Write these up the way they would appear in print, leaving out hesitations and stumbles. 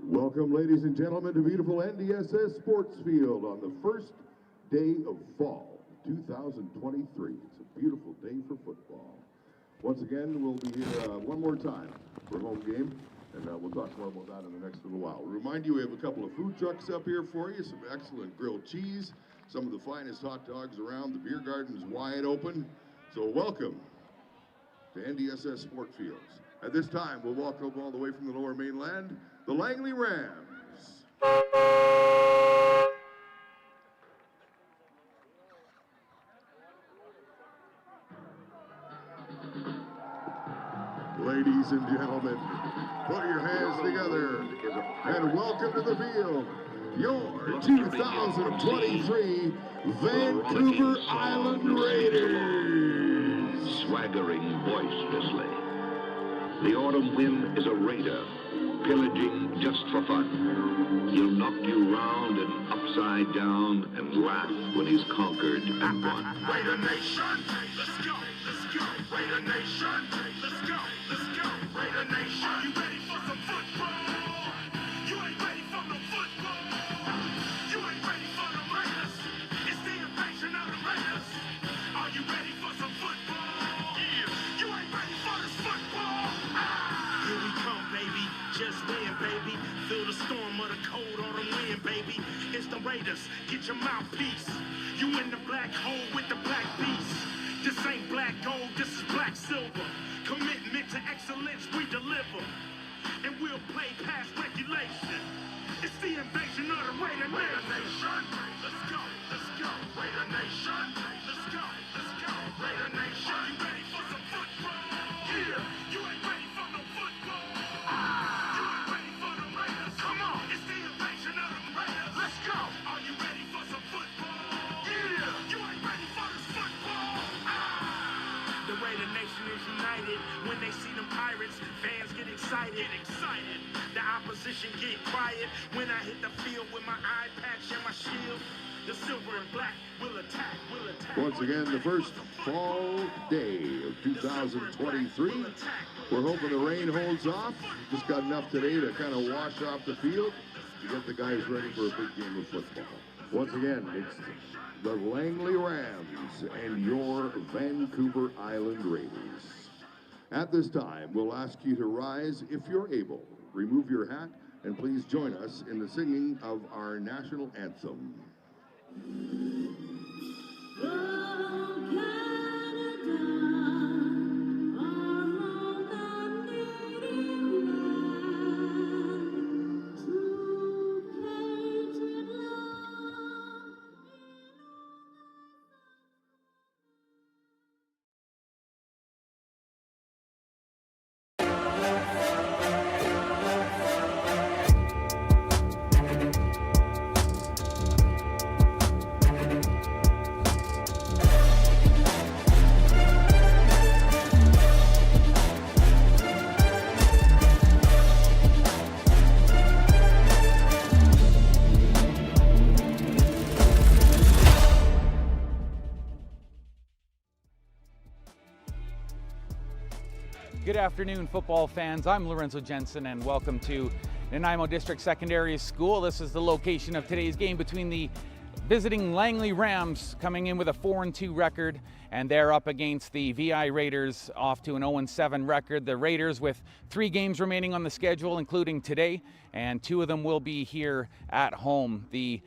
Welcome, ladies and gentlemen, to beautiful NDSS Sports Field on the first day of fall, 2023. It's a beautiful day for football. Once again, we'll be here one more time for home game, and we'll talk more about that in the next little while. We'll remind you we have a couple of food trucks up here for you, some excellent grilled cheese, some of the finest hot dogs around. The beer garden's wide open, so welcome to NDSS Sport Fields. At this time, we'll welcome all the way from the Lower Mainland, the Langley Rams. Ladies and gentlemen, put your hands together and welcome to the field, your 2023 Vancouver Island Raiders. Swaggering boisterously. The autumn wind is a raider, pillaging just for fun. He'll knock you round and upside down and laugh when he's conquered and won. Raider Nation, let's go, let's go. Raider Nation, let's go, let's go. Raider Nation, you ready for some football? You ain't ready for no football. You ain't ready for the Raiders. It's the invasion of the Raiders. Are you ready for some football? Yeah. You ain't ready for this football. Here we come, baby. Just win, baby. Feel the storm of the cold autumn wind, baby. It's the Raiders. Get your mouthpiece. You in the black hole with the black beast. This ain't black gold, this is black silver. Commitment to excellence, we deliver. And we'll play past regulation. It's the invasion of the Raider Nation. Let's go, let's go. Raider Nation. Let's go, let's go. Raider Nation. Are you ready for some football? Yeah. You ain't ready for no football. You ain't ready for the Raiders. Come on. It's the invasion of the Raiders. Let's go. Are you ready for some football? Yeah. You ain't ready for this football. The Raider Nation is united. When they see them Pirates, fans get excited. The opposition get quiet. When I hit the field with my eye patch and my shield, the silver and black will attack, will attack. Once again, the first fall day of 2023. We're hoping the rain holds off. Just got enough today to kind of wash off the field to get the guys ready for a big game of football. Once again, it's the Langley Rams and your Vancouver Island Raiders. At this time, we'll ask you to rise if you're able. Remove your hat and please join us in the singing of our national anthem. Good afternoon, football fans. I'm Lorenzo Jensen, and welcome to Nanaimo District Secondary School. This is the location of today's game between the visiting Langley Rams, coming in with a 4-2 record, and they're up against the VI Raiders, off to an 0-7 record. The Raiders with 3 games remaining on the schedule, including today, and 2 of them will be here at home. The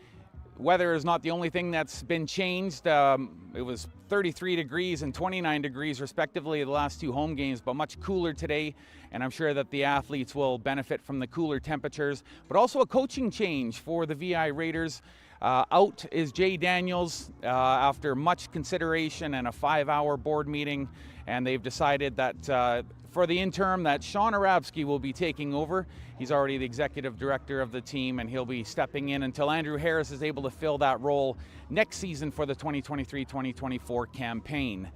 weather is not the only thing that's been changed. It was 33 degrees and 29 degrees respectively the last 2 home games, but much cooler today, and I'm sure that the athletes will benefit from the cooler temperatures. But also a coaching change for the VI Raiders. Out is Jay Daniels after much consideration and a 5-hour board meeting, and they've decided that for the interim that Sean Arabsky will be taking over. He's already the executive director of the team, and he'll be stepping in until Andrew Harris is able to fill that role next season for the 2023-2024 campaign.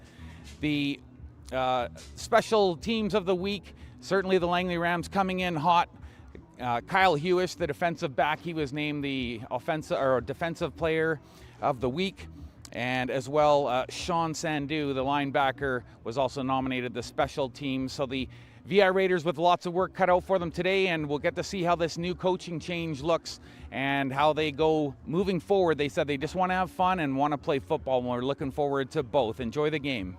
The special teams of the week, certainly the Langley Rams coming in hot. Kyle Hewish, the defensive back, he was named the defensive player of the week. And as well, Sean Sandu, the linebacker, was also nominated the special teams. So the VI Raiders with lots of work cut out for them today, and we'll get to see how this new coaching change looks and how they go moving forward. They said they just want to have fun and want to play football, and we're looking forward to both. Enjoy the game.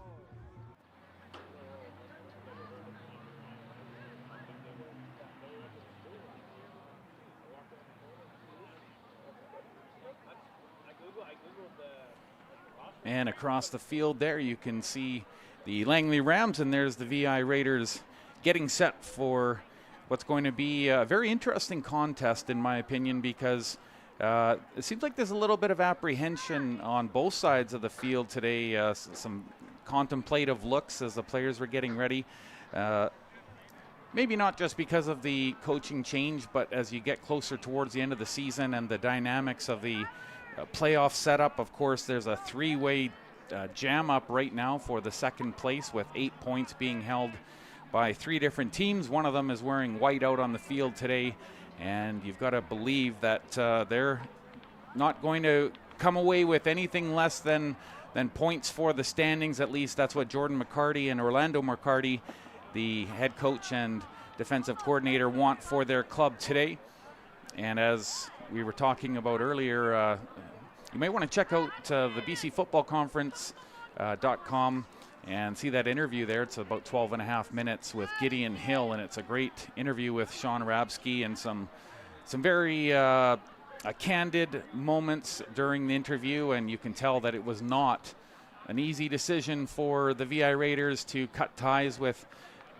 And across the field there you can see the Langley Rams, and there's the VI Raiders getting set for what's going to be a very interesting contest, in my opinion, because it seems like there's a little bit of apprehension on both sides of the field today. Some contemplative looks as the players were getting ready. Maybe not just because of the coaching change, but as you get closer towards the end of the season and the dynamics of the playoff setup. Of course, there's a three-way jam up right now for the second place, with 8 points being held by 3 different teams. One of them is wearing white out on the field today, and you've got to believe that they're not going to come away with anything less than points for the standings. At least that's what Jordan McCarty and Orlando McCarty, the head coach and defensive coordinator, want for their club today. And as we were talking about earlier, you might want to check out the BCFootballConference.com and see that interview there. It's about 12 and a half minutes with Gideon Hill, and it's a great interview with Sean Rabsky, and some very candid moments during the interview, and you can tell that it was not an easy decision for the VI Raiders to cut ties with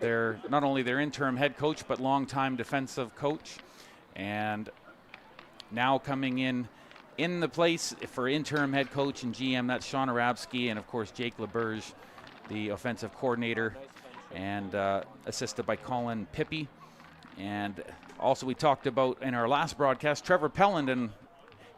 not only their interim head coach but longtime defensive coach. And now coming in the place for interim head coach and GM, that's Sean Arabsky, and of course Jake LeBurge, the offensive coordinator, and assisted by Colin Pippy. And also we talked about in our last broadcast Trevor Pelland, and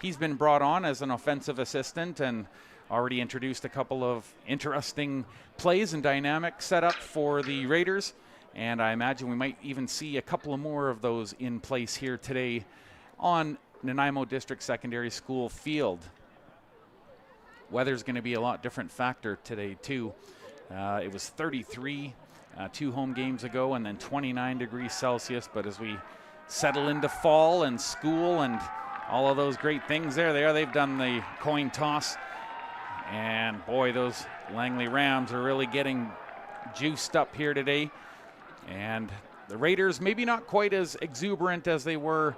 he's been brought on as an offensive assistant and already introduced a couple of interesting plays and dynamic setup for the Raiders. And I imagine we might even see a couple of more of those in place here today on Nanaimo District Secondary School field. Weather's going to be a lot different factor today too. It was 33 2 home games ago, and then 29 degrees Celsius. But as we settle into fall and school and all of those great things there, they've done the coin toss. And boy, those Langley Rams are really getting juiced up here today. And the Raiders maybe not quite as exuberant as they were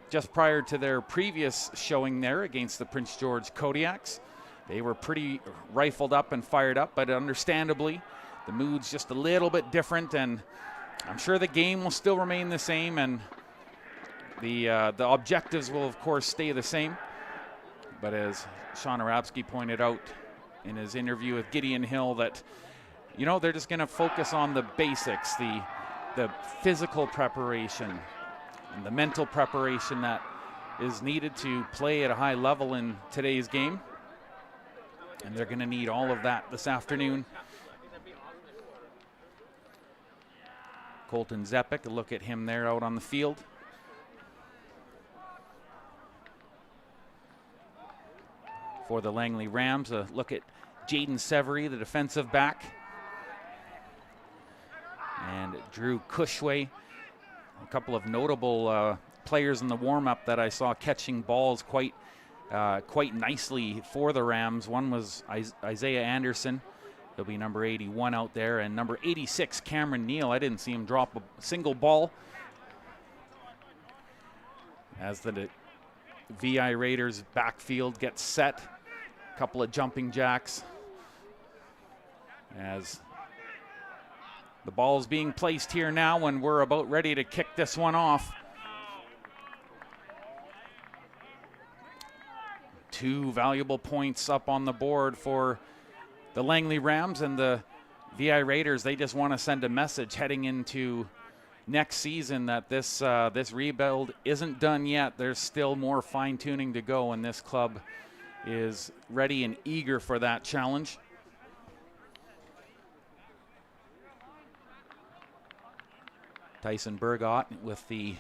just prior to their previous showing there against the Prince George Kodiaks. They were pretty rifled up and fired up, but understandably the mood's just a little bit different, and I'm sure the game will still remain the same, and the objectives will of course stay the same. But as Sean Arabsky pointed out in his interview with Gideon Hill, that they're just going to focus on the basics, the physical preparation and the mental preparation that is needed to play at a high level in today's game. And they're going to need all of that this afternoon. Colton Zepik, a look at him there out on the field. For the Langley Rams, a look at Jaden Severy, the defensive back. And Drew Cushway, a couple of notable players in the warm-up that I saw catching balls quite nicely for the Rams. One was Isaiah Anderson. He'll be number 81 out there. And number 86, Cameron Neal. I didn't see him drop a single ball. As the VI Raiders backfield gets set. A couple of jumping jacks. As the ball is being placed here now, when we're about ready to kick this one off. 2 valuable points up on the board for the Langley Rams, and the VI Raiders. They just want to send a message heading into next season that this rebuild isn't done yet. There's still more fine-tuning to go, and this club is ready and eager for that challenge. Tyson Burgott with the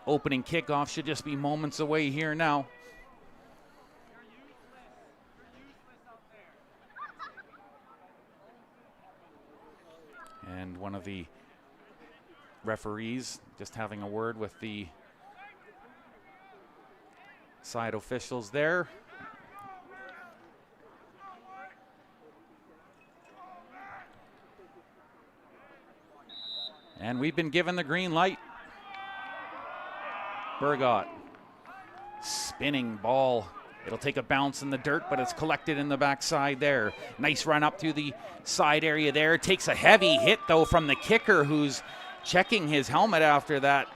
opening kickoff should just be moments away here now. And one of the referees just having a word with the side officials there. And we've been given the green light. Burgott, spinning ball. It'll take a bounce in the dirt, but it's collected in the backside there. Nice run up through the side area there. Takes a heavy hit, though, from the kicker, who's checking his helmet after that.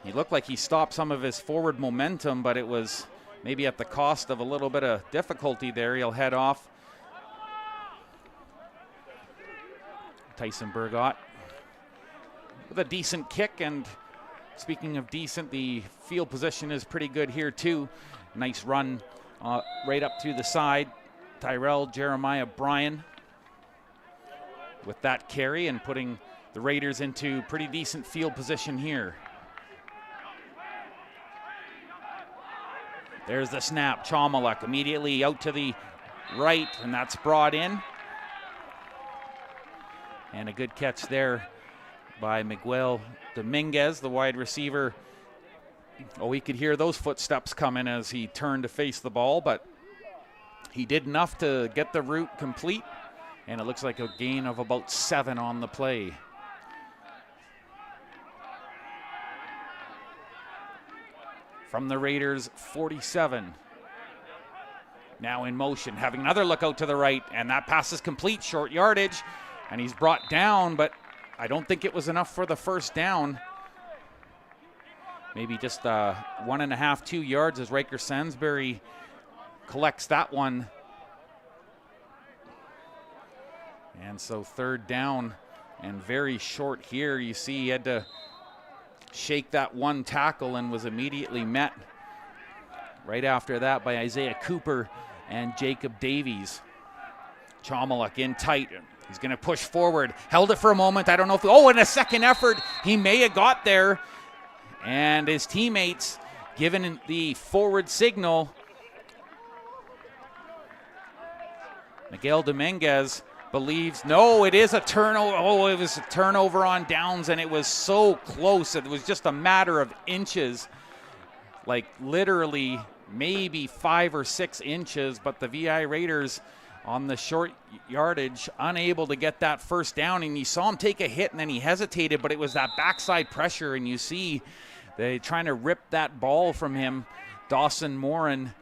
He looked like he stopped some of his forward momentum, but it was maybe at the cost of a little bit of difficulty there. He'll head off. Tyson Burgott with a decent kick, and speaking of decent, the field position is pretty good here too. Nice run right up through the side. Tyrell Jeremiah Bryan with that carry and putting the Raiders into pretty decent field position here. There's the snap. Chomaluk immediately out to the right, and that's brought in. And a good catch there by Miguel Dominguez, the wide receiver. Oh, he could hear those footsteps coming as he turned to face the ball, but he did enough to get the route complete, and it looks like a gain of about 7 on the play. From the Raiders 47. Now in motion, having another look out to the right, and that pass is complete, short yardage, and he's brought down, but I don't think it was enough for the first down. Maybe just 1.5, 2 yards as Riker Sansbury collects that one. And so third down and very short here. You see he had to shake that one tackle and was immediately met right after that by Isaiah Cooper and Jacob Davies. Chomaluk in tight. He's going to push forward. Held it for a moment. I don't know if... Oh, in a second effort, he may have got there. And his teammates given the forward signal. Miguel Dominguez believes, no, it is a turnover. Oh, it was a turnover on downs, and it was so close. It was just a matter of inches, like literally maybe 5 or 6 inches, but the VI Raiders on the short yardage, unable to get that first down, and you saw him take a hit, and then he hesitated, but it was that backside pressure, and you see they trying to rip that ball from him. Dawson Morin,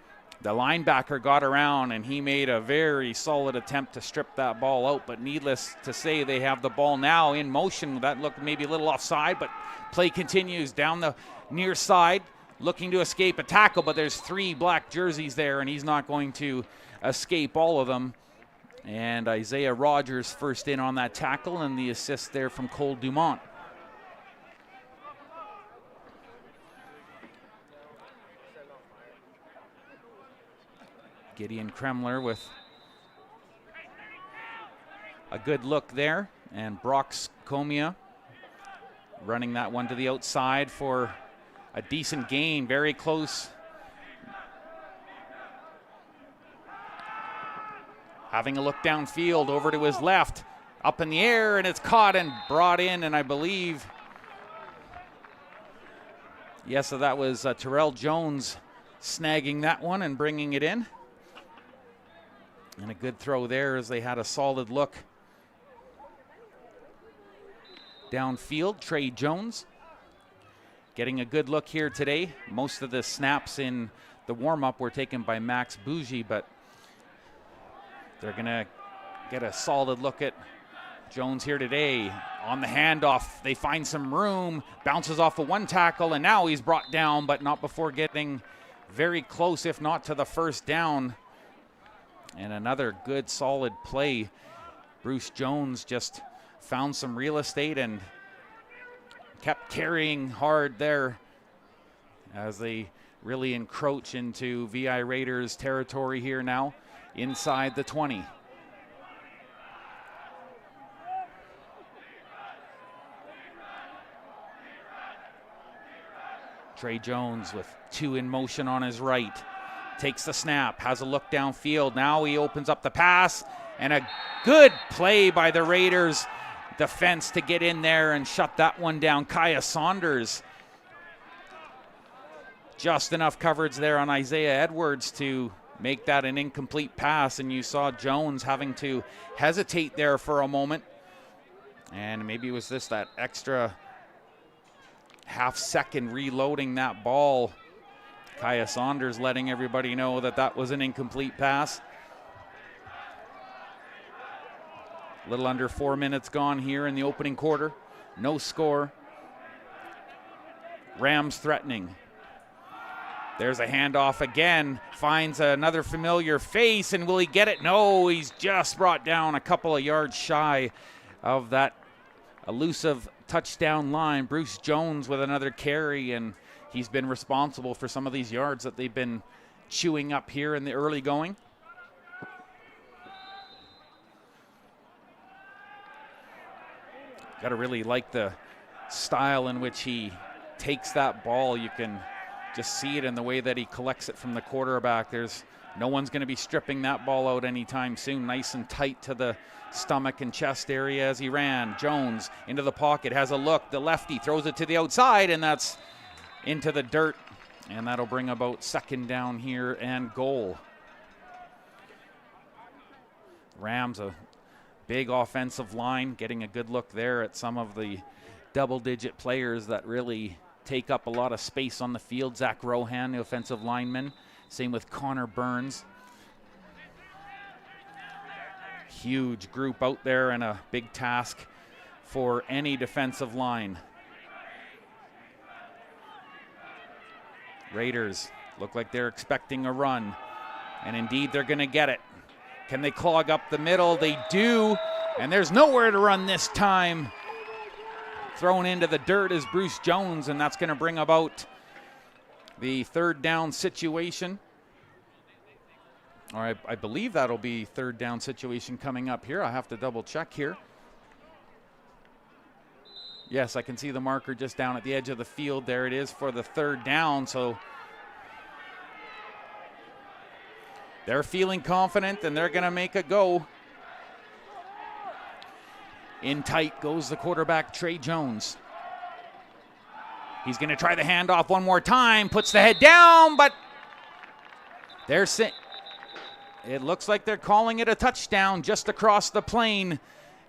the linebacker, got around, and he made a very solid attempt to strip that ball out, but needless to say, they have the ball now in motion. That looked maybe a little offside, but play continues down the near side, looking to escape a tackle, but there's 3 black jerseys there, and he's not going to escape all of them. And Isaiah Rogers first in on that tackle, and the assist there from Cole Dumont. Gideon Kremler with a good look there, and Brock Comia running that one to the outside for a decent gain, very close. Having a look downfield over to his left, up in the air, and it's caught and brought in, and I believe, yes, so that was Terrell Jones snagging that one and bringing it in. And a good throw there as they had a solid look downfield. Trey Jones getting a good look here today. Most of the snaps in the warm-up were taken by Max Bougie, but they're going to get a solid look at Jones here today. On the handoff, they find some room, bounces off of one tackle, and now he's brought down, but not before getting very close, if not to the first down. And another good, solid play. Bruce Jones just found some real estate and kept carrying hard there as they really encroach into VI Raiders territory here now, inside the 20. Trey Jones with 2 in motion on his right. Takes the snap, has a look downfield. Now he opens up the pass, and a good play by the Raiders. defense to get in there and shut that one down. Kaya Saunders, just enough coverage there on Isaiah Edwards to make that an incomplete pass, and you saw Jones having to hesitate there for a moment, and maybe it was just that extra half second reloading that ball. Kaya Saunders letting everybody know that that was an incomplete pass. A little under 4 minutes gone here in the opening quarter. No score. Rams threatening. There's a handoff again. Finds another familiar face, and will he get it? No, he's just brought down a couple of yards shy of that elusive touchdown line. Bruce Jones with another carry, and he's been responsible for some of these yards that they've been chewing up here in the early going. Got to really like the style in which he takes that ball. You can just see it in the way that he collects it from the quarterback. There's no one's going to be stripping that ball out anytime soon. Nice and tight to the stomach and chest area as he ran. Jones into the pocket, has a look. The lefty throws it to the outside, and that's into the dirt. And that'll bring about second down here and goal. Rams, a big offensive line, getting a good look there at some of the double-digit players that really take up a lot of space on the field. Zach Rohan, the offensive lineman. Same with Connor Burns. Huge group out there and a big task for any defensive line. Raiders look like they're expecting a run, and indeed they're going to get it. Can they clog up the middle? They do, and there's nowhere to run this time. Thrown into the dirt is Bruce Jones, and that's going to bring about the third down situation. Or I believe that'll be third down situation coming up here. I have to double check here. Yes, I can see the marker just down at the edge of the field. There it is for the third down. So they're feeling confident, and they're going to make a go. In tight goes the quarterback, Trey Jones. He's going to try the handoff one more time, puts the head down, but it looks like they're calling it a touchdown just across the plane.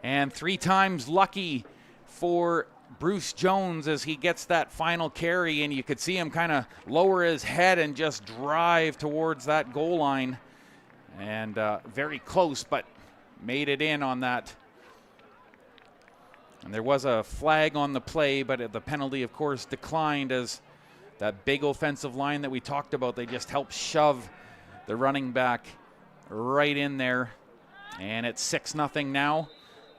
And 3 times lucky for Bruce Jones as he gets that final carry, and you could see him kind of lower his head and just drive towards that goal line. And very close, but made it in on that. And there was a flag on the play, but the penalty, of course, declined as that big offensive line that we talked about, they just helped shove the running back right in there. And it's 6-0 now,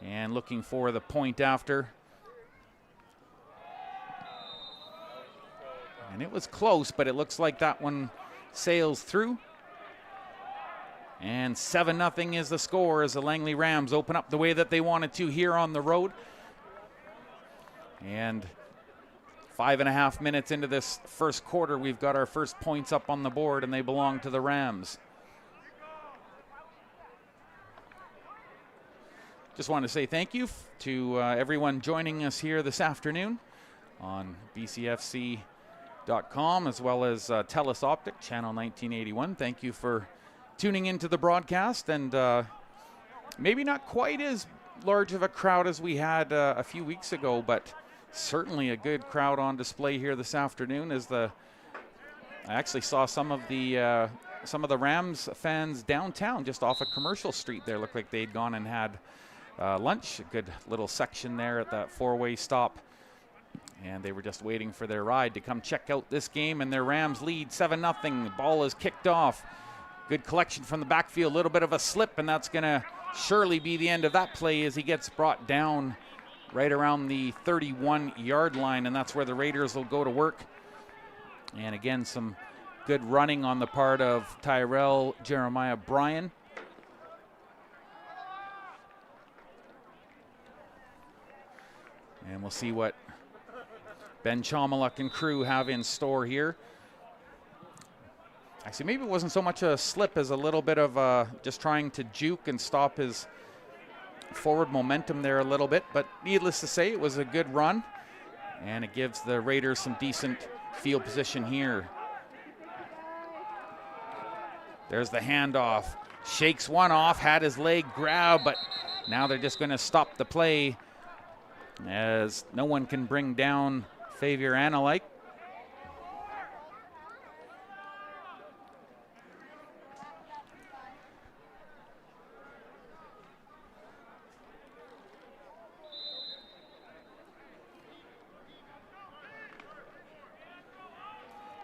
and looking for the point after. And it was close, but it looks like that one sails through. And 7-0 is the score as the Langley Rams open up the way that they wanted to here on the road. And 5.5 minutes into this first quarter, we've got our first points up on the board, and they belong to the Rams. Just want to say thank you to everyone joining us here this afternoon on bcfc.com, as well as Telus Optic, channel 1981. Thank you for tuning into the broadcast, and maybe not quite as large of a crowd as we had a few weeks ago, but certainly a good crowd on display here this afternoon. I actually saw some of the Rams fans downtown, just off of Commercial Street there. Looked like they'd gone and had lunch. A good little section there at that 4-way stop, and they were just waiting for their ride to come check out this game. And their Rams lead 7-0. The ball is kicked off. Good collection from the backfield, a little bit of a slip, and that's going to surely be the end of that play as he gets brought down right around the 31-yard line, and that's where the Raiders will go to work. And again, some good running on the part of Tyrell Jeremiah Bryan. And we'll see what Ben Chomaluk and crew have in store here. Actually, maybe it wasn't so much a slip as a little bit of just trying to juke and stop his forward momentum there a little bit, but needless to say, it was a good run, and it gives the Raiders some decent field position here. There's the handoff. Shakes one off, had his leg grabbed, but now they're just going to stop the play as no one can bring down Xavier Analike.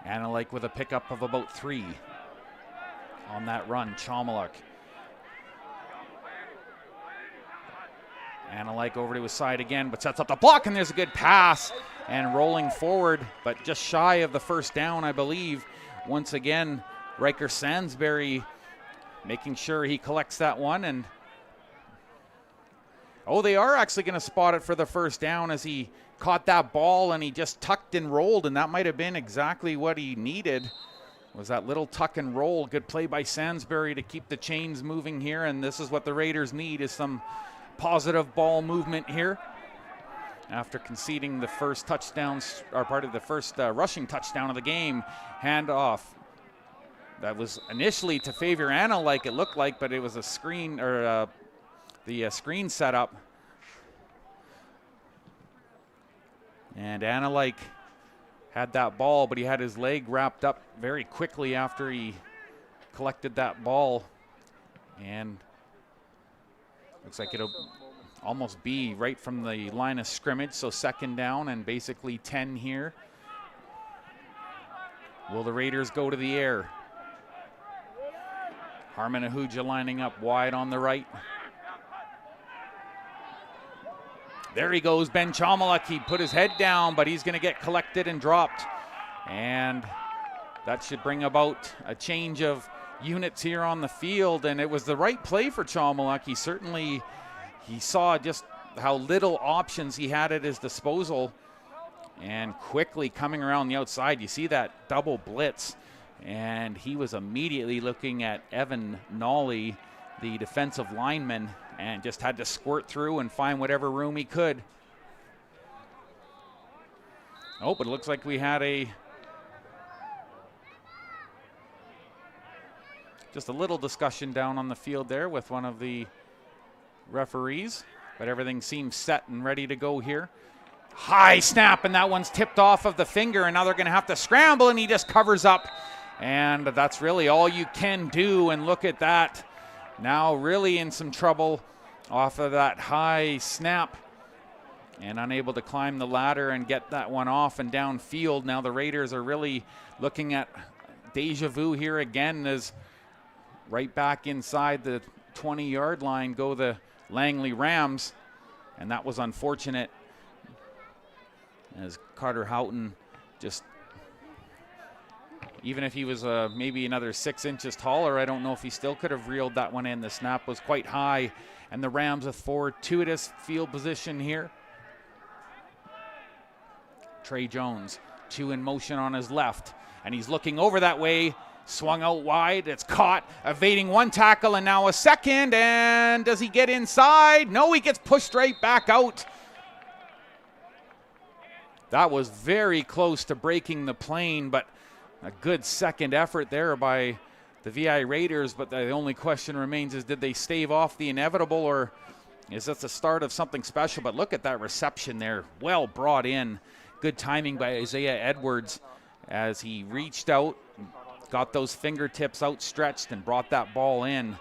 Analike with a pickup of about 3 on that run. Chomiluk. Analike over to his side again, but sets up the block, and there's a good pass. And rolling forward, but just shy of the first down, I believe. Once again, Riker Sansbury making sure he collects that one. And oh, they are actually going to spot it for the first down as he caught that ball and he just tucked and rolled, and that might have been exactly what he needed, was that little tuck and roll. Good play by Sansbury to keep the chains moving here, and this is what the Raiders need, is some positive ball movement here after conceding the first touchdowns, or part of the first rushing touchdown of the game. Handoff. That was initially to Xavier Analike, it looked like, but it was a screen, or the screen setup. And Analike had that ball, but he had his leg wrapped up very quickly after he collected that ball. And looks like it'll almost be right from the line of scrimmage, so second down and basically 10 here. Will the Raiders go to the air? Harmon Ahuja lining up wide on the right. There he goes, Ben Chomiluk. He put his head down, but he's going to get collected and dropped. And that should bring about a change of units here on the field, and it was the right play for Chomiluk. He saw just how little options he had at his disposal, and quickly coming around the outside, you see that double blitz, and he was immediately looking at Evan Nolly, the defensive lineman, and just had to squirt through and find whatever room he could. Oh, but it looks like we had just a little discussion down on the field there with one of the referees, but everything seems set and ready to go here. High snap, and that one's tipped off of the finger, and now they're going to have to scramble, and he just covers up, and that's really all you can do. And look at that, now really in some trouble off of that high snap, and unable to climb the ladder and get that one off and downfield. Now the Raiders are really looking at deja vu here again, as right back inside the 20-yard line go the Langley Rams, and that was unfortunate as Carter Houghton just, even if he was maybe another 6 inches taller, I don't know if he still could have reeled that one in. The snap was quite high, and the Rams with fortuitous field position here. Trey Jones, 2 in motion on his left, and he's looking over that way, swung out wide, it's caught, evading one tackle, and now a second, and does he get inside? No, he gets pushed right back out. That was very close to breaking the plane, but a good second effort there by the VI Raiders. But the only question remains is, did they stave off the inevitable, or is this the start of something special? But look at that reception there, well brought in. Good timing by Isaiah Edwards as he reached out, got those fingertips outstretched, and brought that ball in.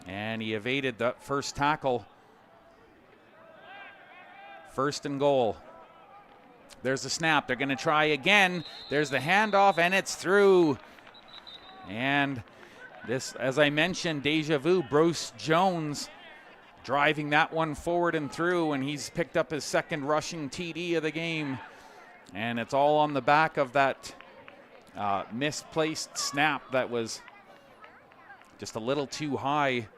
And he evaded the first tackle. First and goal. There's the snap. They're going to try again. There's the handoff, and it's through. And this, as I mentioned, deja vu, Bruce Jones driving that one forward and through, and he's picked up his second rushing TD of the game. And it's all on the back of that misplaced snap that was just a little too high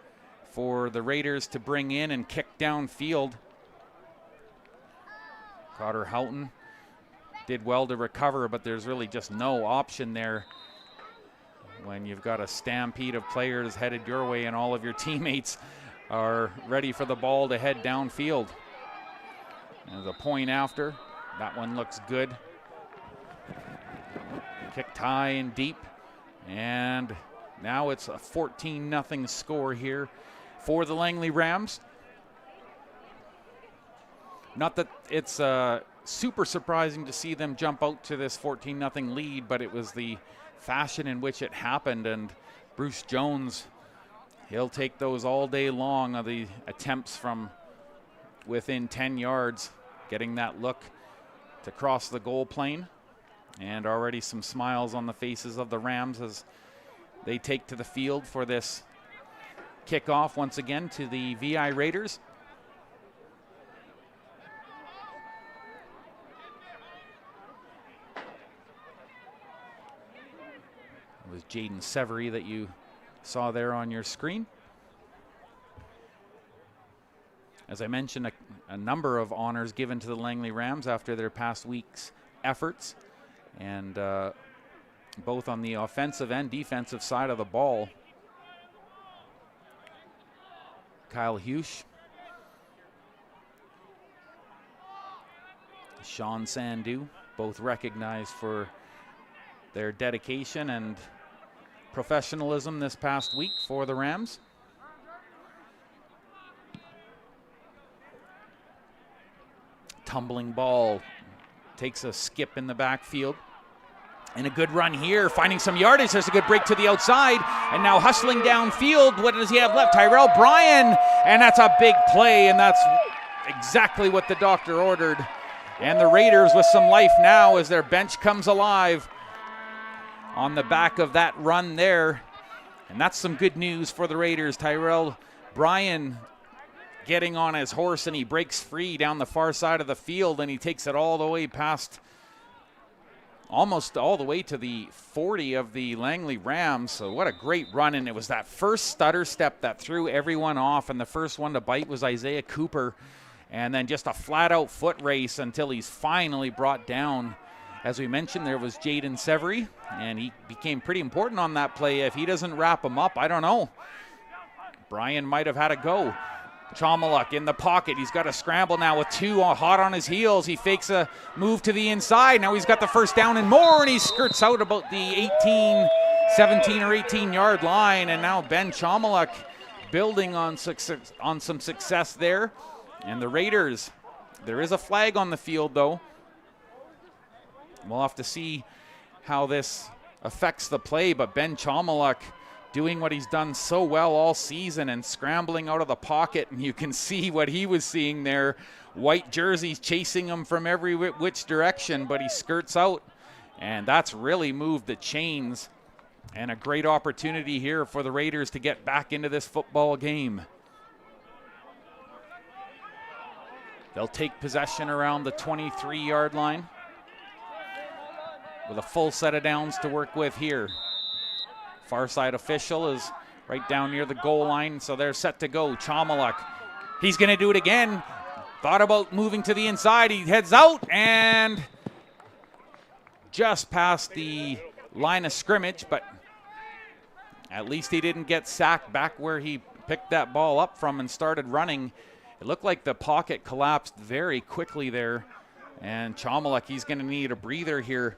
for the Raiders to bring in and kick downfield. Carter Houghton did well to recover, but there's really just no option there when you've got a stampede of players headed your way and all of your teammates are ready for the ball to head downfield. There's a point after. That one looks good. Kicked high and deep. And now it's a 14-0 score here for the Langley Rams. Not that it's super surprising to see them jump out to this 14-0 lead, but it was the fashion in which it happened. And Bruce Jones, he'll take those all day long of the attempts from within 10 yards, getting that look to cross the goal plane. And already some smiles on the faces of the Rams as they take to the field for this kickoff once again to the VI Raiders. It was Jaden Severy that you saw there on your screen. As I mentioned, a number of honors given to the Langley Rams after their past week's efforts, and both on the offensive and defensive side of the ball. Kyle Husch, Sean Sandu, both recognized for their dedication and professionalism this past week for the Rams. Tumbling ball, takes a skip in the backfield. And a good run here, finding some yardage. There's a good break to the outside. And now hustling downfield. What does he have left? Tyrell Bryan. And that's a big play, and that's exactly what the doctor ordered. And the Raiders with some life now as their bench comes alive on the back of that run there. And that's some good news for the Raiders. Tyrell Bryan getting on his horse, and he breaks free down the far side of the field, and he takes it all the way past, almost all the way to the 40 of the Langley Rams. So what a great run, and it was that first stutter step that threw everyone off, and the first one to bite was Isaiah Cooper, and then just a flat-out foot race until he's finally brought down. As we mentioned, there was Jaden Severy, and he became pretty important on that play. If he doesn't wrap him up, I don't know. Bryan might have had a go. Chomiluk in the pocket. He's got to scramble now with two hot on his heels. He fakes a move to the inside. Now he's got the first down and more, and he skirts out about the 17 or 18-yard line. And now Ben Chomiluk building on some success there. And the Raiders, there is a flag on the field, though. We'll have to see how this affects the play, but Ben Chomiluk doing what he's done so well all season and scrambling out of the pocket, and you can see what he was seeing there. White jerseys chasing him from every which direction, but he skirts out, and that's really moved the chains, and a great opportunity here for the Raiders to get back into this football game. They'll take possession around the 23-yard line with a full set of downs to work with here. Far side official is right down near the goal line, so they're set to go. Chomiluk, he's going to do it again. Thought about moving to the inside. He heads out and just past the line of scrimmage, but at least he didn't get sacked back where he picked that ball up from and started running. It looked like the pocket collapsed very quickly there, and Chomiluk, he's going to need a breather here.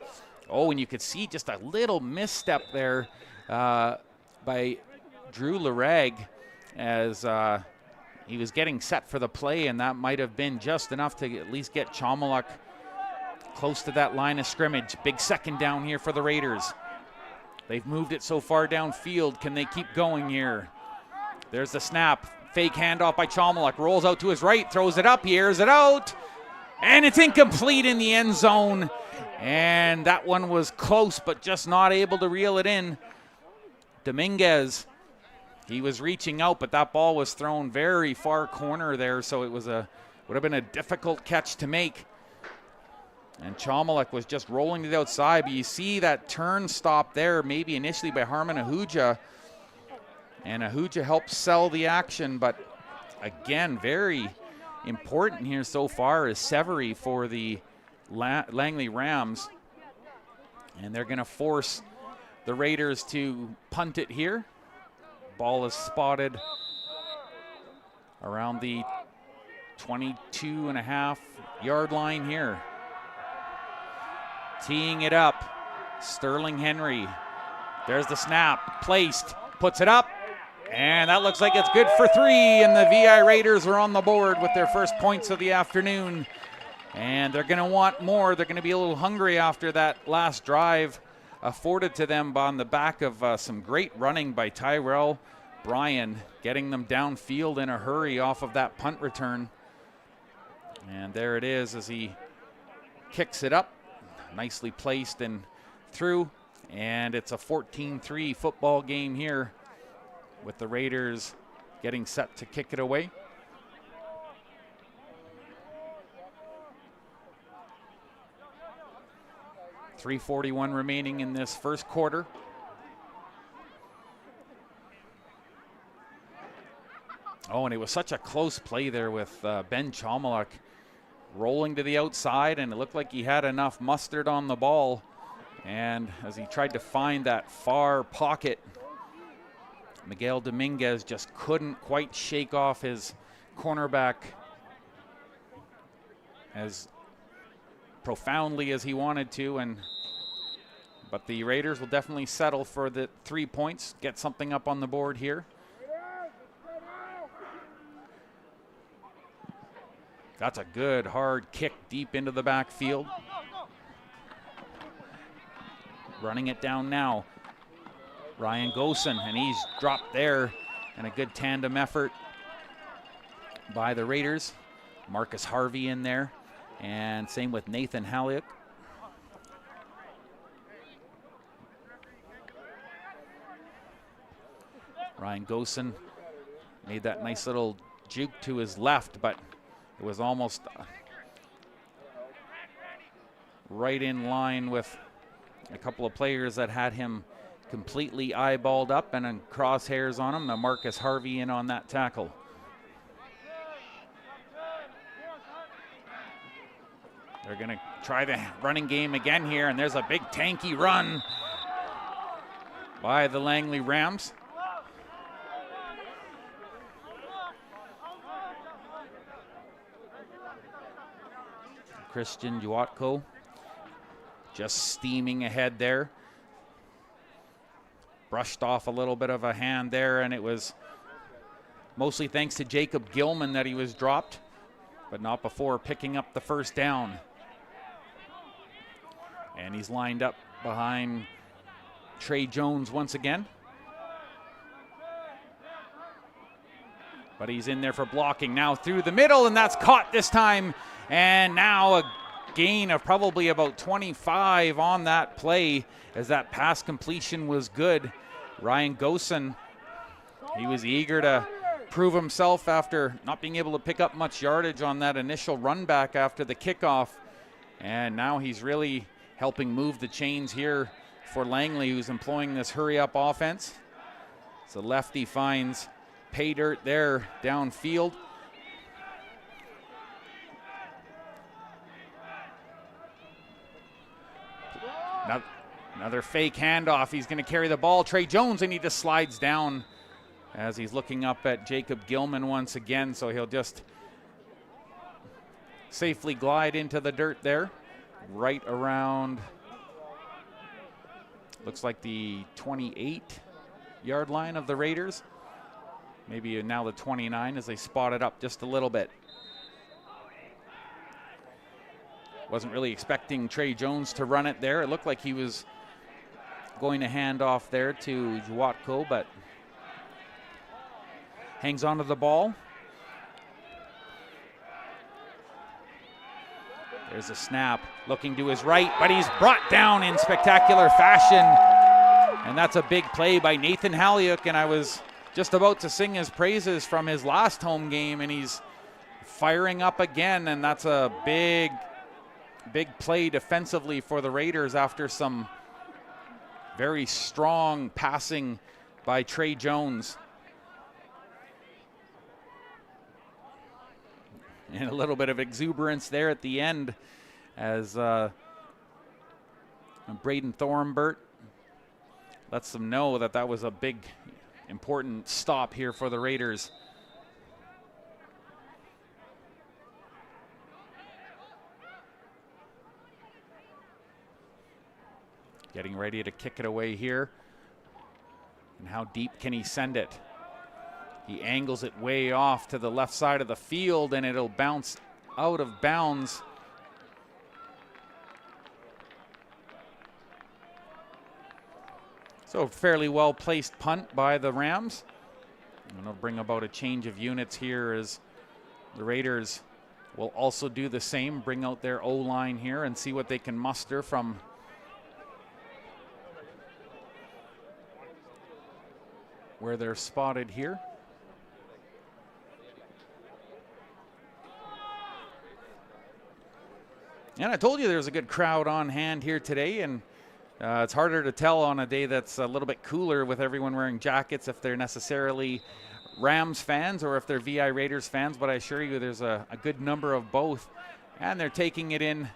Oh, and you could see just a little misstep there by Drew Larag as he was getting set for the play, and that might have been just enough to at least get Chomiluk close to that line of scrimmage. Big second down here for the Raiders. They've moved it so far downfield. Can they keep going here? There's the snap. Fake handoff by Chomiluk. Rolls out to his right, throws it up, he airs it out, and it's incomplete in the end zone. And that one was close, but just not able to reel it in. Dominguez, he was reaching out, but that ball was thrown very far corner there, so it would have been a difficult catch to make. And Chomiluk was just rolling to the outside, but you see that turn stop there, maybe initially by Harmon Ahuja. And Ahuja helped sell the action, but again, very important here so far is Severy for the Langley Rams. And they're going to force the Raiders to punt it here. Ball is spotted around the 22.5-yard line here. Teeing it up, Sterling Henry. There's the snap, placed, puts it up, and that looks like it's good for 3, and the VI Raiders are on the board with their first points of the afternoon. And they're going to want more. They're going to be a little hungry after that last drive afforded to them on the back of some great running by Tyrell Bryan, getting them downfield in a hurry off of that punt return. And there it is as he kicks it up, nicely placed and through. And it's a 14-3 football game here with the Raiders getting set to kick it away. .341 remaining in this first quarter. Oh, and it was such a close play there with Ben Chomaluk rolling to the outside, and it looked like he had enough mustard on the ball. And as he tried to find that far pocket, Miguel Dominguez just couldn't quite shake off his cornerback as profoundly as he wanted to, but the Raiders will definitely settle for the 3 points, get something up on the board here. That's a good hard kick deep into the backfield. Running it down now, Ryan Gosen, and he's dropped there, and a good tandem effort by the Raiders. Marcus Harvey in there. And same with Nathan Halliuk. Ryan Gosen made that nice little juke to his left, but it was almost right in line with a couple of players that had him completely eyeballed up and then crosshairs on him. Now Marcus Harvey in on that tackle. They're going to try the running game again here, and there's a big tanky run by the Langley Rams. Christian Duatko just steaming ahead there. Brushed off a little bit of a hand there, and it was mostly thanks to Jacob Gilman that he was dropped, but not before picking up the first down. And he's lined up behind Trey Jones once again. But he's in there for blocking now through the middle, and that's caught this time. And now a gain of probably about 25 on that play as that pass completion was good. Ryan Gosen, he was eager to prove himself after not being able to pick up much yardage on that initial run back after the kickoff. And now he's really helping move the chains here for Langley, who's employing this hurry-up offense. So lefty finds pay dirt there downfield. Another fake handoff. He's going to carry the ball. Trey Jones, and he just slides down as he's looking up at Jacob Gilman once again. So he'll just safely glide into the dirt there. Right around, looks like the 28-yard line of the Raiders. Maybe now the 29 as they spot it up just a little bit. Wasn't really expecting Trey Jones to run it there. It looked like he was going to hand off there to Juatko, but hangs onto the ball. There's a snap, looking to his right, but he's brought down in spectacular fashion. And that's a big play by Nathan Halliuk, and I was just about to sing his praises from his last home game, and he's firing up again, and that's a big play defensively for the Raiders after some very strong passing by Trey Jones. And a little bit of exuberance there at the end as Braden Thornbert lets them know that that was a big, important stop here for the Raiders. Getting ready to kick it away here. And how deep can he send it? He angles it way off to the left side of the field, and it'll bounce out of bounds. So fairly well placed punt by the Rams. And it'll bring about a change of units here as the Raiders will also do the same, bring out their O-line here and see what they can muster from where they're spotted here. And I told you there's a good crowd on hand here today, and it's harder to tell on a day that's a little bit cooler with everyone wearing jackets if they're necessarily Rams fans or if they're VI Raiders fans, but I assure you there's a good number of both, and they're taking it in.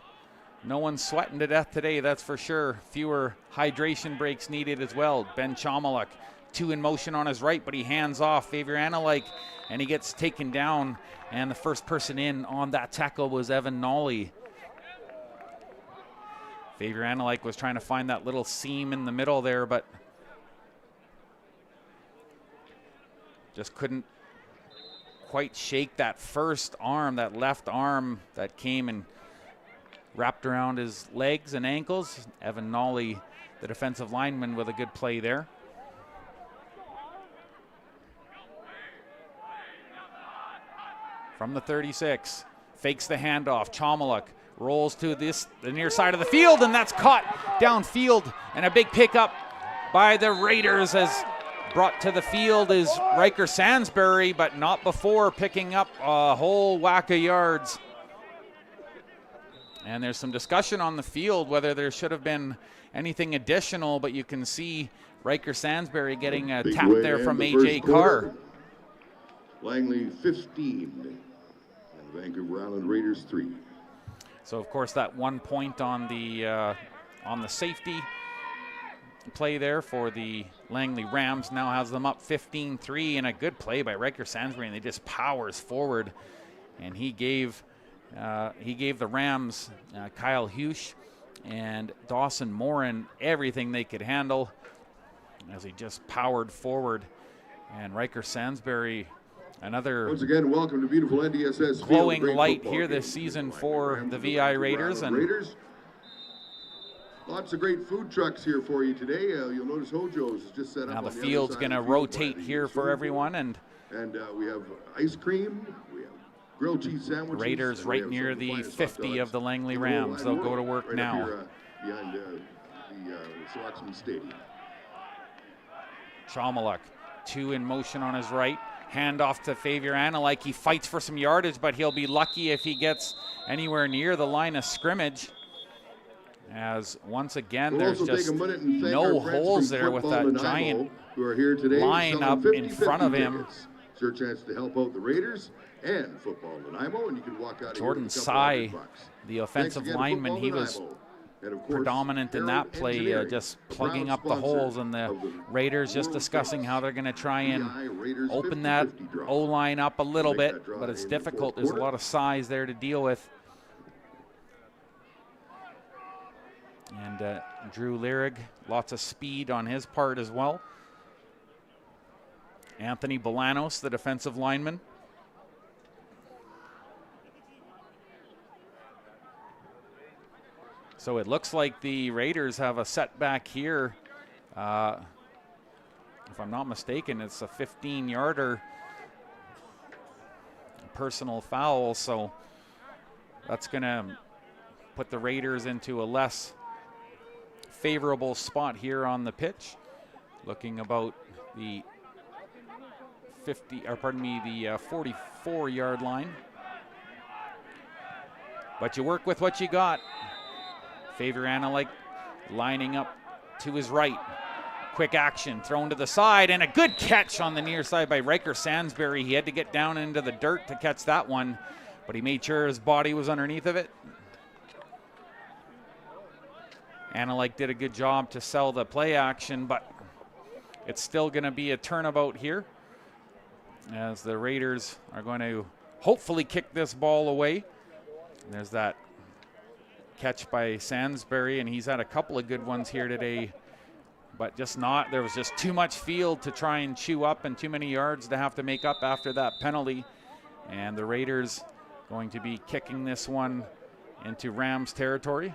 No one's sweating to death today, that's for sure. Fewer hydration breaks needed as well. Ben Chomaluk, 2 in motion on his right, but he hands off Favier Analike, and he gets taken down, and the first person in on that tackle was Evan Nolly. Favier Analike was trying to find that little seam in the middle there, but just couldn't quite shake that first arm, that left arm that came and wrapped around his legs and ankles. Evan Nolly, the defensive lineman, with a good play there. From the 36, fakes the handoff. Chomaluk rolls to the near side of the field, and that's caught downfield, and a big pickup by the Raiders as brought to the field is Riker Sansbury, but not before picking up a whole whack of yards. And there's some discussion on the field whether there should have been anything additional, but you can see Riker Sansbury getting a tap there from A.J. Carr. Langley 15, and Vancouver Island Raiders 3. So of course that 1 point on the safety play there for the Langley Rams now has them up 15-3, and a good play by Riker Sansbury, and they just powers forward, and he gave the Rams Kyle Husch and Dawson Morin everything they could handle as he just powered forward, and Riker Sansbury, another once again, welcome to beautiful NDSS glowing light here this season for the VI Raiders. And lots of great food trucks here for you today. You'll notice Hojo's is just set up. Now the on field's going to rotate here for everyone, and we have ice cream, we have grilled cheese sandwiches. Raiders right near the 50 of the Langley Rams. They'll go to work right now. Here, behind the Soxman Stadium. Chomaluk, 2 in motion on his right. Hand off to Favier Analike. He fights for some yardage, but he'll be lucky if he gets anywhere near the line of scrimmage. As once again, there's just no holes there with that giant line up in front of him. It's your chance to help out the Raiders and Football Nanaimo, and you can walk out Jordan Sy, the offensive lineman, he was predominant in that play, just plugging up the holes, and the Raiders just discussing how they're going to try and open that O-line up a little bit, but it's difficult. There's a lot of size there to deal with. And Drew Lyrig, lots of speed on his part as well. Anthony Bolanos, the defensive lineman. So it looks like the Raiders have a setback here. If I'm not mistaken, it's a 15-yarder personal foul. So that's going to put the Raiders into a less favorable spot here on the pitch. Looking about the 44-yard line. But you work with what you got. Favier Analike lining up to his right. Quick action, thrown to the side, and a good catch on the near side by Riker Sansbury. He had to get down into the dirt to catch that one, but he made sure his body was underneath of it. Analike did a good job to sell the play action, but it's still going to be a turnabout here as the Raiders are going to hopefully kick this ball away. And there's that catch by Sansbury, and he's had a couple of good ones here today, but there was just too much field to try and chew up and too many yards to have to make up after that penalty. And the Raiders going to be kicking this one into Rams territory.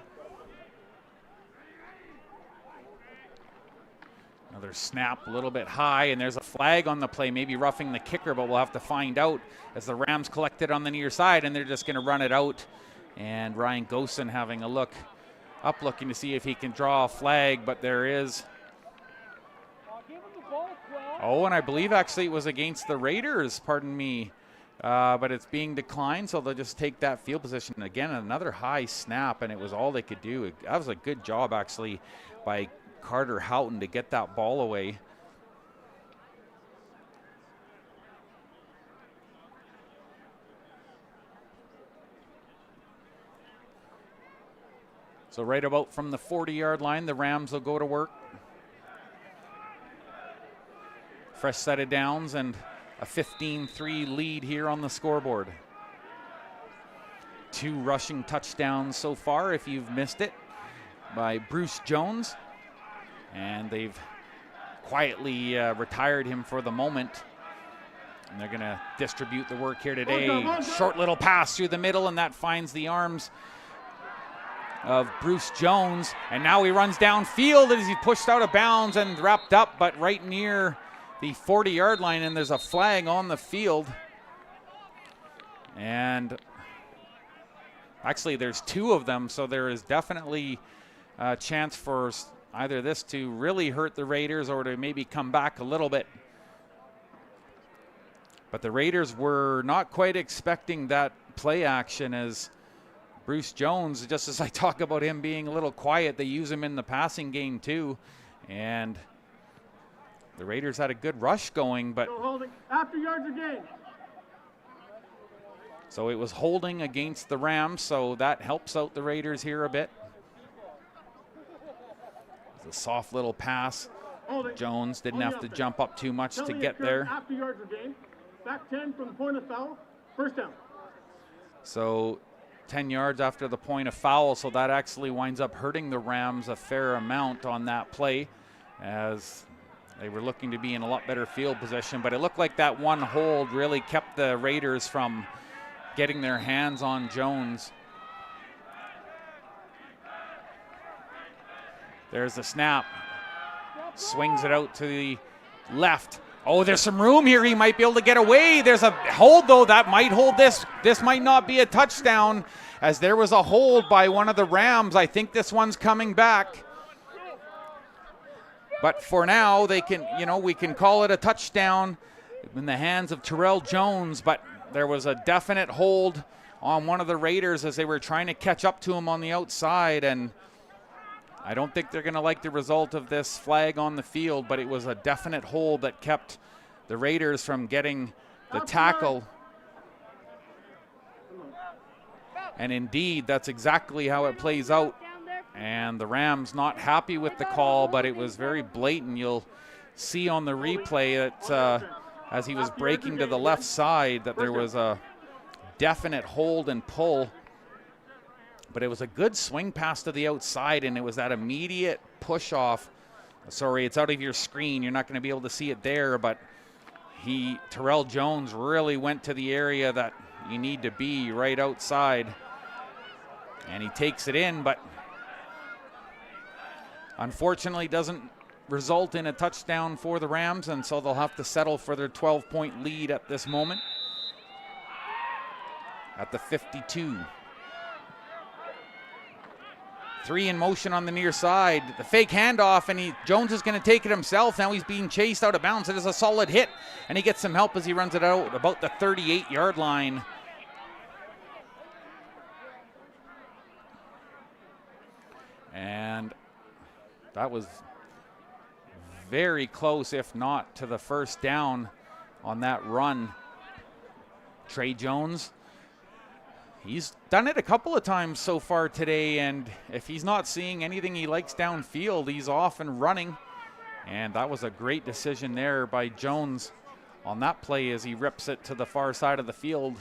Another snap a little bit high, and there's a flag on the play, maybe roughing the kicker, but we'll have to find out as the Rams collect it on the near side, and they're just going to run it out. And Ryan Gosen having a look up, looking to see if he can draw a flag, but there is. Oh, and I believe actually it was against the Raiders, pardon me. But it's being declined, so they'll just take that field position. Again, another high snap, and it was all they could do. That was a good job, actually, by Carter Houghton to get that ball away. So right about from the 40-yard line, the Rams will go to work. Fresh set of downs and a 15-3 lead here on the scoreboard. 2 rushing touchdowns so far, if you've missed it, by Bruce Jones. And they've quietly retired him for the moment. And they're going to distribute the work here today. Short little pass through the middle, and that finds the arms of Bruce Jones. And now he runs downfield as he's pushed out of bounds and wrapped up, but right near the 40-yard line, and there's a flag on the field. And actually there's 2 of them, so there is definitely a chance for either this to really hurt the Raiders or to maybe come back a little bit. But the Raiders were not quite expecting that play action, as Bruce Jones, just as I talk about him being a little quiet, they use him in the passing game too. And the Raiders had a good rush going, but after yards a game. So it was holding against the Rams, so that helps out the Raiders here a bit. It's a soft little pass. Jones didn't have to jump up too much to get there. After yards a game. Back 10 from the point of foul. First down. So 10 yards after the point of foul, so that actually winds up hurting the Rams a fair amount on that play, as they were looking to be in a lot better field position. But it looked like that one hold really kept the Raiders from getting their hands on Jones. There's the snap. Swings it out to the left. Oh, there's some room here. He might be able to get away. There's a hold, though. That might hold this. This might not be a touchdown, as there was a hold by one of the Rams. I think this one's coming back. But for now, they can, we can call it a touchdown in the hands of Terrell Jones. But there was a definite hold on one of the Raiders as they were trying to catch up to him on the outside. And I don't think they're going to like the result of this flag on the field, but it was a definite hold that kept the Raiders from getting the tackle. And indeed, that's exactly how it plays out. And the Rams not happy with the call, but it was very blatant. You'll see on the replay that as he was breaking to the left side, that there was a definite hold and pull. But it was a good swing pass to the outside, and it was that immediate push off. Sorry, it's out of your screen. You're not going to be able to see it there, but Terrell Jones really went to the area that you need to be, right outside. And he takes it in, but unfortunately doesn't result in a touchdown for the Rams, and so they'll have to settle for their 12-point lead at this moment at the 52. 3 in motion on the near side. The fake handoff, and Jones is going to take it himself. Now he's being chased out of bounds. It is a solid hit, and he gets some help as he runs it out about the 38-yard line. And that was very close, if not to the first down on that run. Trey Jones, he's done it a couple of times so far today, and if he's not seeing anything he likes downfield, he's off and running. And that was a great decision there by Jones on that play as he rips it to the far side of the field.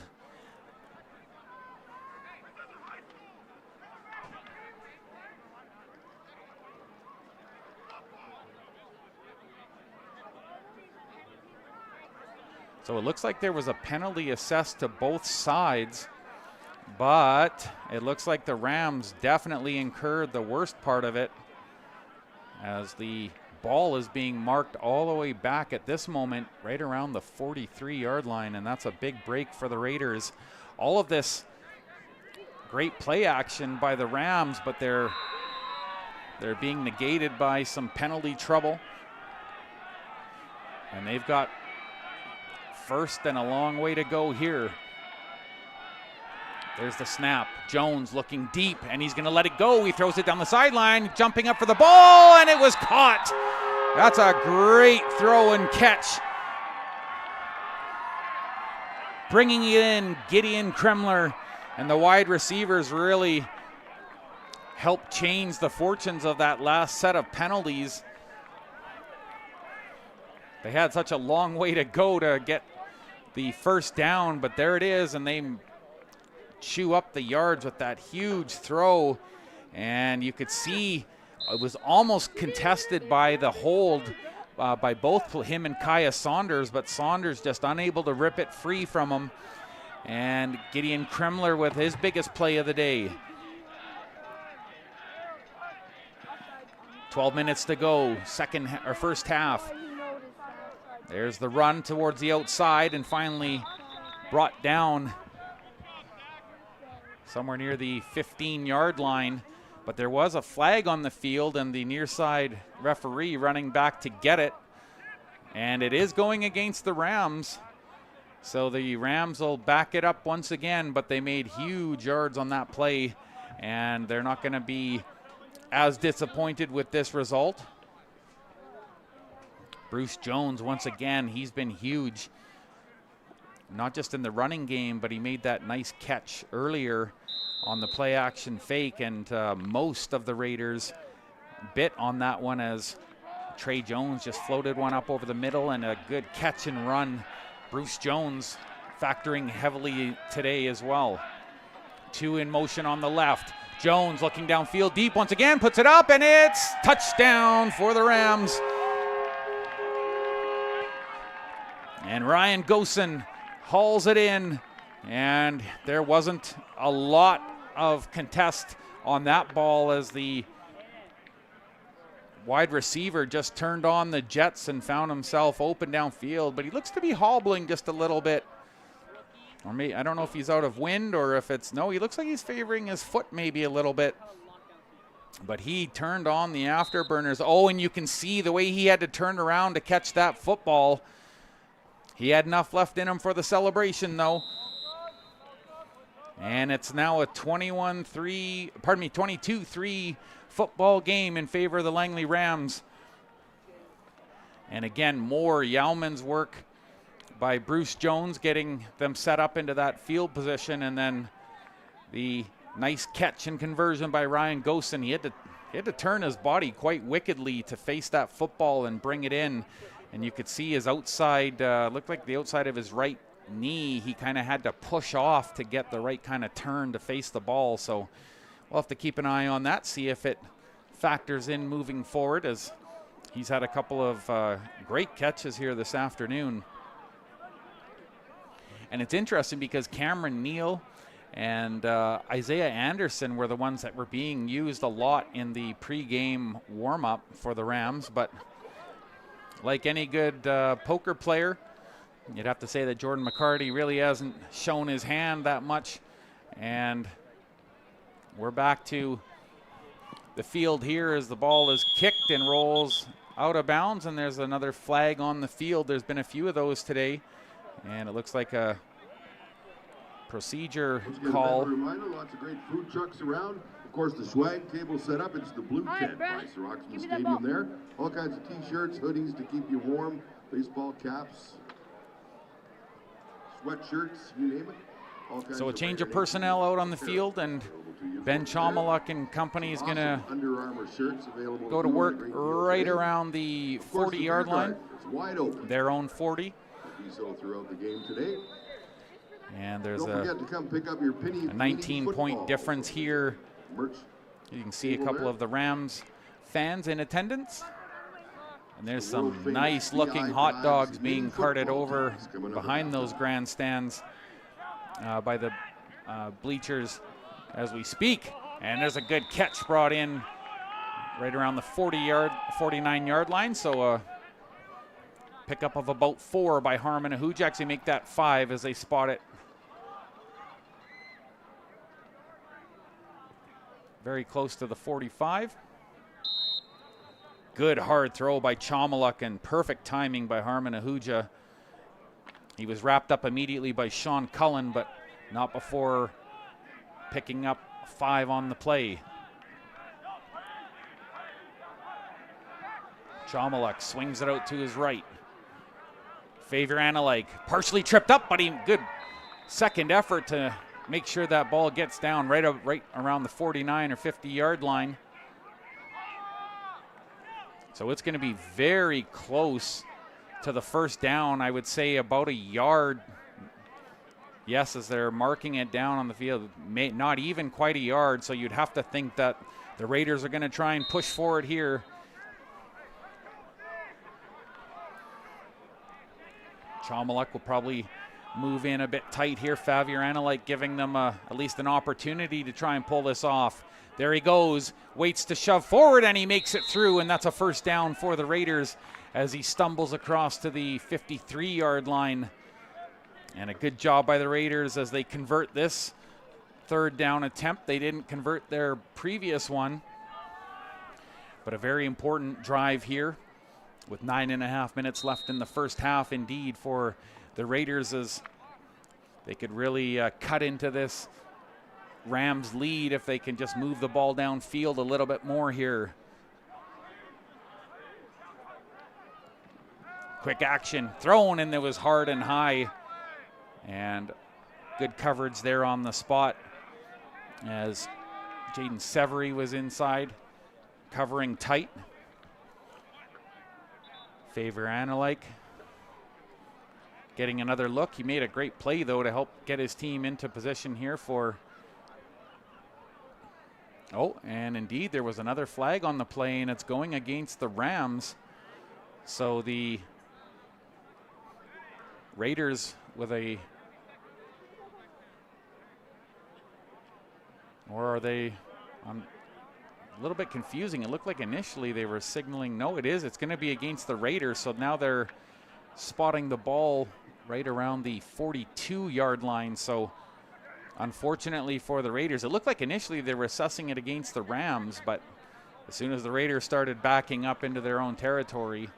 So it looks like there was a penalty assessed to both sides, but it looks like the Rams definitely incurred the worst part of it, as the ball is being marked all the way back at this moment right around the 43-yard line, and that's a big break for the Raiders. All of this great play action by the Rams, but they're being negated by some penalty trouble. And they've got first and a long way to go here. There's the snap. Jones looking deep, and he's going to let it go. He throws it down the sideline, jumping up for the ball, and it was caught. That's a great throw and catch. Bringing it in, Gideon Kremler, and the wide receivers really helped change the fortunes of that last set of penalties. They had such a long way to go to get the first down, but there it is, and they chew up the yards with that huge throw. And you could see it was almost contested by the hold by both him and Kaya Saunders, but Saunders just unable to rip it free from him. And Gideon Kremler with his biggest play of the day. 12 minutes to go, first half. There's the run towards the outside, and finally brought down somewhere near the 15-yard line. But there was a flag on the field, and the near side referee running back to get it. And it is going against the Rams. So the Rams will back it up once again, but they made huge yards on that play, and they're not going to be as disappointed with this result. Bruce Jones, once again, he's been huge, not just in the running game, but he made that nice catch earlier on the play action fake, and most of the Raiders bit on that one as Trey Jones just floated one up over the middle, and a good catch and run. Bruce Jones factoring heavily today as well. Two in motion on the left. Jones looking downfield deep once again, puts it up, and it's touchdown for the Rams. And Ryan Gosen hauls it in, and there wasn't a lot of contest on that ball as the wide receiver just turned on the jets and found himself open downfield, but he looks to be hobbling just a little bit. Or maybe, I don't know if he's out of wind or if it's, no, he looks like he's favoring his foot maybe a little bit. But he turned on the afterburners. Oh, and you can see the way he had to turn around to catch that football. He had enough left in him for the celebration, though. And it's now a 22-3 football game in favor of the Langley Rams. And again, more Yalman's work by Bruce Jones getting them set up into that field position, and then the nice catch and conversion by Ryan Gosen. He had to turn his body quite wickedly to face that football and bring it in. And you could see his outside, looked like the outside of his right knee, he kind of had to push off to get the right kind of turn to face the ball. So we'll have to keep an eye on that, see if it factors in moving forward, as he's had a couple of great catches here this afternoon. And it's interesting because Cameron Neal and Isaiah Anderson were the ones that were being used a lot in the pregame warm-up for the Rams. But like any good poker player, you'd have to say that Jordan McCarty really hasn't shown his hand that much. And we're back to the field here as the ball is kicked and rolls out of bounds, and there's another flag on the field. There's been a few of those today, and it looks like a procedure call. Reminder, lots of great food trucks around. Of course, the swag table set up. It's the blue tent by Sir Roxman Stadium there. All kinds of t-shirts, hoodies to keep you warm, baseball caps, sweatshirts, you name it. So a change of personnel out on the field, and Ben Chomaluk and company is going to go to work right around the 40-yard line. It's wide open. Their own 40. So throughout the game today. And there's Don't forget to come pick up your a 19-point difference here. You can see a couple of the Rams fans in attendance. And there's some nice looking hot dogs being carted over behind those grandstands by the bleachers as we speak. And there's a good catch brought in right around the 49-yard line. So a pickup of about 4 by Harmon Ahuja. Actually make that 5 as they spot it. Very close to the 45. Good hard throw by Chomaluk and perfect timing by Harmon Ahuja. He was wrapped up immediately by Sean Cullen, but not before picking up 5 on the play. Chomaluk swings it out to his right. Favor Analike partially tripped up, but good second effort to make sure that ball gets down right around the 49 or 50-yard line. So it's going to be very close to the first down. I would say about a yard. Yes, as they're marking it down on the field, not even quite a yard. So you'd have to think that the Raiders are going to try and push forward here. Chomaluk will probably move in a bit tight here. Favier Analike giving them at least an opportunity to try and pull this off. There he goes, waits to shove forward, and he makes it through, and that's a first down for the Raiders as he stumbles across to the 53-yard line. And a good job by the Raiders as they convert this third down attempt. They didn't convert their previous one, but a very important drive here with 9.5 minutes left in the first half indeed for the Raiders, as they could really cut into this Rams lead if they can just move the ball downfield a little bit more here. Quick action thrown, and it was hard and high, and good coverage there on the spot as Jaden Severy was inside covering tight. Favor Analike getting another look. He made a great play though to help get his team into position here for and indeed there was another flag on the play, and it's going against the Rams. So the Raiders with a, or are they, a little bit confusing. It looked like initially they were signaling, no, it's going to be against the Raiders. So now they're spotting the ball right around the 42-yard line. So unfortunately for the Raiders, it looked like initially they were assessing it against the Rams, but as soon as the Raiders started backing up into their own territory,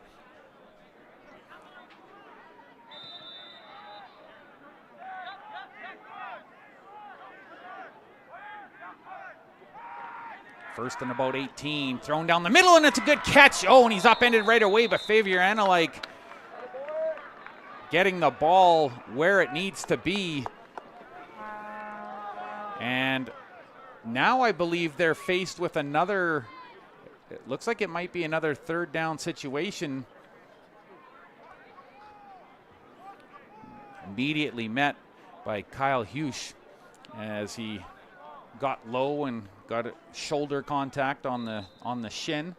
first and about 18, thrown down the middle, and it's a good catch. Oh, and he's upended right away, but Favier Analike getting the ball where it needs to be. And now I believe they're faced with another, it looks like it might be another third down situation. Immediately met by Kyle Hughes as he got low and got a shoulder contact on the shin.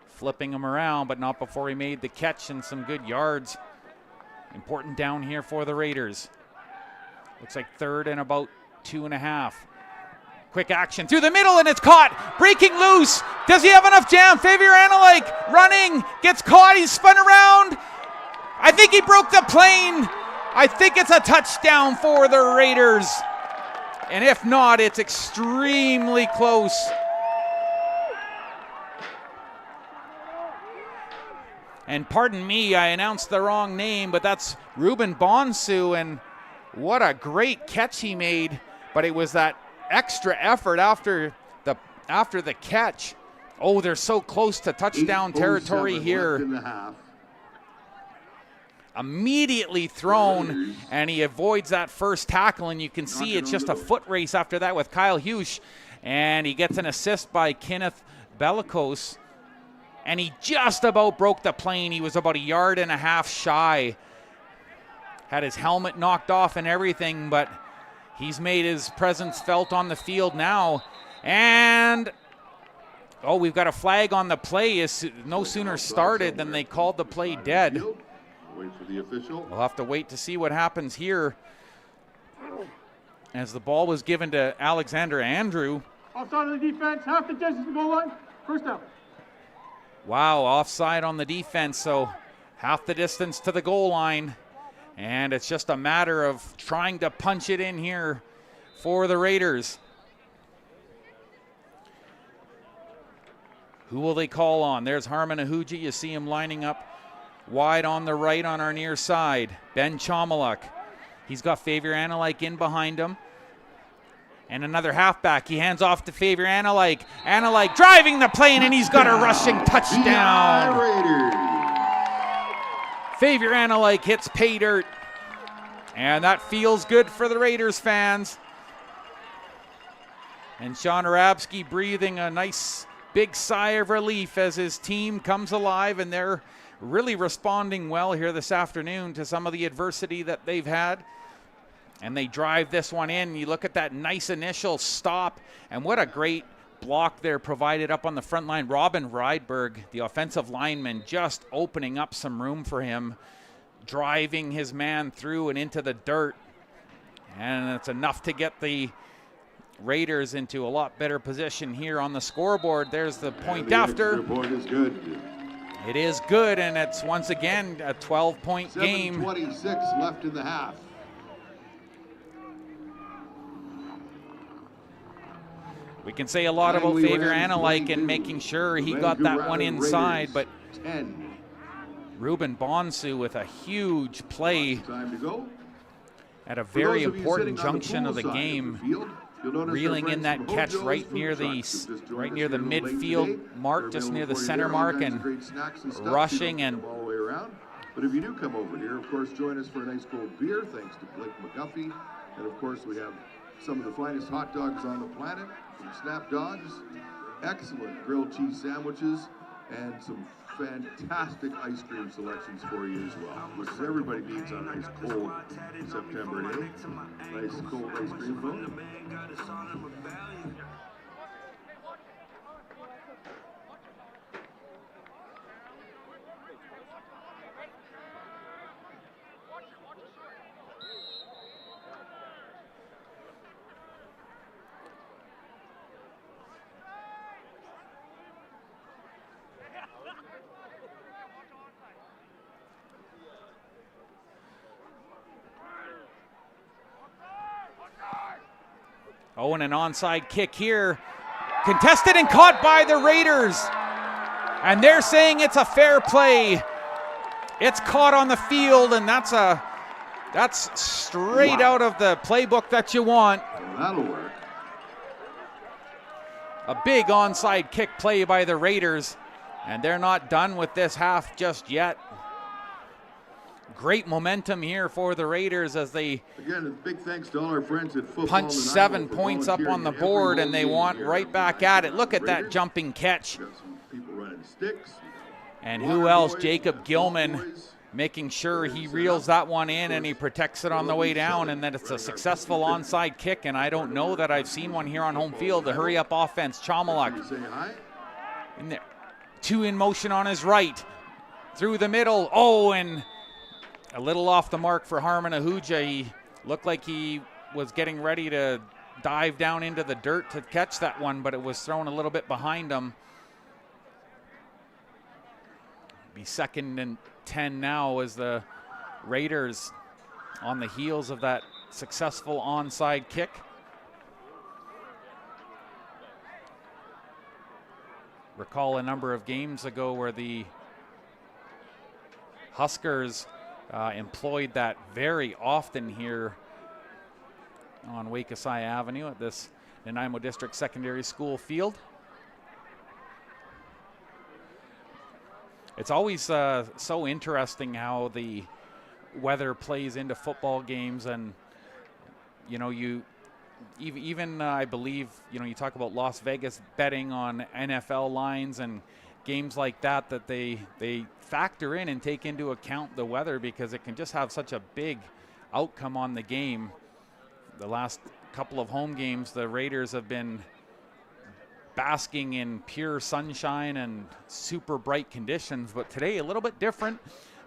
Flipping him around, but not before he made the catch and some good yards. Important down here for the Raiders. Looks like third and about 2.5. Quick action through the middle, and it's caught. Breaking loose. Does he have enough jam? Favier Analike running, gets caught. He's spun around. I think he broke the plane. I think it's a touchdown for the Raiders. And if not, it's extremely close. And pardon me, I announced the wrong name, but that's Ruben Bonsu, and what a great catch he made. But it was that extra effort after the catch. Oh, they're so close to touchdown territory here. Immediately thrown, and he avoids that first tackle, and you can see it's just a foot race after that with Kyle Hughes, and he gets an assist by Kenneth Bellicose, and he just about broke the plane. He was about 1.5 yards shy. Had his helmet knocked off and everything, but he's made his presence felt on the field now. And Oh, we've got a flag on the play. Is no sooner started than they called the play dead. Wait for the official. We'll have to wait to see what happens here. As the ball was given to Alexander Andrew. Offside on the defense, half the distance to the goal line, first down. Wow, offside on the defense, so half the distance to the goal line. And it's just a matter of trying to punch it in here for the Raiders. Who will they call on? There's Harmon Ahuji. You see him lining up wide on the right on our near side. Ben Chomaluk. He's got Xavier Analike in behind him. And another halfback. He hands off to Xavier Analike. Analike driving the plane, and he's got a rushing touchdown. Xavier Analike hits pay dirt. And that feels good for the Raiders fans. And Sean Arabsky breathing a nice big sigh of relief as his team comes alive, and they're really responding well here this afternoon to some of the adversity that they've had. And they drive this one in. You look at that nice initial stop, and what a great block there provided up on the front line. Robin Rydberg, the offensive lineman, just opening up some room for him, driving his man through and into the dirt. And it's enough to get the Raiders into a lot better position here on the scoreboard. There's the point after. The point is good. It is good, and it's once again a 12-point game. 7:26 left in the half. We can say a lot about Xavier Analike and making sure he got that one inside, but 10. Ruben Bonsu with a huge play Time to go. at a very For those of you important sitting on the junction of the pool side game. field, you'll notice Reeling our in friends that from catch Hojo's right Food near Trucks the have just joined us right here near the a little late midfield today. mark, They're just near the available for you center there, all mark, kinds of and great snacks and stuff. You rushing don't and get them all the way around. But if you do come over here, of course, join us for a nice cold beer, thanks to Blake McGuffey. And of course, we have some of the finest hot dogs on the planet from Snap Dogs, excellent grilled cheese sandwiches, and some fantastic ice cream selections for you as well, which everybody needs on a nice cold September day. Nice cold ice cream phone. Oh, and an onside kick here. Contested and caught by the Raiders. And they're saying it's a fair play. It's caught on the field, and that's straight out of the playbook that you want. Well, that'll work. A big onside kick play by the Raiders, and they're not done with this half just yet. Great momentum here for the Raiders as they Again, a big thanks to all our friends at Football punch Nanaimo 7 for points up on the volunteering board, every and they home game want here. right back at it. Look at that Raiders. jumping catch. Got some people running sticks. And Water who else? boys, Jacob ball Gilman boys. making sure he reels that one in and he protects it on the way down, and that it's a successful onside kick. And I don't know that I've seen one here on home field. The hurry-up offense, You Chomaluk say hi? in there. 2 in motion on his right. Through the middle. Oh, and a little off the mark for Harmon Ahuja. He looked like he was getting ready to dive down into the dirt to catch that one, but it was thrown a little bit behind him. Be 2nd and 10 now as the Raiders on the heels of that successful onside kick. Recall a number of games ago where the Huskers employed that very often here on Wakasai Avenue at this Nanaimo District Secondary School field. It's always so interesting how the weather plays into football games, and you know, even I believe, you know, you talk about Las Vegas betting on NFL lines and games like that, that they factor in and take into account the weather, because it can just have such a big outcome on the game. The last couple of home games, the Raiders have been basking in pure sunshine and super bright conditions, but today a little bit different.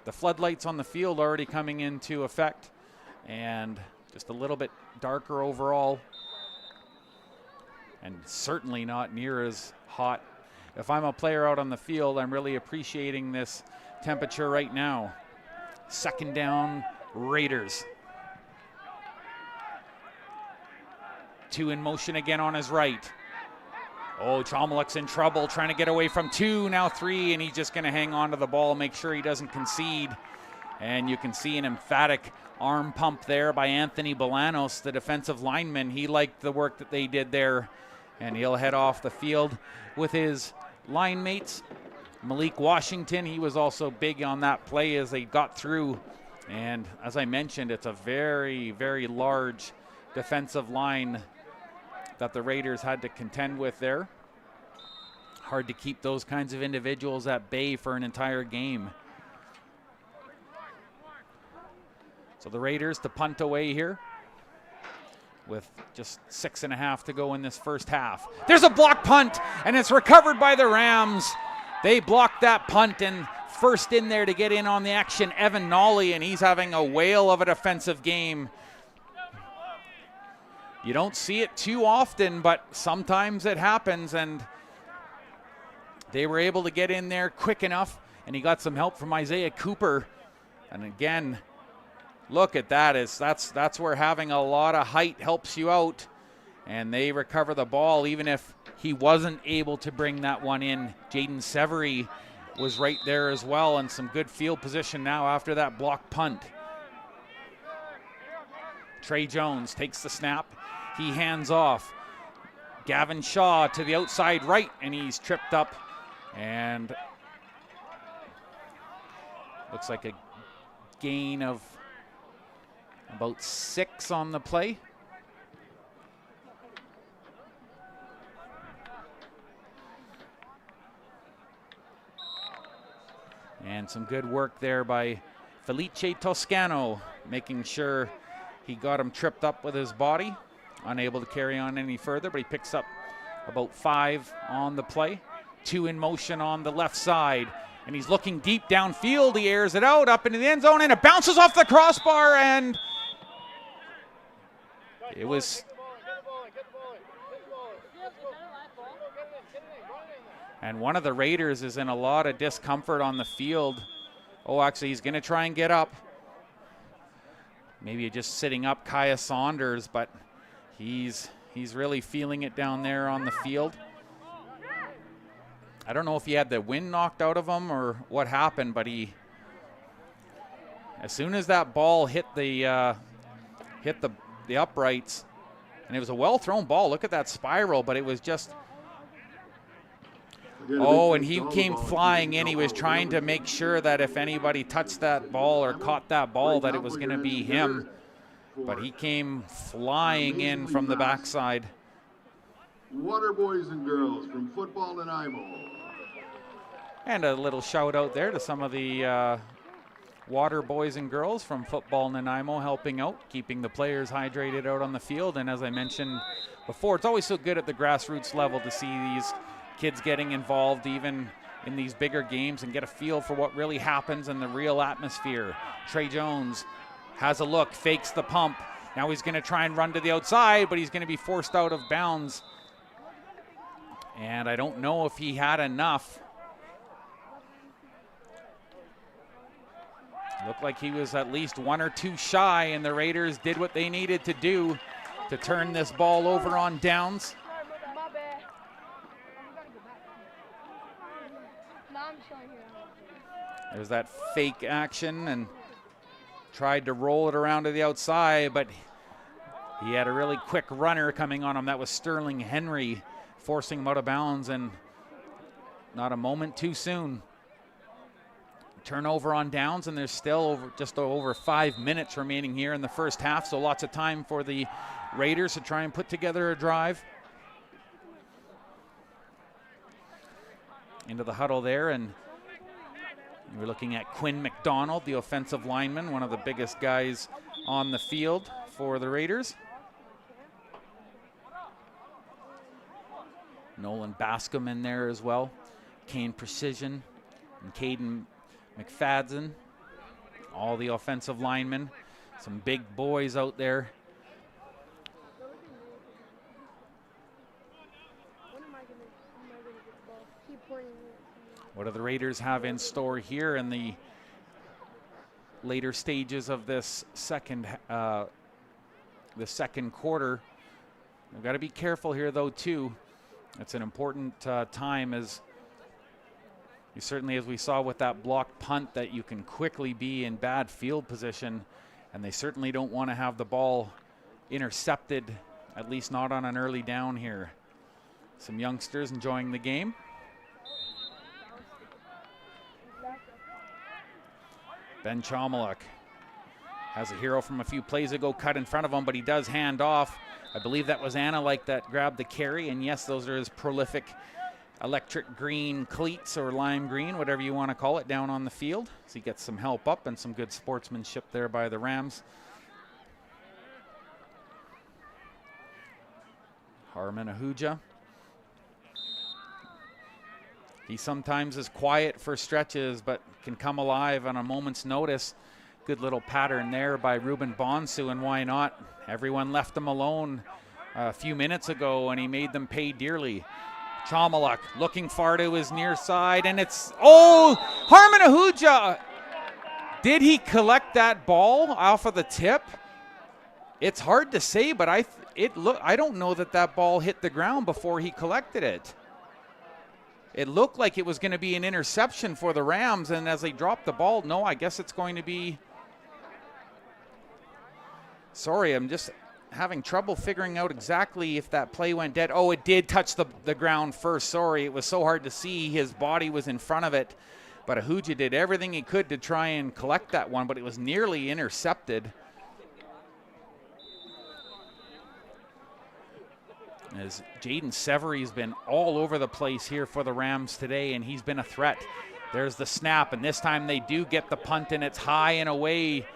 The floodlights on the field already coming into effect, and just a little bit darker overall, and certainly not near as hot. If I'm a player out on the field, I'm really appreciating this temperature right now. Second down, Raiders. 2 in motion again on his right. Oh, Chomlik's in trouble, trying to get away from 2, now 3, and he's just going to hang on to the ball, make sure he doesn't concede. And you can see an emphatic arm pump there by Anthony Bolanos, the defensive lineman. He liked the work that they did there, and he'll head off the field with his line mates. Malik Washington, he was also big on that play as they got through. And as I mentioned, it's a very, very large defensive line that the Raiders had to contend with there. Hard to keep those kinds of individuals at bay for an entire game. So the Raiders to punt away here with just 6.5 to go in this first half. There's a block punt, and it's recovered by the Rams. They blocked that punt, and first in there to get in on the action, Evan Nolly, and he's having a whale of a defensive game. You don't see it too often, but sometimes it happens, and they were able to get in there quick enough, and he got some help from Isaiah Cooper. And again, look at that. That's where having a lot of height helps you out, and they recover the ball even if he wasn't able to bring that one in. Jaden Severy was right there as well, and some good field position now after that block punt. Trey Jones takes the snap. He hands off. Gavin Shaw to the outside right, and he's tripped up, and looks like a gain of about 6 on the play. And some good work there by Felice Toscano, making sure he got him tripped up with his body. Unable to carry on any further, but he picks up about 5 on the play. 2 in motion on the left side, and he's looking deep downfield. He airs it out up into the end zone, and it bounces off the crossbar, and it was... And one of the Raiders is in a lot of discomfort on the field. Oh, actually, he's going to try and get up. Maybe just sitting up Kaya Saunders, but he's really feeling it down there on the field. I don't know if he had the wind knocked out of him or what happened, but as soon as that ball hit the uprights, and it was a well-thrown ball. Look at that spiral, but it was just... Oh, and he came flying in. He was trying to make sure that if anybody touched that ball or caught that ball, that it was going to be him. But he came flying in from the backside. Water boys and girls from Football Nanaimo. And a little shout out there to some of the water boys and girls from Football Nanaimo helping out, keeping the players hydrated out on the field. And as I mentioned before, it's always so good at the grassroots level to see these kids getting involved even in these bigger games and get a feel for what really happens in the real atmosphere. Trey Jones has a look, fakes the pump. Now he's going to try and run to the outside, but he's going to be forced out of bounds. And I don't know if he had enough. Looked like he was at least 1 or 2 shy, and the Raiders did what they needed to do to turn this ball over on downs. There's that fake action, and tried to roll it around to the outside, but he had a really quick runner coming on him. That was Sterling Henry, forcing him out of bounds, and not a moment too soon. Turnover on downs, and there's still just over 5 minutes remaining here in the first half, so lots of time for the Raiders to try and put together a drive. Into the huddle there, and we're looking at Quinn McDonald, the offensive lineman, one of the biggest guys on the field for the Raiders. Nolan Bascom in there as well. Kane Precision and Caden McFadden. All the offensive linemen. Some big boys out there. What do the Raiders have in store here in the later stages of this second quarter? We've got to be careful here, though, too. It's an important time, as you certainly, as we saw with that blocked punt, that you can quickly be in bad field position, and they certainly don't want to have the ball intercepted, at least not on an early down here. Some youngsters enjoying the game. Ben Chomaluk has a hero from a few plays ago cut in front of him, but he does hand off. I believe that was Anna that grabbed the carry, and yes, those are his prolific electric green cleats, or lime green, whatever you want to call it, down on the field. So he gets some help up and some good sportsmanship there by the Rams. Harmon Ahuja. He sometimes is quiet for stretches, but can come alive on a moment's notice. Good little pattern there by Ruben Bonsu, and why not? Everyone left him alone a few minutes ago, and he made them pay dearly. Chomaluk looking far to his near side, and it's, oh, Harmon Ahuja. Did he collect that ball off of the tip? It's hard to say, but I don't know that ball hit the ground before he collected it. It looked like it was going to be an interception for the Rams, and as they dropped the ball, no, I guess it's going to be... Sorry, I'm just having trouble figuring out exactly if that play went dead. Oh, it did touch the ground first. Sorry, it was so hard to see. His body was in front of it, but Ahuja did everything he could to try and collect that one, but it was nearly intercepted. As Jaden Severy's been all over the place here for the Rams today, and he's been a threat. There's the snap, and this time they do get the punt, and it's high and away.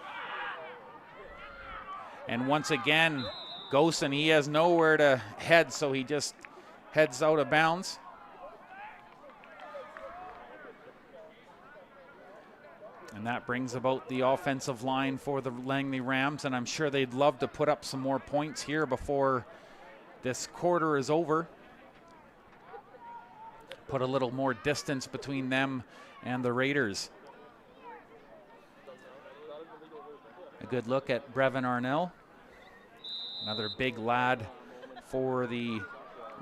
And once again, Gosen, he has nowhere to head, so he just heads out of bounds. And that brings about the offensive line for the Langley Rams, and I'm sure they'd love to put up some more points here before this quarter is over. Put a little more distance between them and the Raiders. A good look at Brevin Arnell. Another big lad for the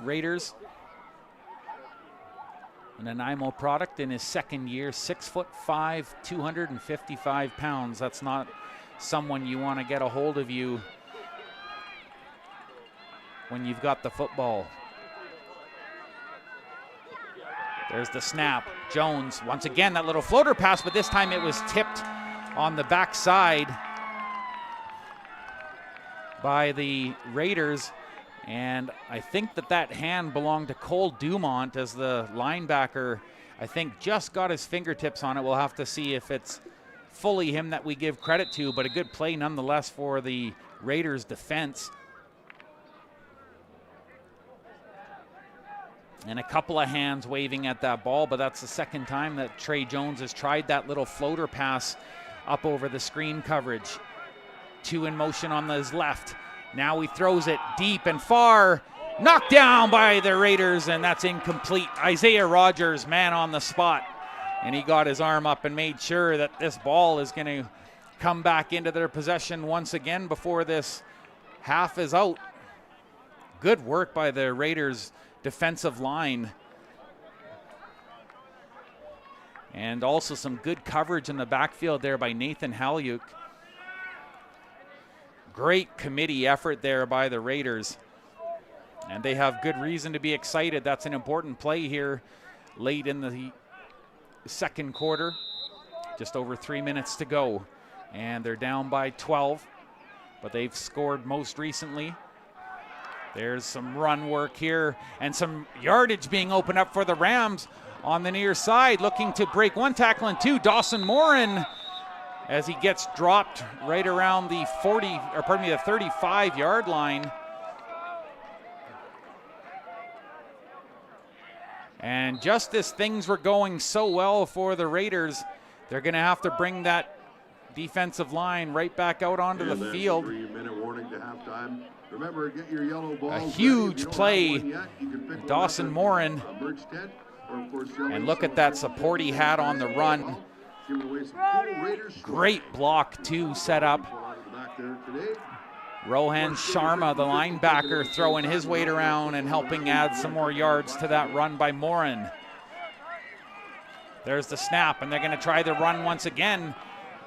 Raiders. An Nanaimo product in his second year, 6'5", 255 pounds. That's not someone you want to get a hold of you when you've got the football. There's the snap. Jones, once again, that little floater pass, but this time it was tipped on the backside by the Raiders. And I think that hand belonged to Cole Dumont, as the linebacker, I think, just got his fingertips on it. We'll have to see if it's fully him that we give credit to, but a good play nonetheless for the Raiders defense. And a couple of hands waving at that ball, but that's the second time that Trey Jones has tried that little floater pass up over the screen coverage. Two in motion on his left. Now he throws it deep and far. Knocked down by the Raiders, and that's incomplete. Isaiah Rogers, man on the spot. And he got his arm up and made sure that this ball is going to come back into their possession once again before this half is out. Good work by the Raiders defensive line. And also some good coverage in the backfield there by Nathan Halyuk. Great committee effort there by the Raiders. And they have good reason to be excited. That's an important play here late in the second quarter. Just over 3 minutes to go. And they're down by 12, but they've scored most recently. There's some run work here and some yardage being opened up for the Rams on the near side, looking to break one tackle and two. Dawson Morin, as he gets dropped right around the 35-yard line. And just as things were going so well for the Raiders, they're going to have to bring that defensive line right back out onto the field. 3-minute warning to halftime. Remember, get your yellow balls A ready. huge If you don't play, have one yet, you can pick one Dawson up at Morin. the merch tent, or of course, yellow And look at that support he had on the run. Giving away some cool Raiders swag. Great block, too, set up. People out of the back there today. Rohan Sharma, the linebacker, throwing his weight around and helping add some more yards to that run by Morin. There's the snap, and they're going to try the run once again.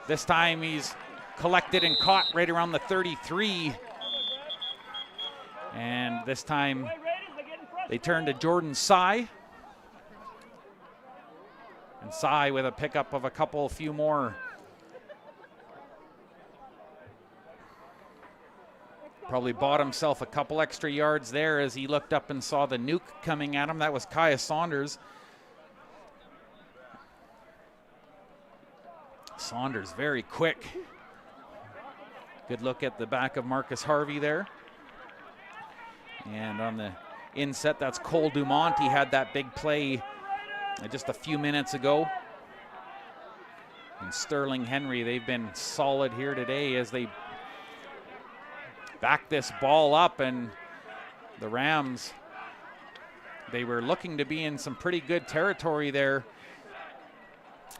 This time he's collected and caught right around the 33. And this time they turn to Jordan Sy. And Sy with a pickup of a few more. Probably bought himself a couple extra yards there as he looked up and saw the nuke coming at him. That was Kaya Saunders. Saunders very quick. Good look at the back of Marcus Harvey there. And on the inset, that's Cole Dumont. He had that big play just a few minutes ago. And Sterling Henry, they've been solid here today as they back this ball up. And the Rams, they were looking to be in some pretty good territory there.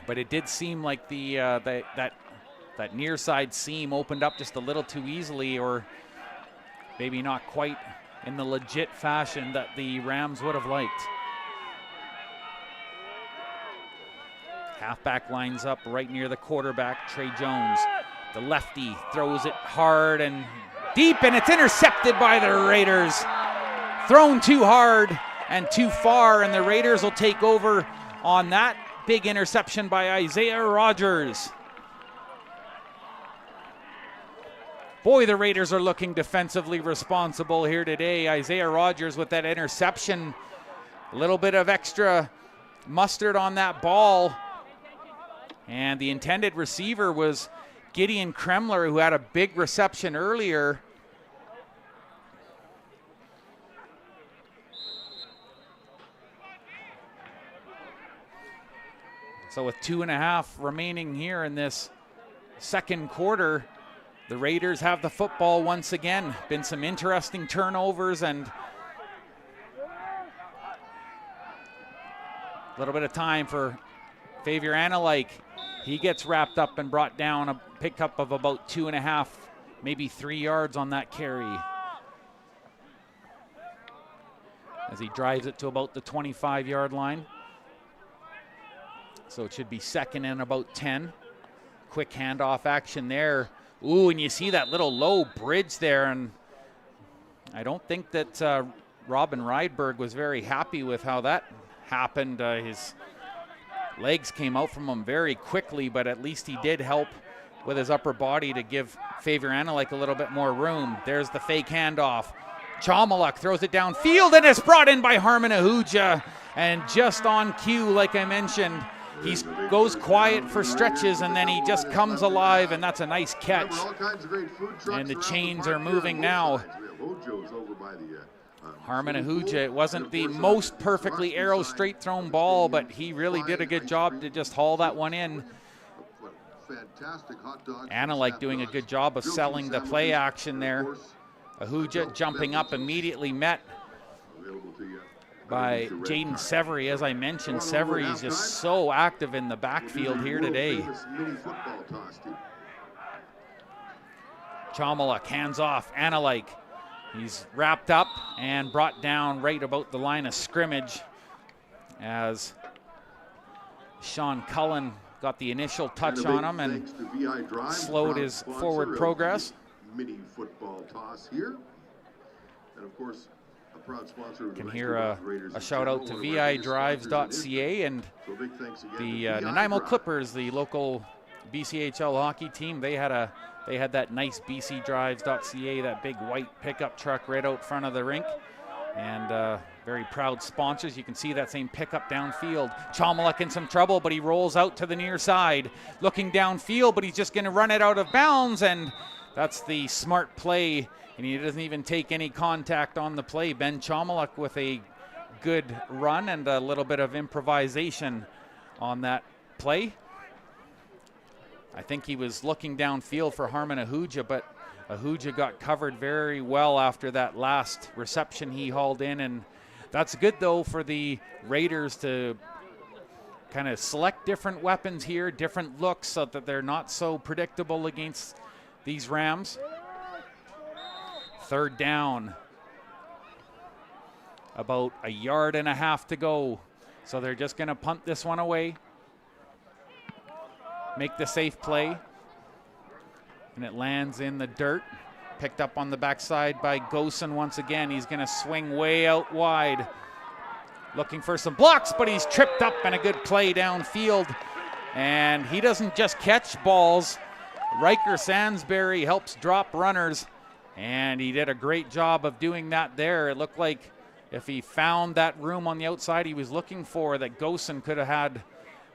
But it did seem like that near side seam opened up just a little too easily, or maybe not quite in the legit fashion that the Rams would have liked. Halfback lines up right near the quarterback, Trey Jones. The lefty throws it hard and deep, and it's intercepted by the Raiders. Thrown too hard and too far, and the Raiders will take over on that big interception by Isaiah Rogers. Boy, the Raiders are looking defensively responsible here today. Isaiah Rogers with that interception. A little bit of extra mustard on that ball. And the intended receiver was Gideon Kremler, who had a big reception earlier. So with 2.5 remaining here in this second quarter, the Raiders have the football once again. Been some interesting turnovers and a little bit of time for Xavier Analike. He gets wrapped up and brought down, a pickup of about 2.5, maybe 3 yards on that carry. As he drives it to about the 25-yard line. So it should be second and about 10. Quick handoff action there. Ooh, and you see that little low bridge there, and I don't think that Robin Rydberg was very happy with how that happened. His legs came out from him very quickly, but at least he did help with his upper body to give Xavier Analike a little bit more room. There's the fake handoff. Chomaluk throws it downfield, and it's brought in by Harmon Ahuja. And just on cue, like I mentioned, he goes quiet for stretches, and then he just comes alive, and that's a nice catch. And the chains are moving now. Harmon Ahuja, it wasn't the most perfectly arrow straight thrown ball, but he really did a good job to just haul that one in. Analike doing a good job of selling the play action there. Ahuja jumping up, immediately met by Jaden Severy. As I mentioned, Severy is just so active in the backfield here today. Chomaluk hands off, Analike. He's wrapped up and brought down right about the line of scrimmage as Sean Cullen got the initial touch on him and slowed his forward progress. Mini football toss here. And of course, a proud sponsor. Can hear a shout out to vidrives.ca and the Nanaimo Clippers, the local BCHL hockey team. They had that nice bcdrives.ca, that big white pickup truck right out front of the rink, and very proud sponsors. You can see that same pickup downfield. Chomaluk in some trouble, but he rolls out to the near side, looking downfield, but he's just going to run it out of bounds, and that's the smart play, and he doesn't even take any contact on the play. Ben Chomaluk with a good run and a little bit of improvisation on that play. I think he was looking downfield for Harmon Ahuja, but Ahuja got covered very well after that last reception he hauled in, and that's good though for the Raiders to kind of select different weapons here, different looks, so that they're not so predictable against these Rams. Third down. About a yard and a half to go. So they're just going to punt this one away. Make the safe play. And it lands in the dirt. Picked up on the backside by Gosen once again. He's going to swing way out wide. Looking for some blocks, but he's tripped up, and a good play downfield. And he doesn't just catch balls. Riker Sansbury helps drop runners, and he did a great job of doing that there. It looked like if he found that room on the outside he was looking for, that Gosen could have had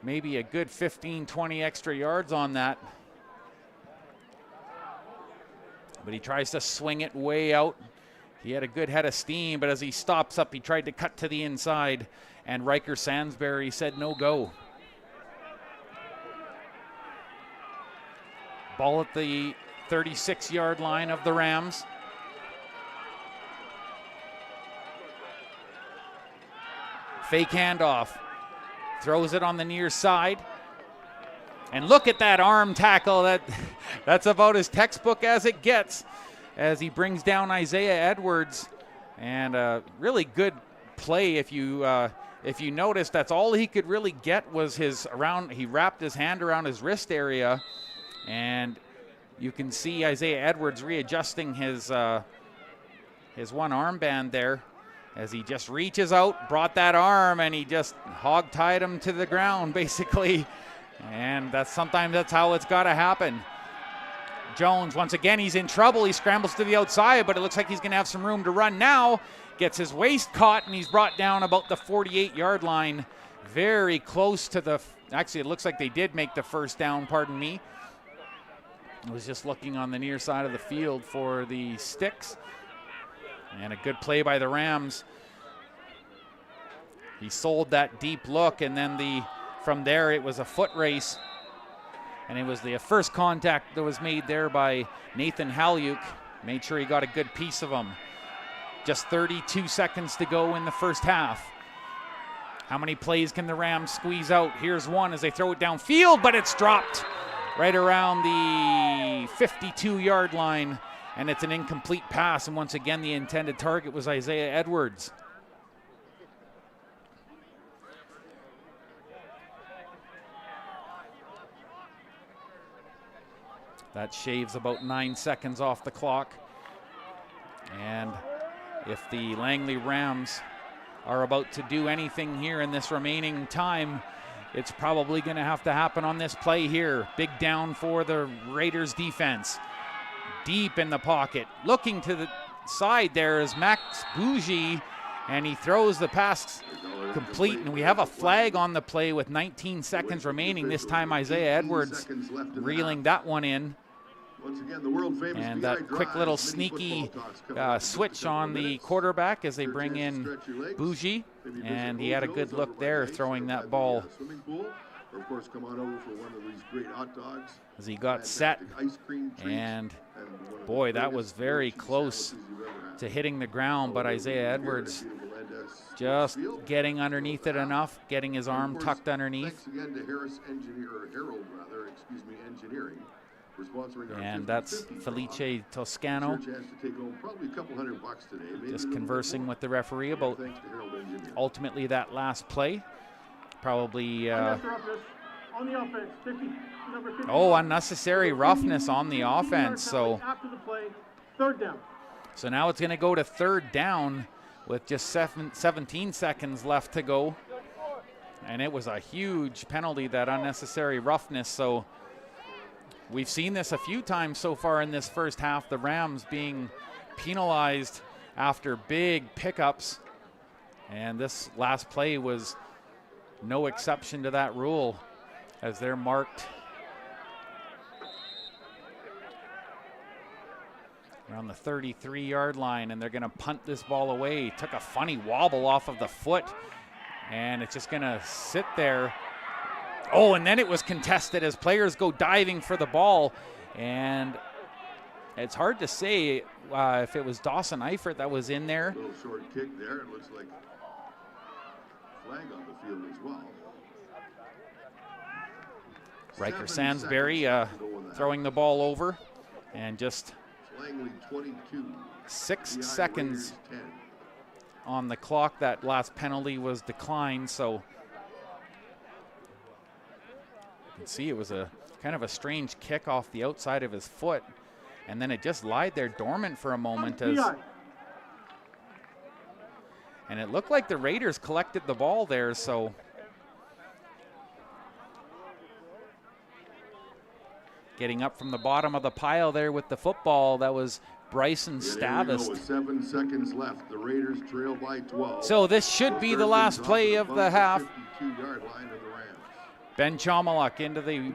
maybe a good 15, 20 extra yards on that. But he tries to swing it way out. He had a good head of steam, but as he stops up, he tried to cut to the inside, and Riker Sansbury said no go. Ball at the 36-yard line of the Rams. Fake handoff. Throws it on the near side. And look at that arm tackle. That's about as textbook as it gets, as he brings down Isaiah Edwards. And a really good play. If you notice, that's all he could really get was he wrapped his hand around his wrist area, and you can see Isaiah Edwards readjusting his one armband there as he just reaches out, brought that arm, and he just hog-tied him to the ground basically. And sometimes that's how it's got to happen. Jones, once again, he's in trouble. He scrambles to the outside, but it looks like he's going to have some room to run now. Gets his waist caught, and he's brought down about the 48-yard line. Very close to actually, it looks like they did make the first down, pardon me. I was just looking on the near side of the field for the sticks. And a good play by the Rams. He sold that deep look, and then from there it was a foot race. And it was the first contact that was made there by Nathan Halyuk. Made sure he got a good piece of him. Just 32 seconds to go in the first half. How many plays can the Rams squeeze out? Here's one as they throw it downfield, but it's dropped right around the 52-yard line, and it's an incomplete pass. And once again, the intended target was Isaiah Edwards. That shaves about 9 seconds off the clock. And if the Langley Rams are about to do anything here in this remaining time, it's probably going to have to happen on this play here. Big down for the Raiders defense. Deep in the pocket. Looking to the side there is Max Bougie, and he throws the pass complete, and we have a flag on the play with 19 seconds remaining. This time Isaiah Edwards reeling that one in. And that quick little sneaky switch on the quarterback as they bring in Bougie, and he had a good look there throwing that ball as he got set. And boy, that was very close to hitting the ground, but Isaiah Edwards just getting underneath it enough, getting his arm tucked underneath. And that's Felice Toscano just conversing with the referee about ultimately that last play. Probably unnecessary roughness on the offense. So now it's going to go to third down with just 17 seconds left to go. And it was a huge penalty, that unnecessary roughness. So we've seen this a few times so far in this first half, the Rams being penalized after big pickups. And this last play was no exception to that rule, as they're marked. around the 33-yard line, and they're going to punt this ball away. Took a funny wobble off of the foot, and it's just going to sit there. Oh, and then it was contested as players go diving for the ball, and it's hard to say if it was Dawson Eifert that was in there. Little short kick there. It looks like flag on the field as well. Riker 7 Sansbury seconds to go in that. throwing the ball over, and just Langley 22. 6 behind seconds Raiders 10. on the clock. That last penalty was declined, so you can see it was a kind of a strange kick off the outside of his foot, and then it just lied there dormant for a moment and it looked like the Raiders collected the ball there. So getting up from the bottom of the pile there with the football, that was Bryson Stavist. With 7 seconds left, the Raiders trail by 12. So this should be the last play of the half. 52-yard line of the Rams. Ben Chomaluk into the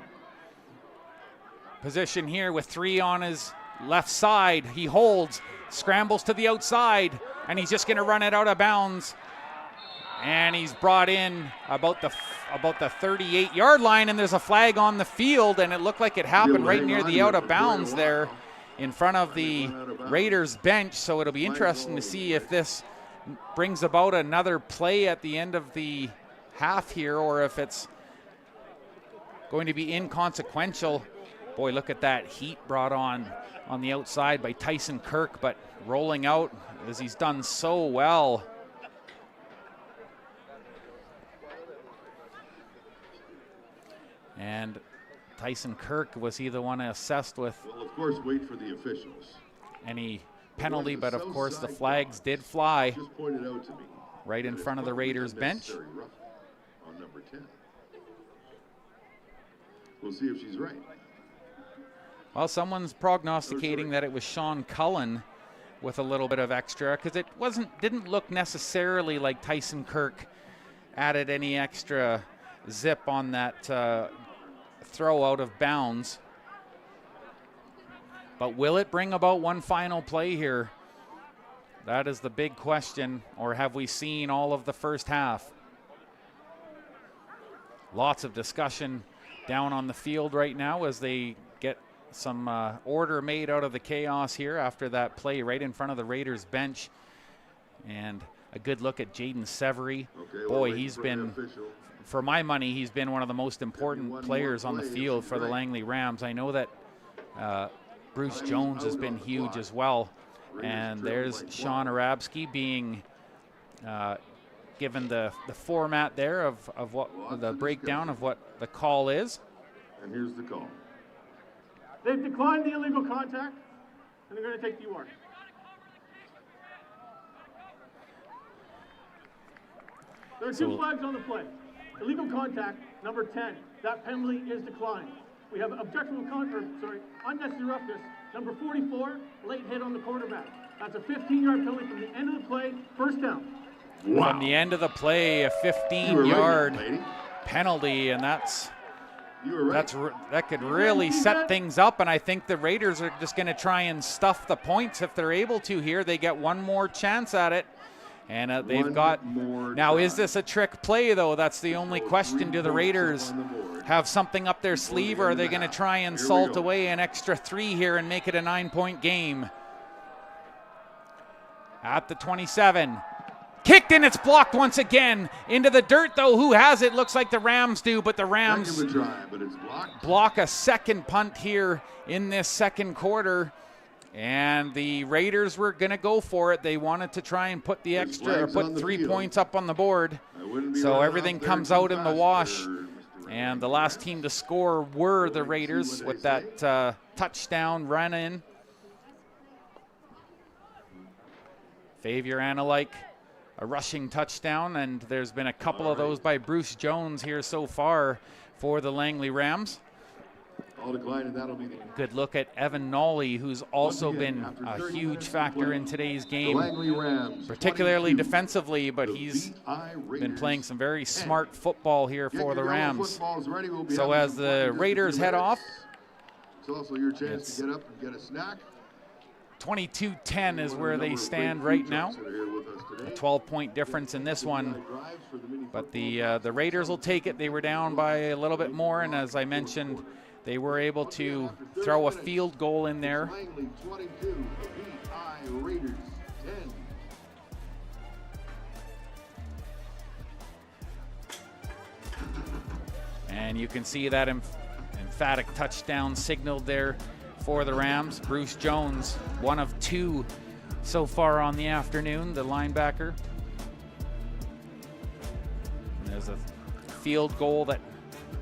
position here with 3 on his left side. He holds, scrambles to the outside, and he's just going to run it out of bounds. And he's brought in about the 38-yard line, and there's a flag on the field, and it looked like it happened right near the out of bounds there in front of the Raiders bench. So it'll be interesting to see if this brings about another play at the end of the half here, or if it's going to be inconsequential. Boy, look at that heat brought on the outside by Tyson Kirk, but rolling out as he's done so well. And Tyson Kirk, was he the one assessed with Well, of course, wait for the officials. any penalty? But of course the flags did fly Just pointed out to me. right in front of the Raiders bench. Unnecessary rough on number 10. We'll see if she's right. Well, someone's prognosticating that it was Sean Cullen with a little bit of extra, because it didn't look necessarily like Tyson Kirk added any extra zip on that throw out of bounds. But will it bring about one final play here? That is the big question. Or have we seen all of the first half? Lots of discussion down on the field right now as they get some order made out of the chaos here after that play right in front of the Raiders bench. And a good look at Jaden Severy. Okay, Boy, he's been, for my money, he's been one of the most important players on the field for the Langley Rams. I know that Bruce Jones has been huge as well. And there's Sean Arabsky being given the format there of what the breakdown of what the call is. And here's the call. They've declined the illegal contact, and they're going to take the UR. There are two flags on the play. Illegal contact, number 10. That penalty is declined. We have unnecessary roughness, number 44, late hit on the quarterback. That's a 15-yard penalty from the end of the play, first down. Wow. From the end of the play, a 15-yard penalty, and that could really set things up. And I think the Raiders are just going to try and stuff the points if they're able to here. They get one more chance at it, and they've got. Now, is this a trick play though? That's the only question. Do the Raiders have something up their sleeve, or are they going to try and salt away an extra 3 here and make it a 9-point game? At the 27. Kicked and it's blocked once again. Into the dirt though. Who has it? Looks like the Rams do, but the Rams block a second punt here in this second quarter. And the Raiders were going to go for it. They wanted to try and put the extra, put 3 points up on the board. So everything comes out in the wash. And the last team to score were the Raiders with that touchdown run in. Favier Analyk, a rushing touchdown, and there's been a couple of those by Bruce Jones here so far for the Langley Rams. Good look at Evan Nolly, who's also been a huge factor in today's game, particularly defensively, but he's been playing some very smart football here for the Rams. So as the Raiders head off, it's also your chance to get up and get a snack. 22-10 is where they stand right now. A 12-point difference in this one. But the Raiders will take it. They were down by a little bit more, and as I mentioned, they were able to throw a field goal in there. Langley 22, VI Raiders 10. And you can see that emphatic touchdown signaled there for the Rams. Bruce Jones, one of two so far on the afternoon, the linebacker. And there's a field goal that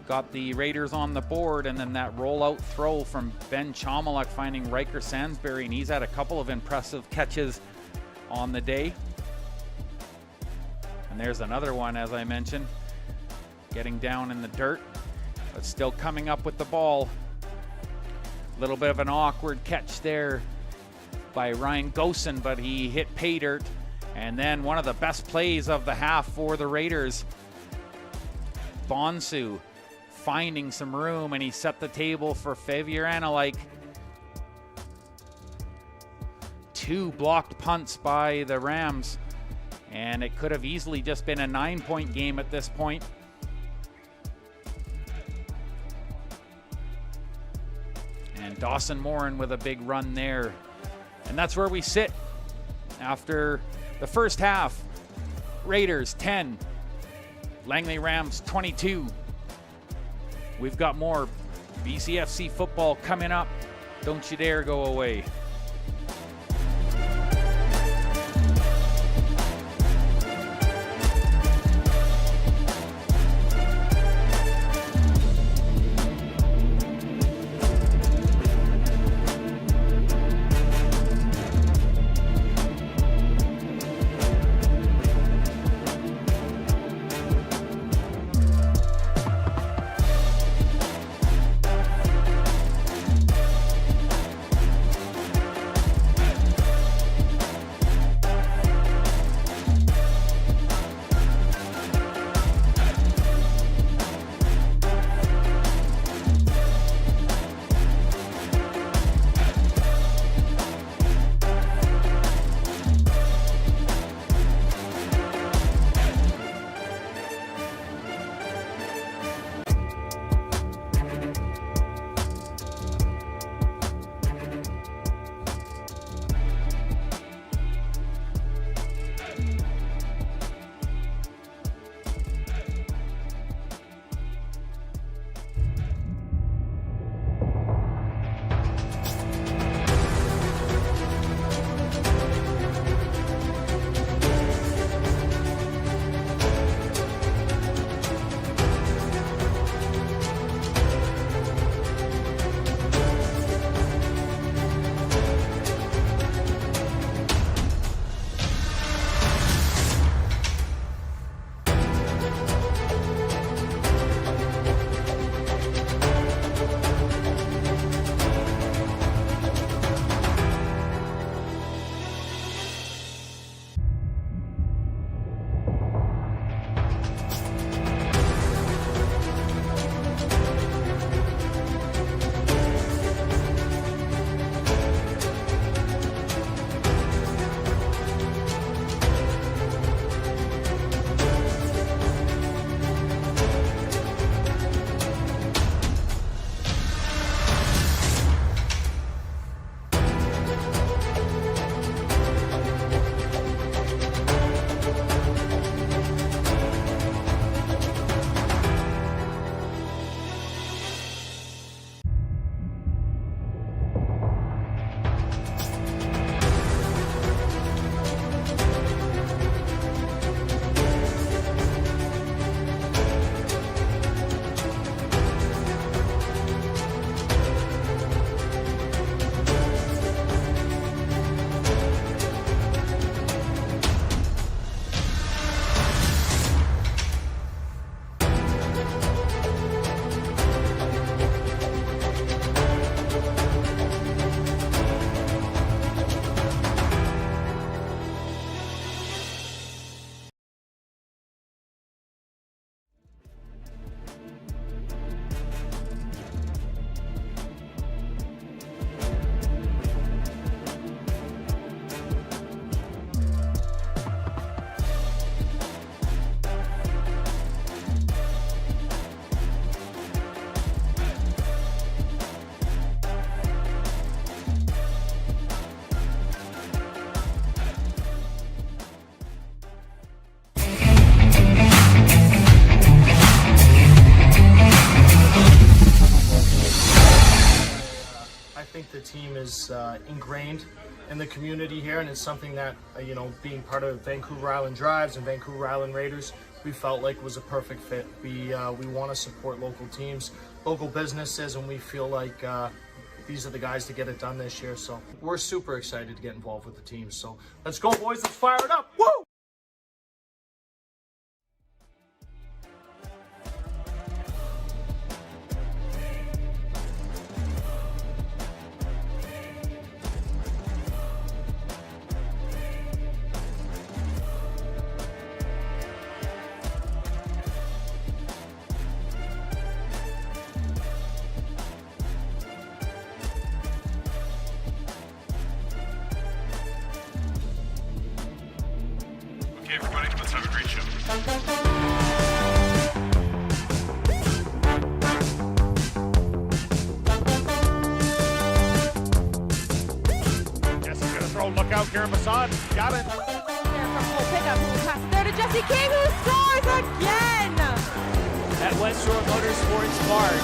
got the Raiders on the board, and then that rollout throw from Ben Chomaluk finding Riker Sansbury, and he's had a couple of impressive catches on the day. And there's another one, as I mentioned, getting down in the dirt, but still coming up with the ball. A little bit of an awkward catch there by Ryan Gosen, but he hit pay dirt. And then one of the best plays of the half for the Raiders, Bonsu finding some room, and he set the table for Favier Analike. Two blocked punts by the Rams, and it could have easily just been a 9-point game at this point. And Dawson Morin with a big run there. And that's where we sit after the first half. Raiders 10, Langley Rams 22. We've got more BCFC football coming up. Don't you dare go away. team is ingrained in the community here, and it's something that, being part of Vancouver Island Drives and Vancouver Island Raiders, we felt like was a perfect fit. We want to support local teams, local businesses, and we feel like these are the guys to get it done this year. So we're super excited to get involved with the team. So let's go, boys. Let's fire it up. Woo! Okay, everybody, let's have a great show. Jesse's gonna throw, look out, Karen Masson, got it. There from full pickup, who will pass it there to Jesse King, who scores again! At West Shore Motorsports Park.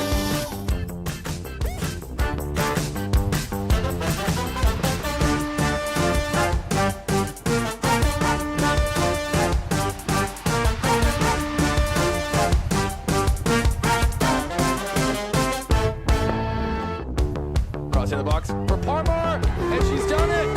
Cross in the box for Parmar, and she's done it!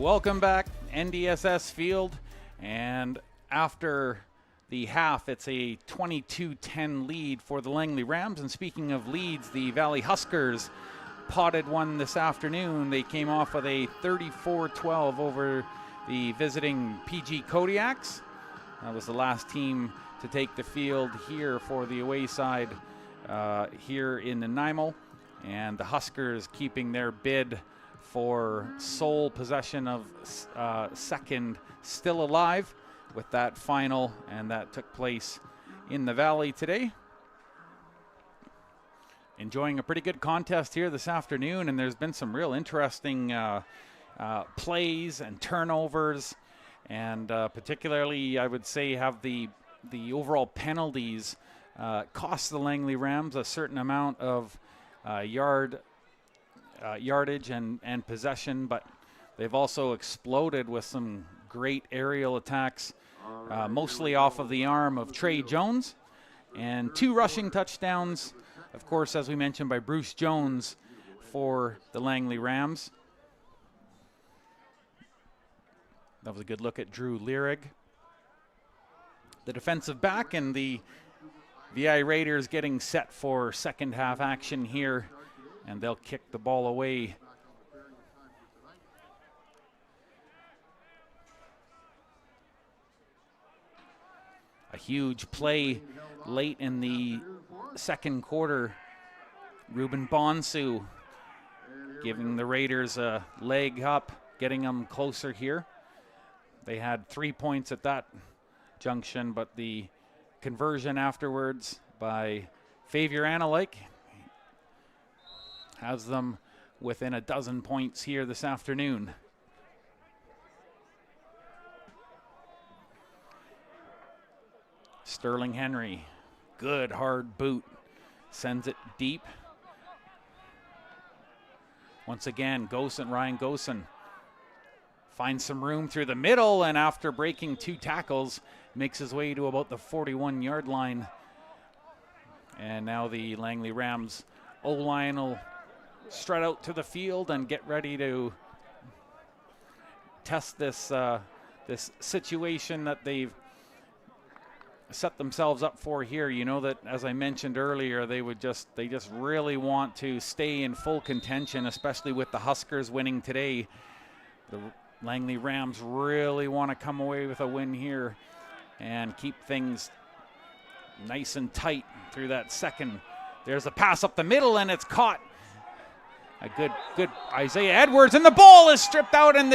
Welcome back, NDSS Field, and after the half, it's a 22-10 lead for the Langley Rams. And speaking of leads, the Valley Huskers potted one this afternoon. They came off with a 34-12 over the visiting PG Kodiaks. That was the last team to take the field here for the away side here in Nanaimo. And the Huskers keeping their bid for sole possession of second still alive with that final, and that took place in the Valley today. Enjoying a pretty good contest here this afternoon, and there's been some real interesting plays and turnovers, and particularly I would say have the overall penalties cost the Langley Rams a certain amount of yardage and possession, but they've also exploded with some great aerial attacks, mostly off of the arm of Trey Jones, and 2 rushing touchdowns, of course, as we mentioned, by Bruce Jones for the Langley Rams. That was a good look at Drew Lierig, the defensive back, and the VI Raiders getting set for second half action here, and they'll kick the ball away. A huge play late in the second quarter. Ruben Bonsu giving the Raiders a leg up, getting them closer here. They had 3 points at that junction, but the conversion afterwards by Favier Analike has them within a dozen points here this afternoon. Sterling Henry, good hard boot, sends it deep. Once again, Ryan Gosen finds some room through the middle, and after breaking 2 tackles, makes his way to about the 41-yard line. And now the Langley Rams O-line will strut out to the field and get ready to test this this situation that they've set themselves up for here. You know that, as I mentioned earlier, they just really want to stay in full contention, especially with the Huskers winning today. The Langley Rams really want to come away with a win here and keep things nice and tight through that second. There's a pass up the middle, and it's caught. A good Isaiah Edwards, and the ball is stripped out, and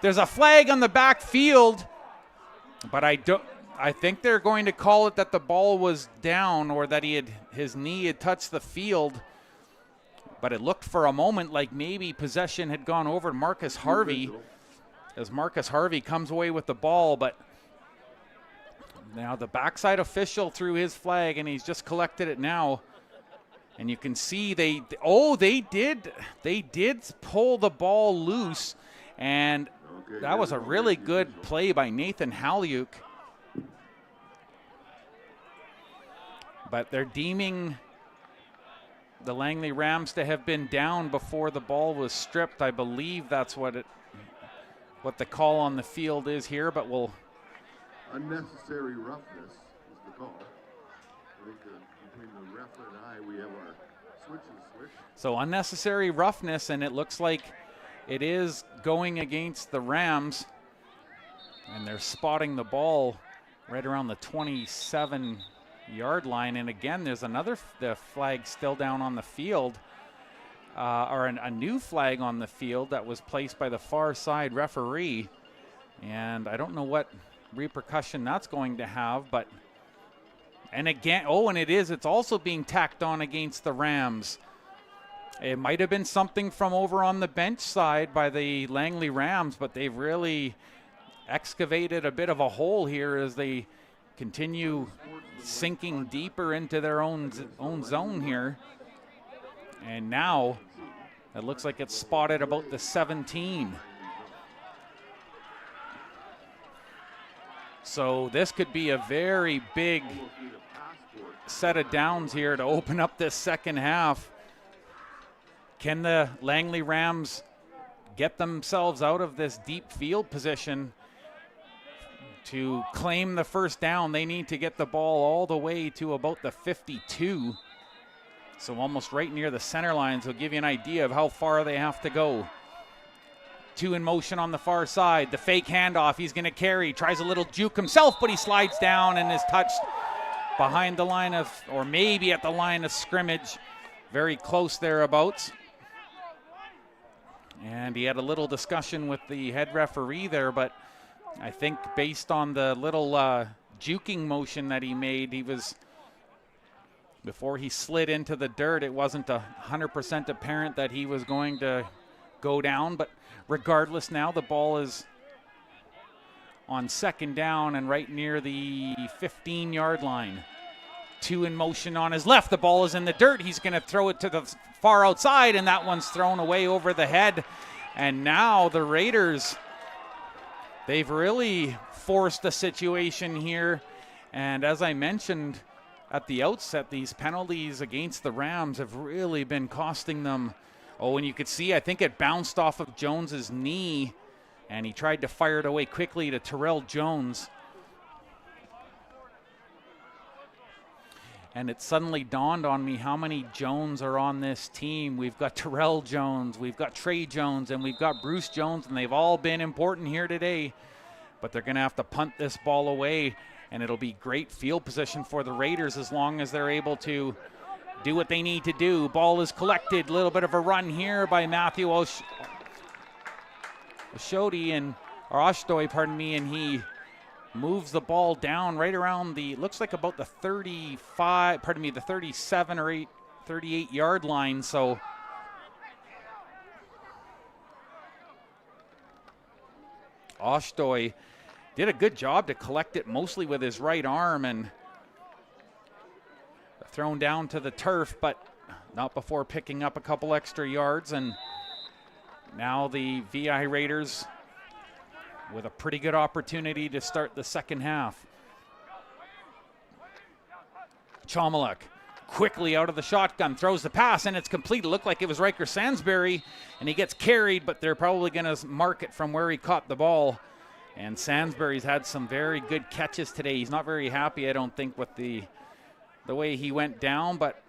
there's a flag on the back field, but I think they're going to call it that the ball was down, or that his knee had touched the field. But it looked for a moment like maybe possession had gone over to Marcus Harvey, as Marcus Harvey comes away with the ball. But now the backside official threw his flag, and he's just collected it now. And you can see they did pull the ball loose, and that was a really good play by Nathan Halyuk. But they're deeming the Langley Rams to have been down before the ball was stripped. I believe that's what the call on the field is here, but we'll... Unnecessary roughness is the call. I think between the ref and I, we have our switches switched. So unnecessary roughness, and it looks like it is going against the Rams, and they're spotting the ball right around the 27-yard line. And again, there's the flag still down on the field, or a new flag on the field that was placed by the far side referee, and I don't know what repercussion that's going to have. But and again, it's also being tacked on against the Rams. It might have been something from over on the bench side by the Langley Rams, but they've really excavated a bit of a hole here as they continue sinking deeper into their own zone here. And now it looks like it's spotted about the 17. So this could be a very big set of downs here to open up this second half. Can the Langley Rams get themselves out of this deep field position to claim the first down. They need to get the ball all the way to about the 52. So almost right near the center line. So give you an idea of how far they have to go. 2 in motion on the far side. The fake handoff. He's going to carry. Tries a little juke himself, but he slides down and is touched behind the line of, or maybe at the line of scrimmage. Very close thereabouts. And he had a little discussion with the head referee there, but I think based on the little juking motion that he made, he was, before he slid into the dirt, it wasn't 100% apparent that he was going to go down. But regardless, now the ball is on second down and right near the 15-yard line. 2 in motion on his left. The ball is in the dirt. He's going to throw it to the far outside, and that one's thrown away over the head. And now the Raiders, they've really forced the situation here. And as I mentioned at the outset, these penalties against the Rams have really been costing them. Oh, and you could see, I think it bounced off of Jones's knee, and he tried to fire it away quickly to Terrell Jones. And it suddenly dawned on me how many Jones are on this team. We've got Terrell Jones, we've got Trey Jones, and we've got Bruce Jones, and they've all been important here today. But they're going to have to punt this ball away, and it'll be great field position for the Raiders as long as they're able to do what they need to do. Ball is collected. A little bit of a run here by Matthew Oshodi and he moves the ball down right around the, looks like about the 37 or 38 yard line. So Oshodi did a good job to collect it mostly with his right arm and thrown down to the turf, but not before picking up a couple extra yards. And now the VI Raiders with a pretty good opportunity to start the second half. Chomaluk quickly out of the shotgun, throws the pass, and it's complete. It looked like it was Riker Sansbury, and he gets carried, but they're probably going to mark it from where he caught the ball. And Sansbury's had some very good catches today. He's not very happy, I don't think, with the way he went down, but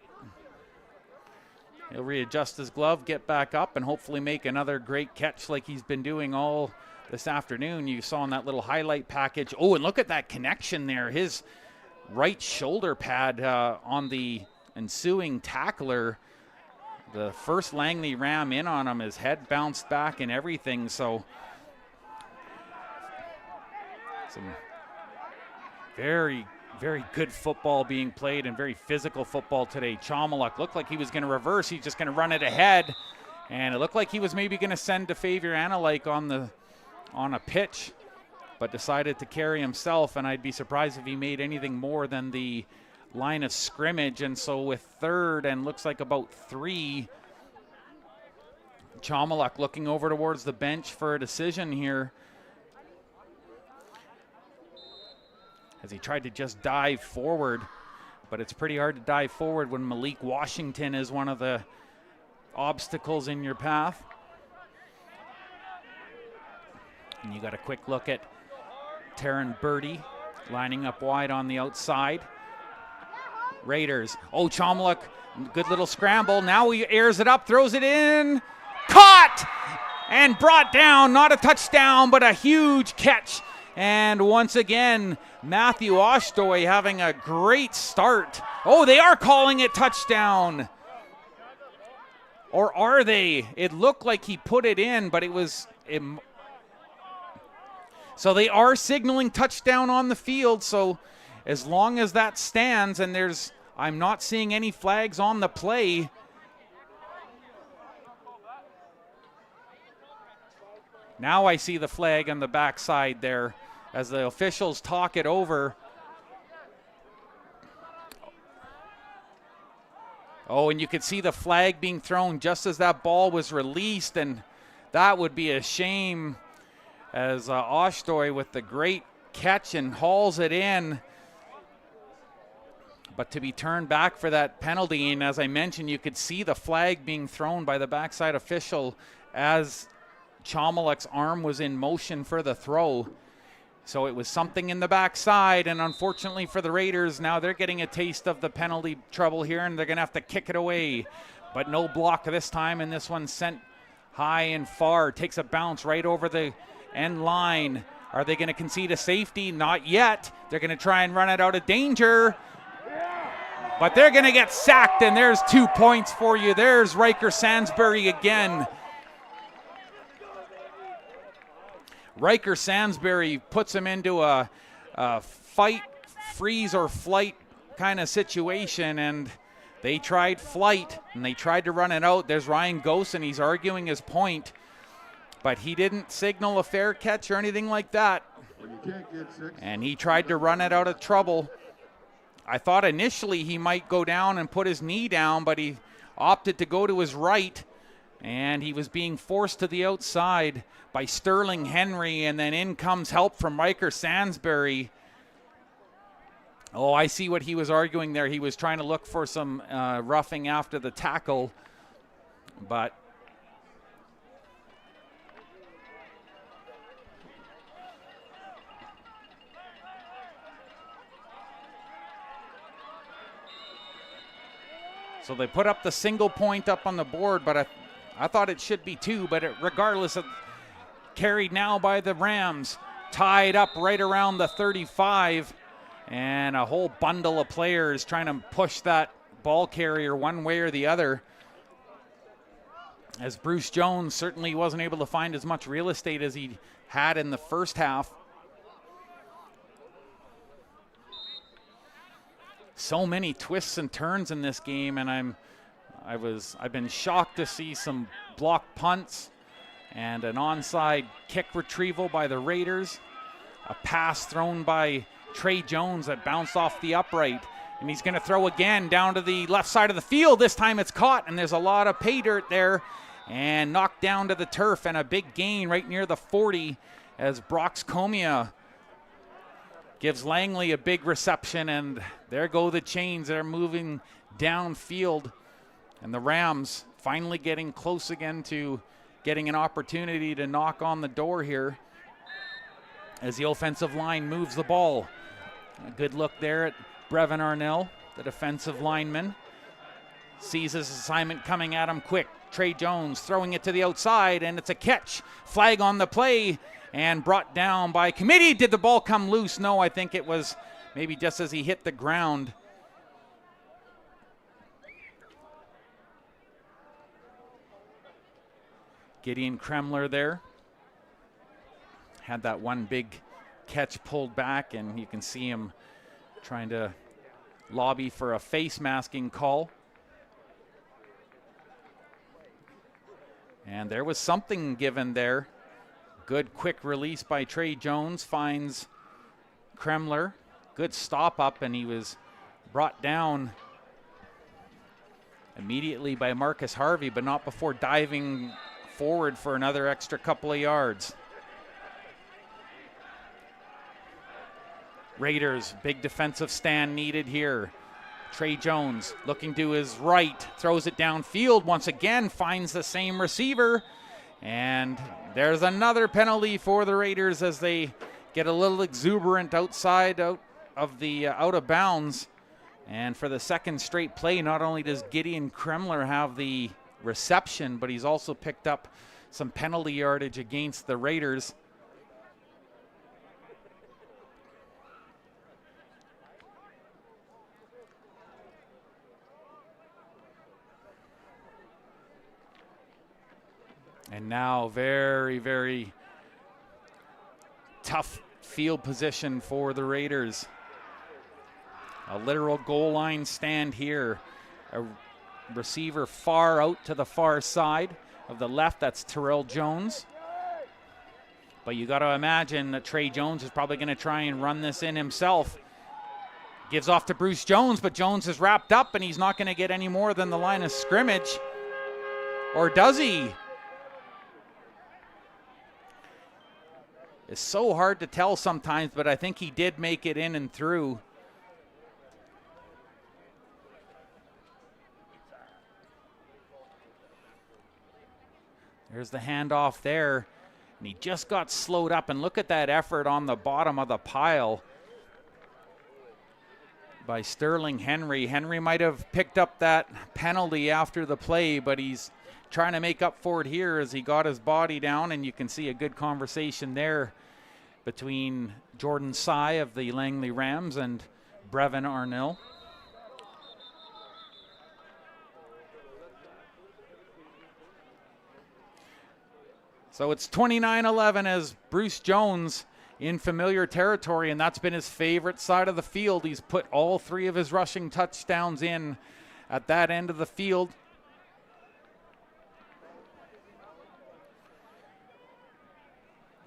he'll readjust his glove, get back up, and hopefully make another great catch like he's been doing all this afternoon. You saw in that little highlight package. Oh, and look at that connection there. His right shoulder pad on the ensuing tackler. The first Langley ram in on him. His head bounced back and everything. So some very, very good football being played and very physical football today. Chomaluk looked like he was going to reverse. He's just going to run it ahead. And it looked like he was maybe going to send DeFavier Analike on a pitch, but decided to carry himself, and I'd be surprised if he made anything more than the line of scrimmage. And so with third and looks like about 3, Chomaluk looking over towards the bench for a decision here as he tried to just dive forward, but it's pretty hard to dive forward when Malik Washington is one of the obstacles in your path. And you got a quick look at Taryn Birdie lining up wide on the outside. Raiders. Oh, Chomaluk, good little scramble. Now he airs it up, throws it in. Caught and brought down. Not a touchdown, but a huge catch. And once again, Matthew Oshodi having a great start. Oh, they are calling it touchdown. Or are they? It looked like he put it in, but it was... So they are signaling touchdown on the field. So as long as that stands and I'm not seeing any flags on the play. Now I see the flag on the backside there as the officials talk it over. Oh, and you could see the flag being thrown just as that ball was released, and that would be a shame, as Oshodi with the great catch and hauls it in. But to be turned back for that penalty, and as I mentioned, you could see the flag being thrown by the backside official as Chomeluk's arm was in motion for the throw. So it was something in the backside, and unfortunately for the Raiders, now they're getting a taste of the penalty trouble here, and they're going to have to kick it away. But no block this time, and this one's sent high and far. Takes a bounce right over the end line. Are they going to concede a safety? Not yet. They're going to try and run it out of danger. But they're going to get sacked, and there's 2 points for you. There's Riker Sansbury again. Riker Sansbury puts him into a fight, freeze, or flight kind of situation, and they tried flight, and they tried to run it out. There's Ryan Gosen. He's arguing his point, but he didn't signal a fair catch or anything like that. And he tried to run it out of trouble. I thought initially he might go down and put his knee down, but he opted to go to his right, and he was being forced to the outside by Sterling Henry, and then in comes help from Riker Sansbury. Oh, I see what he was arguing there. He was trying to look for some roughing after the tackle, but so they put up the single point up on the board, but I thought it should be 2, but regardless of, carried now by the Rams, tied up right around the 35, and a whole bundle of players trying to push that ball carrier one way or the other, as Bruce Jones certainly wasn't able to find as much real estate as he had in the first half. So many twists and turns in this game, and I've been shocked to see some blocked punts and an onside kick retrieval by the Raiders. A pass thrown by Trey Jones that bounced off the upright, and he's going to throw again down to the left side of the field. This time it's caught, and there's a lot of pay dirt there, and knocked down to the turf, and a big gain right near the 40 as Brox Comia gives Langley a big reception, and there go the chains. They're moving downfield, and the Rams finally getting close again to getting an opportunity to knock on the door here as the offensive line moves the ball. A good look there at Brevin Arnell, the defensive lineman. Sees his assignment coming at him quick. Trey Jones throwing it to the outside, and it's a catch. Flag on the play, and brought down by committee. Did the ball come loose? No, I think it was maybe just as he hit the ground. Gideon Kremler there had that one big catch pulled back, and you can see him trying to lobby for a face masking call. And there was something given there. Good quick release by Trey Jones, finds Kremler. Good stop up, and he was brought down immediately by Marcus Harvey, but not before diving forward for another extra couple of yards. Raiders, big defensive stand needed here. Trey Jones looking to his right, throws it downfield once again, finds the same receiver, and there's another penalty for the Raiders as they get a little exuberant outside out of bounds. And for the second straight play, not only does Gideon Kremler have the reception, but he's also picked up some penalty yardage against the Raiders. And now very, very tough field position for the Raiders. A literal goal line stand here. A receiver far out to the far side of the left, that's Terrell Jones. But you got to imagine that Trey Jones is probably going to try and run this in himself. Gives off to Bruce Jones, but Jones is wrapped up and he's not going to get any more than the line of scrimmage. Or does he? It's so hard to tell sometimes, but I think he did make it in and through. There's the handoff there. And he just got slowed up. And look at that effort on the bottom of the pile by Sterling Henry. Henry might have picked up that penalty after the play, but he's trying to make up for it here as he got his body down. And you can see a good conversation there between Jordan Sy of the Langley Rams and Brevin Arnell. So it's 29-11 as Bruce Jones in familiar territory, and that's been his favorite side of the field. He's put all 3 of his rushing touchdowns in at that end of the field.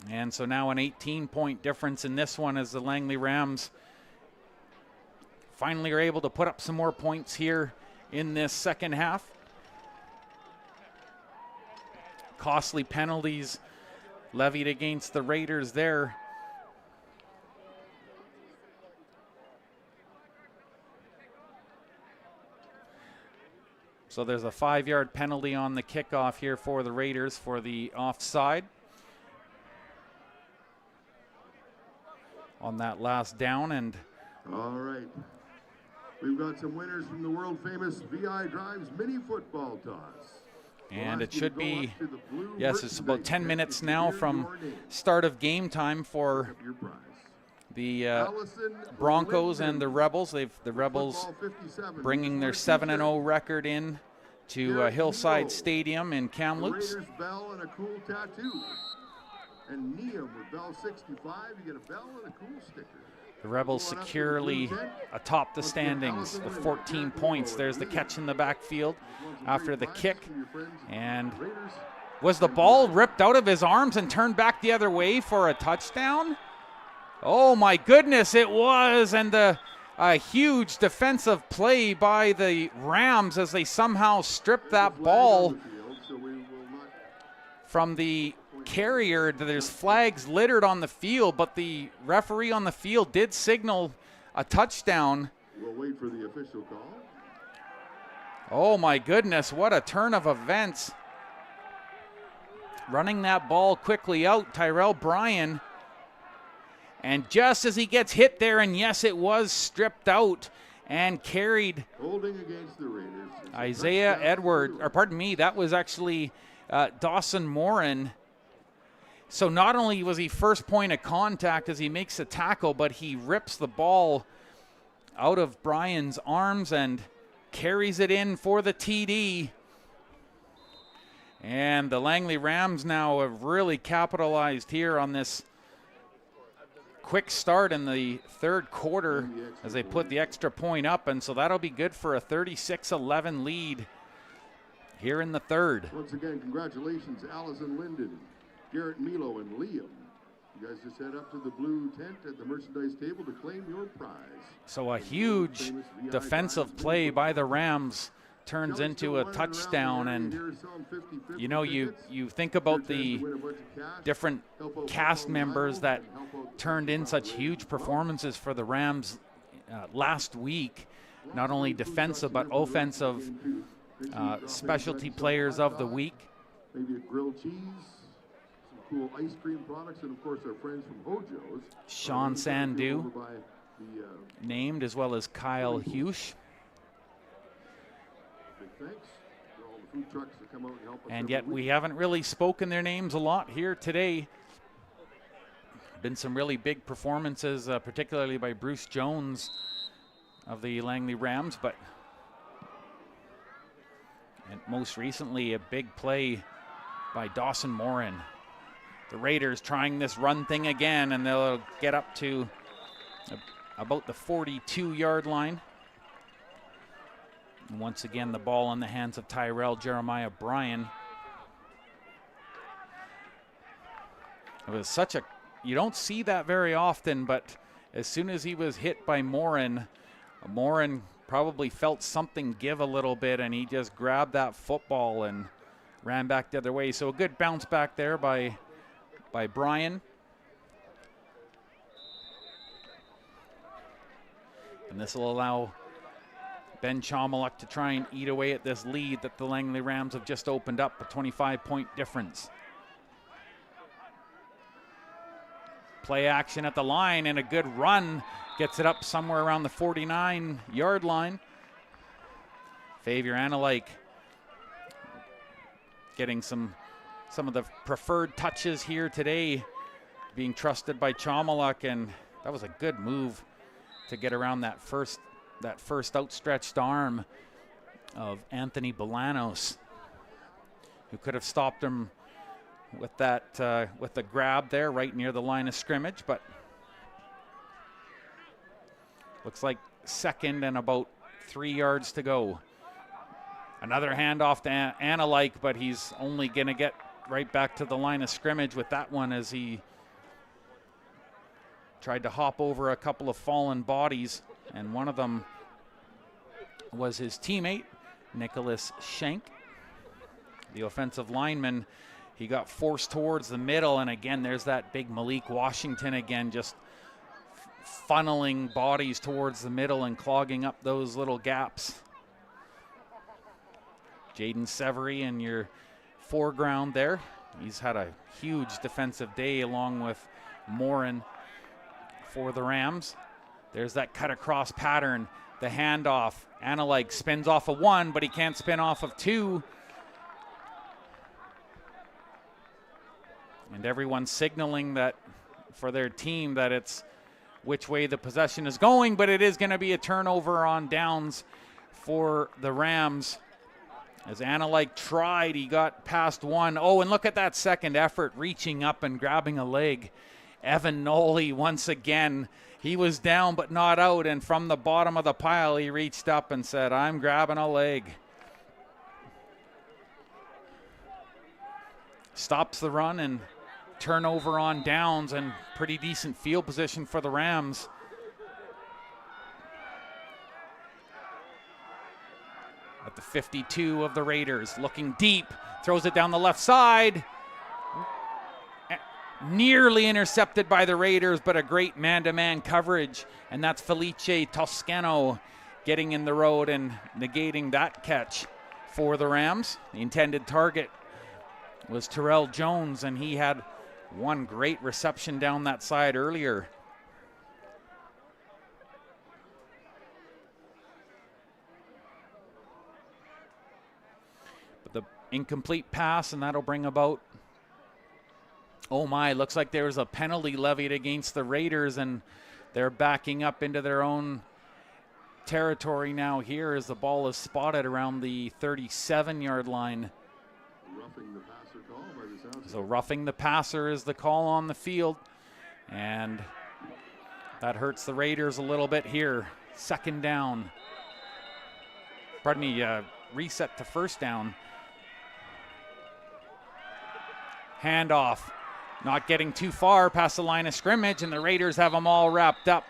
And so now an 18-point difference in this one as the Langley Rams finally are able to put up some more points here in this second half. Costly penalties levied against the Raiders there. So there's a 5-yard penalty on the kickoff here for the Raiders for the offside on that last down. And all right, we've got some winners from the world famous VI Drives mini football toss. And it should be, yes, it's about 10 minutes now from start of game time for the Broncos and the Rebels. The Rebels bringing their 7-0 record in to Hillside Stadium in Kamloops. Bell and a cool tattoo. And Neum with Bell 65, you get a bell and a cool sticker. The Rebels securely atop the standings, the 14 points. There's the catch in the backfield after the kick. And was the ball ripped out of his arms and turned back the other way for a touchdown? Oh my goodness, it was. And a huge defensive play by the Rams as they somehow stripped that ball from the carrier. There's flags littered on the field, but the referee on the field did signal a touchdown. We'll wait for the official call. Oh my goodness, what a turn of events. Running that ball quickly out, Tyrell Bryan. And just as he gets hit there, and yes, it was stripped out and carried. Holding against the Raiders. Isaiah Edward, or pardon me, that was actually Dawson Morin. So not only was he first point of contact as he makes the tackle, but he rips the ball out of Bryan's arms and carries it in for the TD. And the Langley Rams now have really capitalized here on this quick start in the third quarter as they put the extra point up. And so that'll be good for a 36-11 lead here in the third. Once again, congratulations, Allison Linden, Garrett Milo, and Liam. You guys just head up to the blue tent at the merchandise table to claim your prize. So a huge defensive play by the Rams turns into a touchdown. And you know, you think about the different cast members that turned in such huge performances for the Rams last week, not only defensive but offensive specialty players of the week. Maybe a grilled cheese, some cool ice cream products, and of course our friends from Hojo's. Sean Sandu named, as well as Kyle Husch. Thanks for all the food trucks that come out and help us. And yet we haven't really spoken their names a lot here today. Been some really big performances, particularly by Bruce Jones of the Langley Rams, but and most recently a big play by Dawson Morin. The Raiders trying this run thing again, and they'll get up to about the 42-yard line. And once again, the ball in the hands of Tyrell Jeremiah Bryan. It was such a, you don't see that very often, but as soon as he was hit by Morin, Morin probably felt something give a little bit, and he just grabbed that football and ran back the other way. So a good bounce back there by Bryan. And this will allow Ben Chomiluk to try and eat away at this lead that the Langley Rams have just opened up, a 25-point difference. Play action at the line and a good run. Gets it up somewhere around the 49-yard line. Xavier Analike getting some of the preferred touches here today, being trusted by Chomiluk, and that was a good move to get around that first outstretched arm of Anthony Bolanos, who could have stopped him with that with the grab there right near the line of scrimmage, but looks like second and about 3 yards to go. Another handoff to Analike, but he's only going to get right back to the line of scrimmage with that one as he tried to hop over a couple of fallen bodies, and one of them was his teammate, Nicholas Schenk, the offensive lineman. He got forced towards the middle, and again, there's that big Malik Washington again, just funneling bodies towards the middle and clogging up those little gaps. Jaden Severy in your foreground there. He's had a huge defensive day along with Morin for the Rams. There's that cut across pattern, the handoff. Analike spins off of one, but he can't spin off of two. And everyone's signaling that for their team that it's which way the possession is going, but it is going to be a turnover on downs for the Rams. As Analike tried, he got past one. Oh, and look at that second effort, reaching up and grabbing a leg. Evan Noley once again, he was down but not out, and from the bottom of the pile, he reached up and said, I'm grabbing a leg. Stops the run and turnover on downs, and pretty decent field position for the Rams. At the 52 of the Raiders, looking deep, throws it down the left side. Nearly intercepted by the Raiders, but a great man-to-man coverage, and that's Felice Toscano getting in the road and negating that catch for the Rams. The intended target was Terrell Jones, and he had one great reception down that side earlier. But the incomplete pass, and that'll bring about, oh my, looks like there was a penalty levied against the Raiders, and they're backing up into their own territory now here as the ball is spotted around the 37-yard line. Roughing the passer call by the sounds. So roughing the passer is the call on the field, and that hurts the Raiders a little bit here. Second down. Pardon me, reset to first down. Handoff. Not getting too far past the line of scrimmage, and the Raiders have them all wrapped up.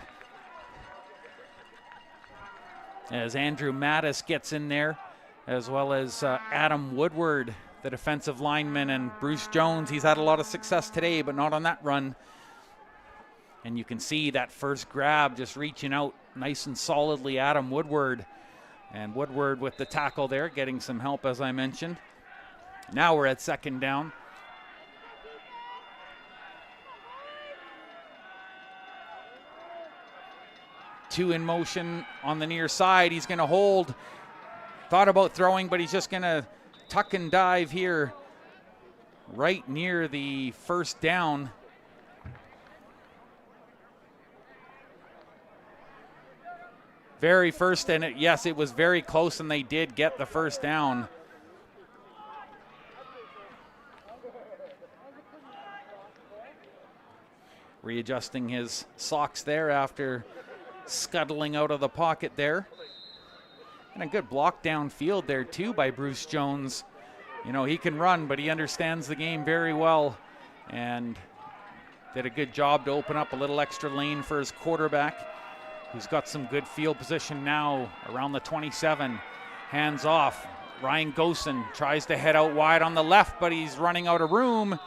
As Andrew Mattis gets in there, as well as Adam Woodward, the defensive lineman, and Bruce Jones. He's had a lot of success today, but not on that run. And you can see that first grab just reaching out nice and solidly, Adam Woodward. And Woodward with the tackle there, getting some help, as I mentioned. Now we're at second down. Two in motion on the near side. He's going to hold. Thought about throwing, but he's just going to tuck and dive here right near the first down. Very first, and yes, it was very close, and they did get the first down. Readjusting his socks there after scuttling out of the pocket there. And a good block downfield there too by Bruce Jones. You know, he can run, but he understands the game very well, and did a good job to open up a little extra lane for his quarterback, who's got some good field position now around the 27. Hands off. Ryan Gosen tries to head out wide on the left, but he's running out of room,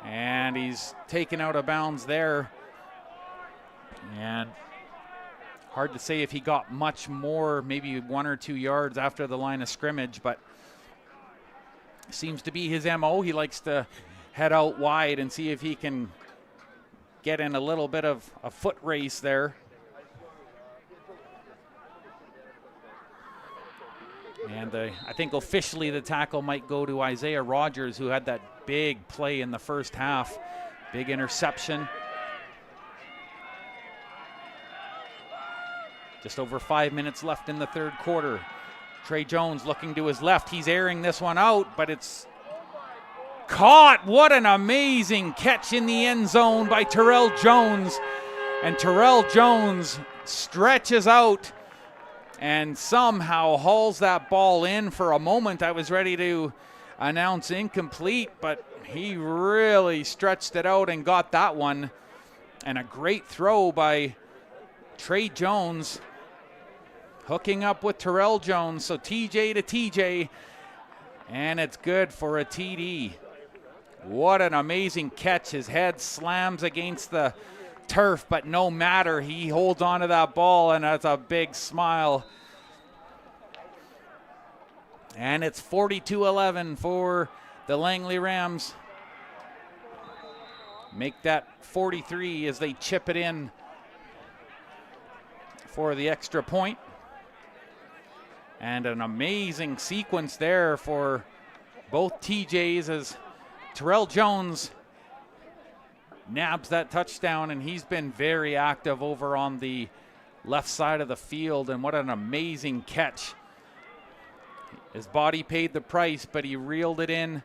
and he's taken out of bounds there. And Hard to say if he got much more, maybe 1 or 2 yards after the line of scrimmage, but seems to be his MO. He likes to head out wide and see if he can get in a little bit of a foot race there. And I think officially the tackle might go to Isaiah Rogers, who had that big play in the first half. Big interception. Just over 5 minutes left in the third quarter. Trey Jones looking to his left. He's airing this one out, but it's caught. What an amazing catch in the end zone by Terrell Jones. And Terrell Jones stretches out and somehow hauls that ball in. For a moment, I was ready to announce incomplete, but he really stretched it out and got that one. And a great throw by Trey Jones, hooking up with Terrell Jones. So TJ to TJ, and it's good for a TD. What an amazing catch. His head slams against the turf, but no matter, he holds on to that ball, and that's a big smile. And it's 42-11 for the Langley Rams. Make that 43 as they chip it in for the extra point. And an amazing sequence there for both TJs as Terrell Jones nabs that touchdown, and he's been very active over on the left side of the field. And what an amazing catch. His body paid the price, but he reeled it in.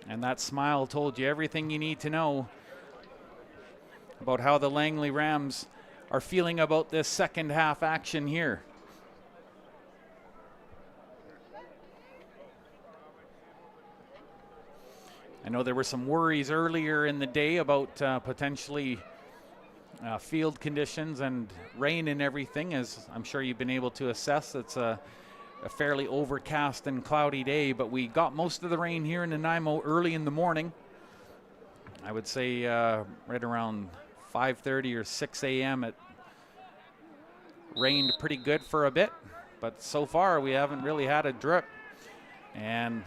And that smile told you everything you need to know about how the Langley Rams are feeling about this second half action here. I know there were some worries earlier in the day about potentially field conditions and rain and everything, as I'm sure you've been able to assess. It's a fairly overcast and cloudy day, but we got most of the rain here in Nanaimo early in the morning. I would say right around 5:30 or 6 a.m. it rained pretty good for a bit, but so far we haven't really had a drip. And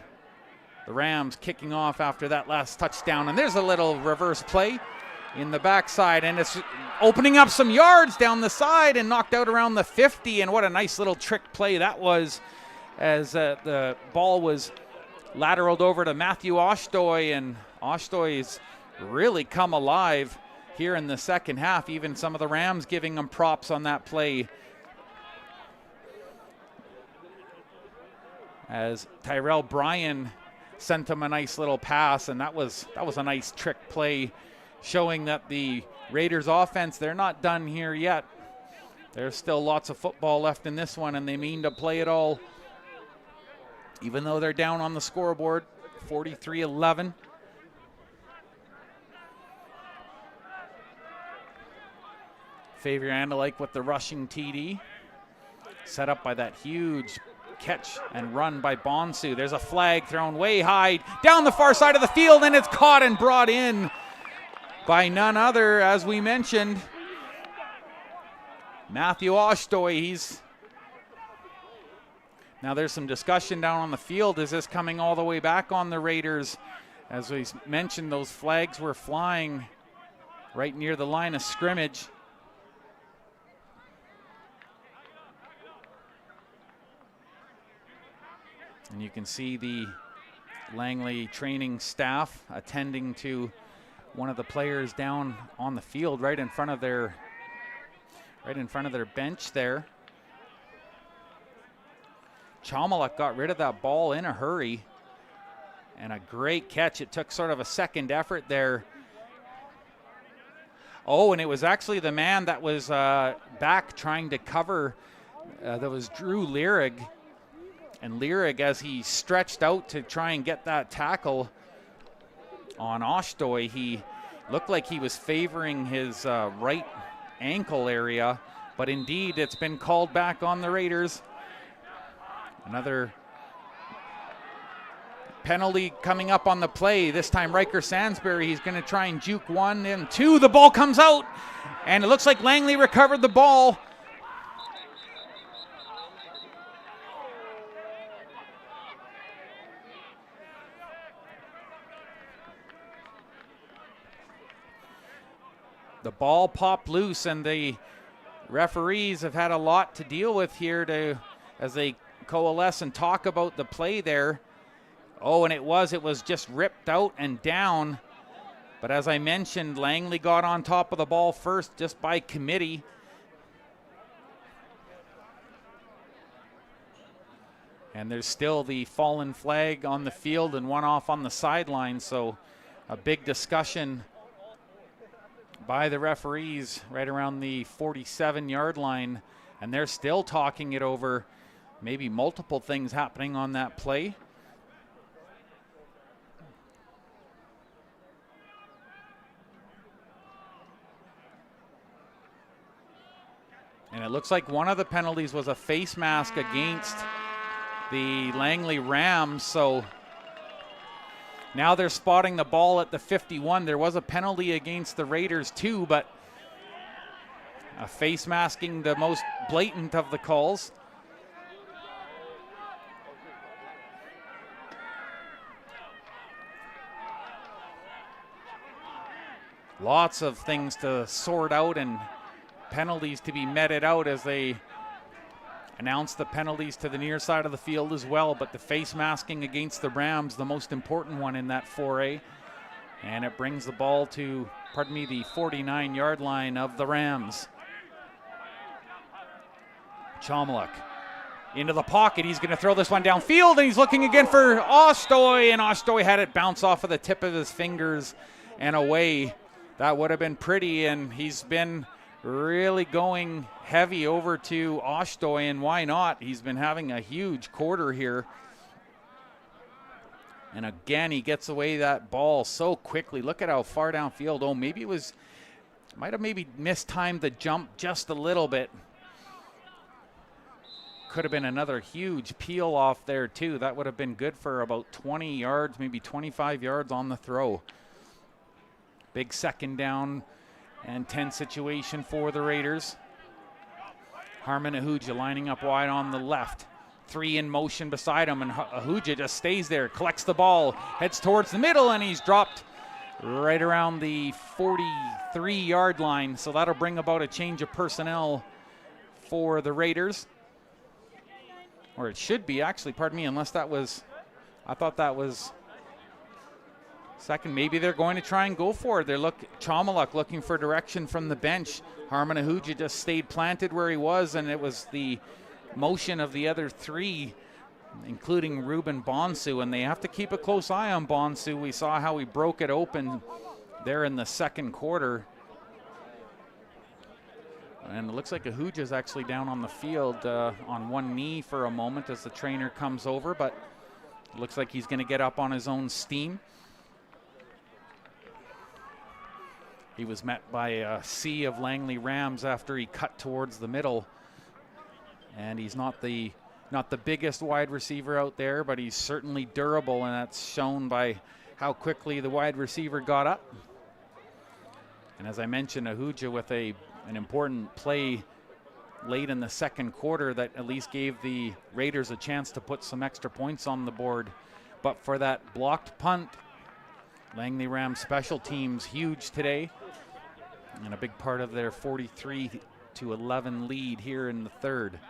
the Rams kicking off after that last touchdown, and there's a little reverse play in the backside, and it's opening up some yards down the side and knocked out around the 50. And what a nice little trick play that was, as the ball was lateraled over to Matthew Oshtoy, and Oshtoy's really come alive here in the second half. Even some of the Rams giving him props on that play, as Tyrell Bryan sent him a nice little pass, and that was a nice trick play, showing that the Raiders offense, they're not done here yet. There's still lots of football left in this one, and they mean to play it all, even though they're down on the scoreboard, 43-11. Xavier Andalike with the rushing TD, set up by that huge catch and run by Bonsu. There's a flag thrown way high down the far side of the field, and it's caught and brought in by none other, as we mentioned, Matthew Oshtoy. Now there's some discussion down on the field. Is this coming all the way back on the Raiders? As we mentioned, those flags were flying right near the line of scrimmage. And you can see the Langley training staff attending to one of the players down on the field, right in front of their bench there. Chomalik got rid of that ball in a hurry, and a great catch. It took sort of a second effort there. Oh, and it was actually the man that was back trying to cover. That was Drew Lyrig. And Lyrig, as he stretched out to try and get that tackle on Oshtoy, he looked like he was favoring his right ankle area, but indeed it's been called back on the Raiders. Another penalty coming up on the play. This time Riker Sansbury, he's going to try and juke 1 and 2. The ball comes out, And it looks like Langley recovered the ball. The ball popped loose, and the referees have had a lot to deal with here as they coalesce and talk about the play there. Oh, and it was just ripped out and down. But as I mentioned, Langley got on top of the ball first just by committee. And there's still the fallen flag on the field and one off on the sideline, so a big discussion by the referees right around the 47-yard line, and they're still talking it over. Maybe multiple things happening on that play. And it looks like one of the penalties was a face mask against the Langley Rams, so now they're spotting the ball at the 51. There was a penalty against the Raiders too, but a face masking the most blatant of the calls. Lots of things to sort out and penalties to be meted out as they announce the penalties to the near side of the field as well, but the face masking against the Rams, the most important one in that foray. And it brings the ball to, the 49-yard line of the Rams. Chomluk into the pocket. He's going to throw this one downfield, and he's looking again for Ostoy, and Ostoy had it bounce off of the tip of his fingers and away. That would have been pretty, and he's been really going heavy over to Ostoy, and why not? He's been having a huge quarter here. And again, he gets away that ball so quickly. Look at how far downfield. Oh, maybe it was, might have maybe mistimed the jump just a little bit. Could have been another huge peel off there too. That would have been good for about 20 yards, maybe 25 yards on the throw. Big second down and 10 situation for the Raiders. Harmon Ahuja lining up wide on the left. Three in motion beside him, and Ahuja just stays there, collects the ball, heads towards the middle, and he's dropped right around the 43-yard line. So that'll bring about a change of personnel for the Raiders. Or it should be, actually, unless that was, I thought that was second. Maybe they're going to try and go for it. Chomluk looking for direction from the bench. Harmon Ahuja just stayed planted where he was, and it was the motion of the other three, including Ruben Bonsu, and they have to keep a close eye on Bonsu. We saw how he broke it open there in the second quarter. And it looks like Ahuja's actually down on the field on one knee for a moment as the trainer comes over, but it looks like he's going to get up on his own steam. He was met by a sea of Langley Rams after he cut towards the middle. And he's not the biggest wide receiver out there, but he's certainly durable, and that's shown by how quickly the wide receiver got up. And as I mentioned, Ahuja with an important play late in the second quarter that at least gave the Raiders a chance to put some extra points on the board. But for that blocked punt, Langley Rams special teams huge today, and a big part of their 43-11 lead here in the third.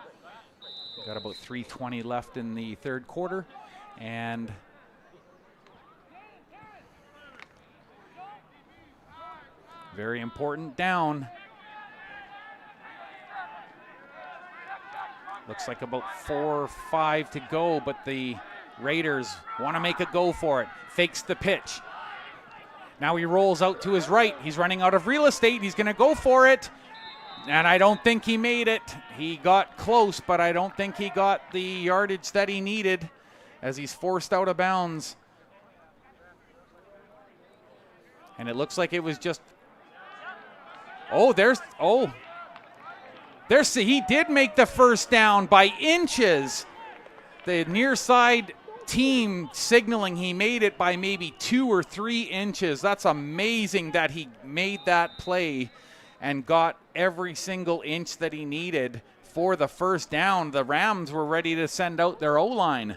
Got about 3:20 left in the third quarter, and very important down. Looks like about 4 or 5 to go, but the Raiders want to make a go for it. Fakes the pitch. Now he rolls out to his right. He's running out of real estate. He's going to go for it. And I don't think he made it. He got close, but I don't think he got the yardage that he needed as he's forced out of bounds. And it looks like it was just, he did make the first down by inches. The near side team signaling he made it by maybe 2 or 3 inches. That's amazing that he made that play. and got every single inch that he needed for the first down. The Rams were ready to send out their O-line.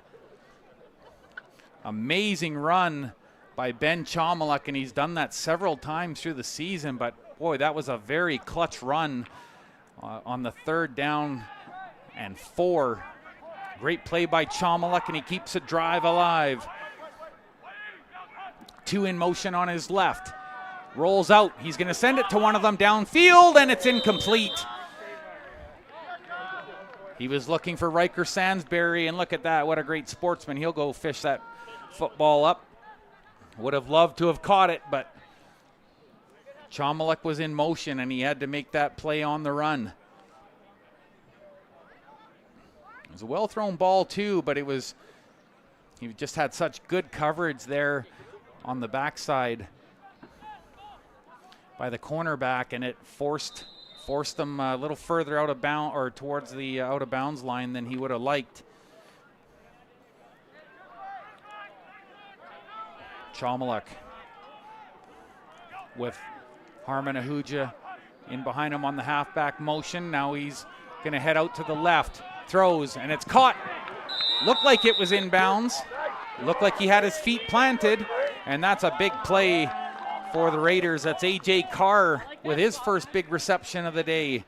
Amazing run by Ben Chomaluk, and he's done that several times through the season, but boy, that was a very clutch run on the 3rd down and 4. Great play by Chomaluk, and he keeps a drive alive. 2 in motion on his left. Rolls out. He's going to send it to one of them downfield, and it's incomplete. He was looking for Riker Sansbury, and look at that. What a great sportsman. He'll go fish that football up. Would have loved to have caught it, but Chomaluk was in motion, and he had to make that play on the run. It was a well-thrown ball, too, but he just had such good coverage there on the backside by the cornerback, and it forced them a little further out of bounds, or towards the out of bounds line than he would have liked. Chomaluk with Harmon Ahuja in behind him on the halfback motion. Now he's going to head out to the left. Throws, and it's caught. Looked like it was in bounds. Looked like he had his feet planted, and that's a big play for the Raiders. That's A.J. Carr with his first big reception of the day.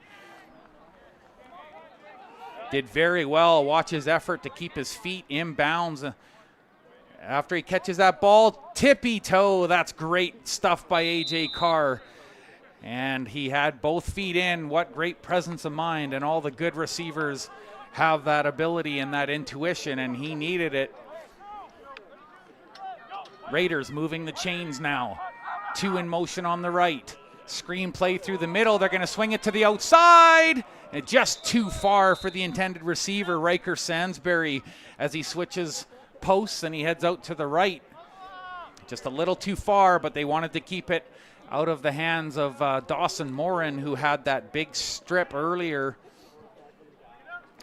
Did very well. Watch his effort to keep his feet in bounds. After he catches that ball, tippy toe. That's great stuff by A.J. Carr. And he had both feet in. What great presence of mind. And all the good receivers have that ability and that intuition, and he needed it. Raiders moving the chains now. 2 in motion on the right. Screen play through the middle. They're going to swing it to the outside. And just too far for the intended receiver, Riker Sansbury, as he switches posts and he heads out to the right. Just a little too far, but they wanted to keep it out of the hands of Dawson Morin, who had that big strip earlier.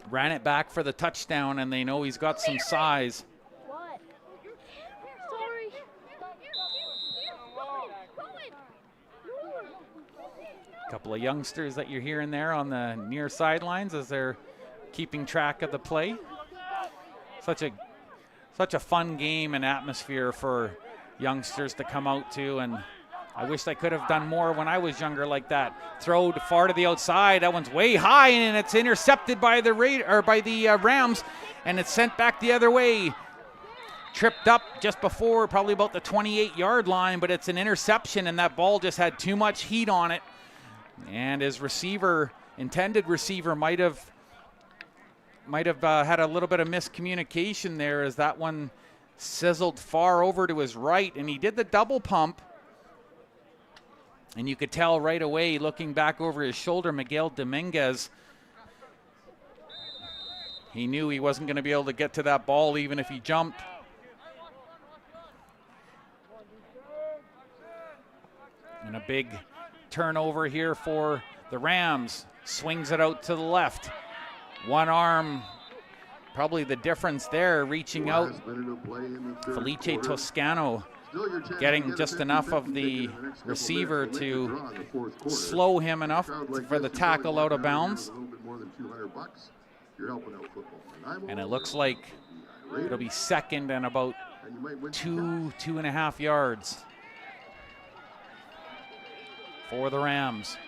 Ran it back for the touchdown, and they know he's got some size. A couple of youngsters that you're hearing there on the near sidelines as they're keeping track of the play. Such a fun game and atmosphere for youngsters to come out to, and I wish I could have done more when I was younger like that. Throw far to the outside. That one's way high, and it's intercepted by the Rams, and it's sent back the other way. Tripped up just before, probably about the 28-yard line, but it's an interception, and that ball just had too much heat on it. And his intended receiver might have had a little bit of miscommunication there, as that one sizzled far over to his right, and he did the double pump. And you could tell right away, looking back over his shoulder, Miguel Dominguez, he knew he wasn't going to be able to get to that ball even if he jumped. And a big turnover here for the Rams. Swings it out to the left. One arm, probably the difference there, reaching out. Felice Toscano getting just enough of the receiver to slow him enough for the tackle out of bounds. And it looks like it'll be second and about 2.5 yards for the Rams.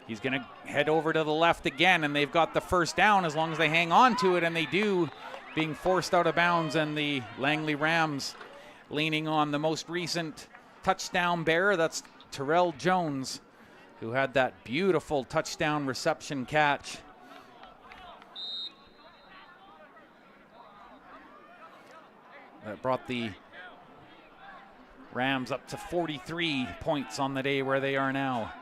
He's going to head over to the left again, and they've got the first down as long as they hang on to it, and they do, being forced out of bounds, and the Langley Rams leaning on the most recent touchdown bearer. That's Terrell Jones, who had that beautiful touchdown reception catch. That brought the Rams up to 43 points on the day where they are now.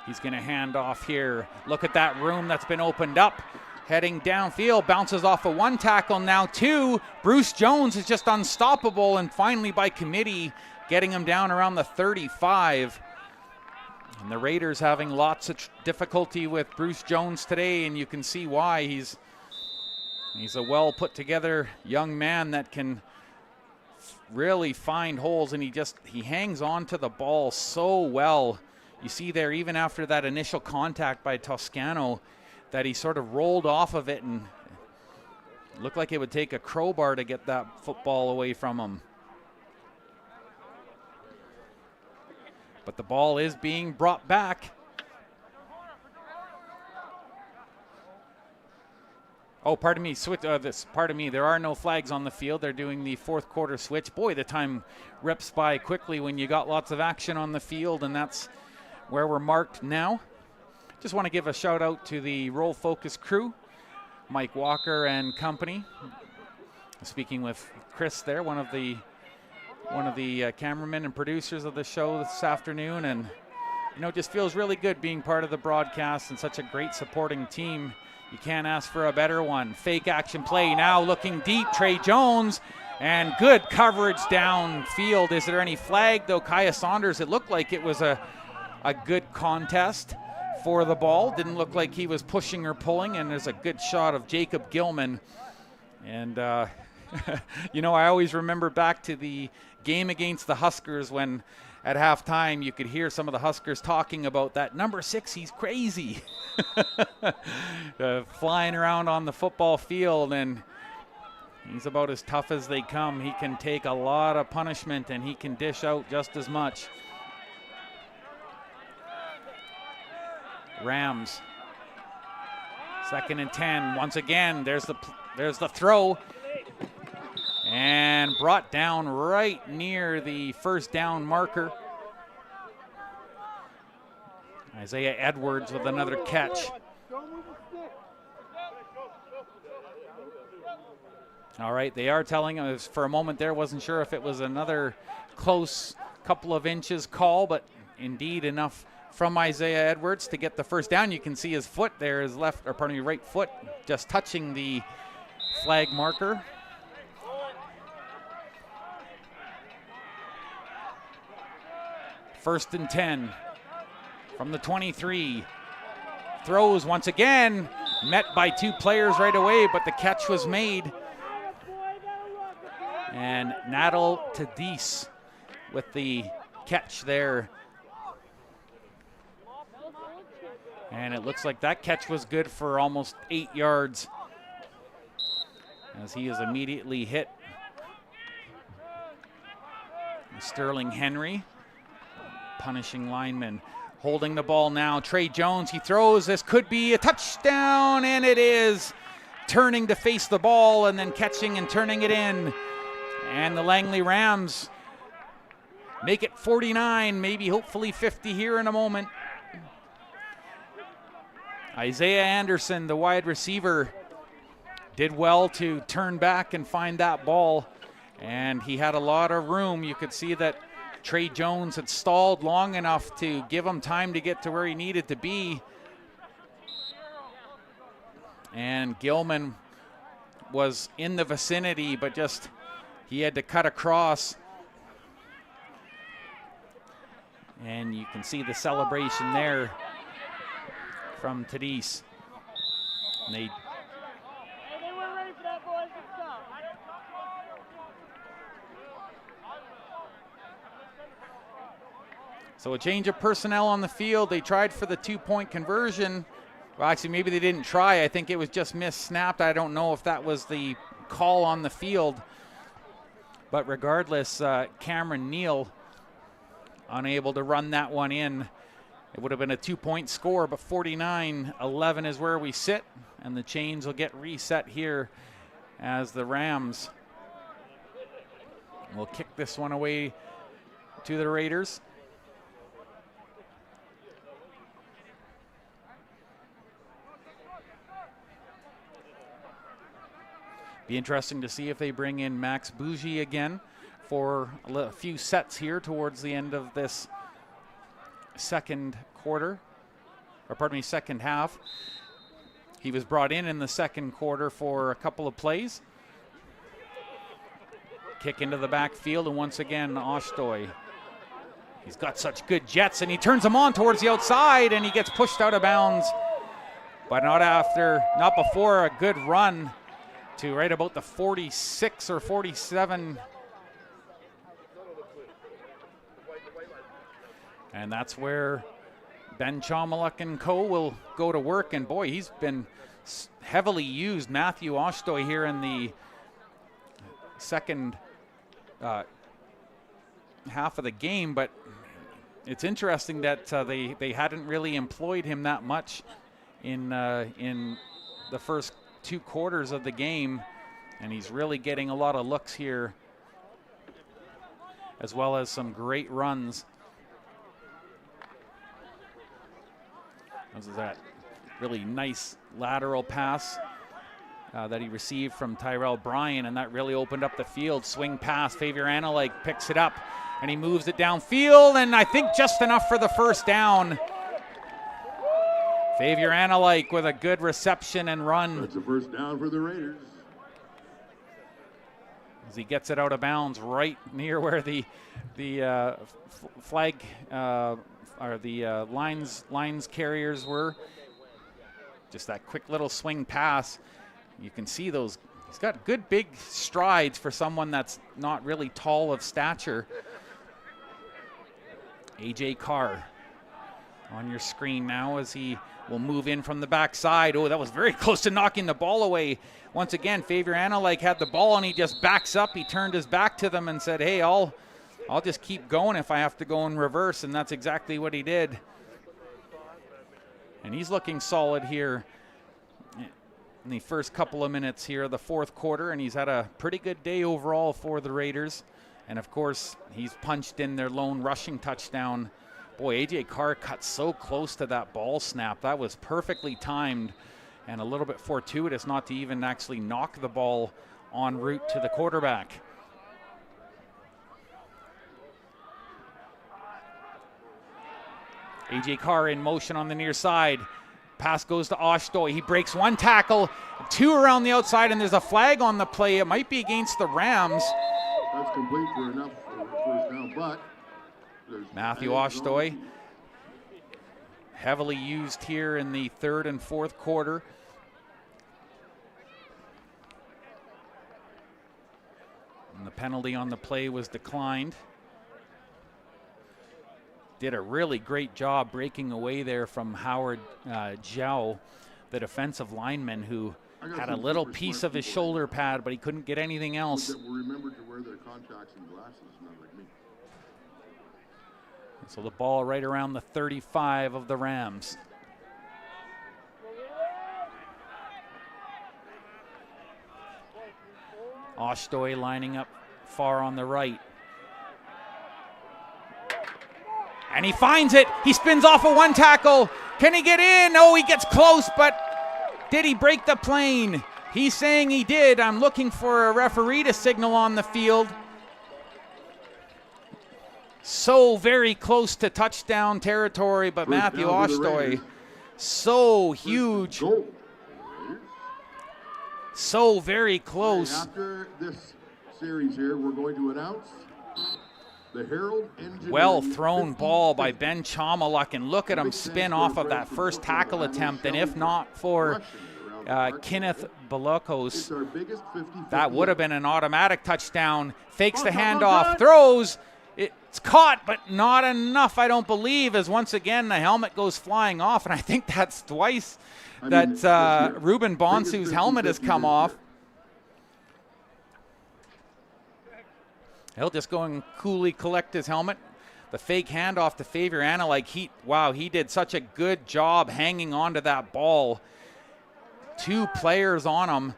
He's going to hand off here. Look at that room that's been opened up. Heading downfield, bounces off of one tackle, now two. Bruce Jones is just unstoppable, and finally by committee, getting him down around the 35. And the Raiders having lots of difficulty with Bruce Jones today, and you can see why. He's a well put together young man that can really find holes, and he hangs on to the ball so well. you see there, even after that initial contact by Toscano, that he sort of rolled off of it and looked like it would take a crowbar to get that football away from him. But the ball is being brought back. Oh, pardon me. Pardon me. There are no flags on the field. They're doing the fourth quarter switch. Boy, the time rips by quickly when you got lots of action on the field, and that's where we're marked now. Just want to give a shout out to the Roll Focus crew, Mike Walker and company. Speaking with Chris there, one of the cameramen and producers of the show this afternoon, and it just feels really good being part of the broadcast and such a great supporting team. You can't ask for a better one. Fake action play now, looking deep, Trey Jones, and good coverage downfield. Is there any flag though? Kaya Saunders, it looked like it was a good contest for the ball. Didn't look like he was pushing or pulling, and there's a good shot of Jacob Gilman. And I always remember back to the game against the Huskers when at halftime you could hear some of the Huskers talking about that number 6, he's crazy. Flying around on the football field, and he's about as tough as they come. He can take a lot of punishment, and he can dish out just as much. Rams, 2nd and 10. Once again, there's the throw, and brought down right near the first down marker. Isaiah Edwards with another catch. All right, they are telling us for a moment there, wasn't sure if it was another close couple of inches call, but indeed enough from Isaiah Edwards to get the first down. You can see his foot there, his right foot just touching the flag marker. First and 10 from the 23. Throws once again, met by 2 players right away, but the catch was made. And Nadal Tadis with the catch there. And it looks like that catch was good for almost 8 yards, as he is immediately hit. Sterling Henry, punishing lineman, holding the ball now. Trey Jones, he throws. This could be a touchdown, and it is. Turning to face the ball and then catching and turning it in. And the Langley Rams make it 49, maybe hopefully 50 here in a moment. Isaiah Anderson, the wide receiver, did well to turn back and find that ball, and he had a lot of room. You could see that Trey Jones had stalled long enough to give him time to get to where he needed to be. And Gilman was in the vicinity, but just he had to cut across. And you can see the celebration there from Tadis. And they weren't ready for that, boys. So a change of personnel on the field. They tried for the 2-point conversion. Well, actually, maybe they didn't try. I think it was just missnapped. I don't know if that was the call on the field. But regardless, Cameron Neal unable to run that one in. It would have been a 2-point score, but 49-11 is where we sit, and the chains will get reset here as the Rams will kick this one away to the Raiders. Be interesting to see if they bring in Max Bougie again for a few sets here towards the end of this second half. He was brought in the second quarter for a couple of plays. Kick into the backfield, and once again, Oshtoy. He's got such good jets, and he turns them on towards the outside, and he gets pushed out of bounds. But not before a good run to right about the 46 or 47. And that's where Ben Chomaluk and co will go to work, and boy, he's been heavily used. Matthew Oshtoy here in the second half of the game, but it's interesting that they hadn't really employed him that much in the first 2 quarters of the game, and he's really getting a lot of looks here, as well as some great runs. This is that really nice lateral pass that he received from Tyrell Bryan, and that really opened up the field. Swing pass, Xavier Analike picks it up, and he moves it downfield, and I think just enough for the first down. Xavier Analike with a good reception and run. That's a first down for the Raiders. As he gets it out of bounds right near where the flag or the lines carriers were. Just that quick little swing pass. You can see those. He's got good big strides for someone that's not really tall of stature. AJ Carr on your screen now as he will move in from the backside. Oh, that was very close to knocking the ball away. Once again, Xavier Analike had the ball and he just backs up. He turned his back to them and said, hey, I'll just keep going if I have to go in reverse, and that's exactly what he did. And he's looking solid here in the first couple of minutes here of the fourth quarter, and he's had a pretty good day overall for the Raiders. And of course, he's punched in their lone rushing touchdown. Boy, AJ Carr cut so close to that ball snap. That was perfectly timed and a little bit fortuitous not to even actually knock the ball en route to the quarterback. AJ Carr in motion on the near side. Pass goes to Oshtoy. He breaks one tackle, 2 around the outside, and there's a flag on the play. It might be against the Rams. That's complete for enough for first down, but Matthew Oshtoy, heavily used here in the third and fourth quarter. And the penalty on the play was declined. Did a really great job breaking away there from Howard Zhao, the defensive lineman, who had a little piece of his shoulder pad, but he couldn't get anything else. Remember to wear their contacts and glasses, not like me. So the ball right around the 35 of the Rams. Oshtoy lining up far on the right. And he finds it. He spins off of one tackle. Can he get in? Oh, he gets close, but did he break the plane? He's saying he did. I'm looking for a referee to signal on the field. So very close to touchdown territory, but Matthew Oshtoy, so huge. So very close. After this series here, we're going to announce the Herald Engineering. Well thrown ball by Ben Chomaluk, and look at him spin off of that first tackle attempt, and if not for Kenneth Balokos, that would have been an automatic touchdown. Fakes the handoff, throws, it's caught, but not enough, I don't believe, as once again the helmet goes flying off, and I think that's twice that Ruben Bonsu's helmet has come off. He'll just go and coolly collect his helmet. The fake handoff to Xavier Analike. He did such a good job hanging on to that ball. 2 players on him.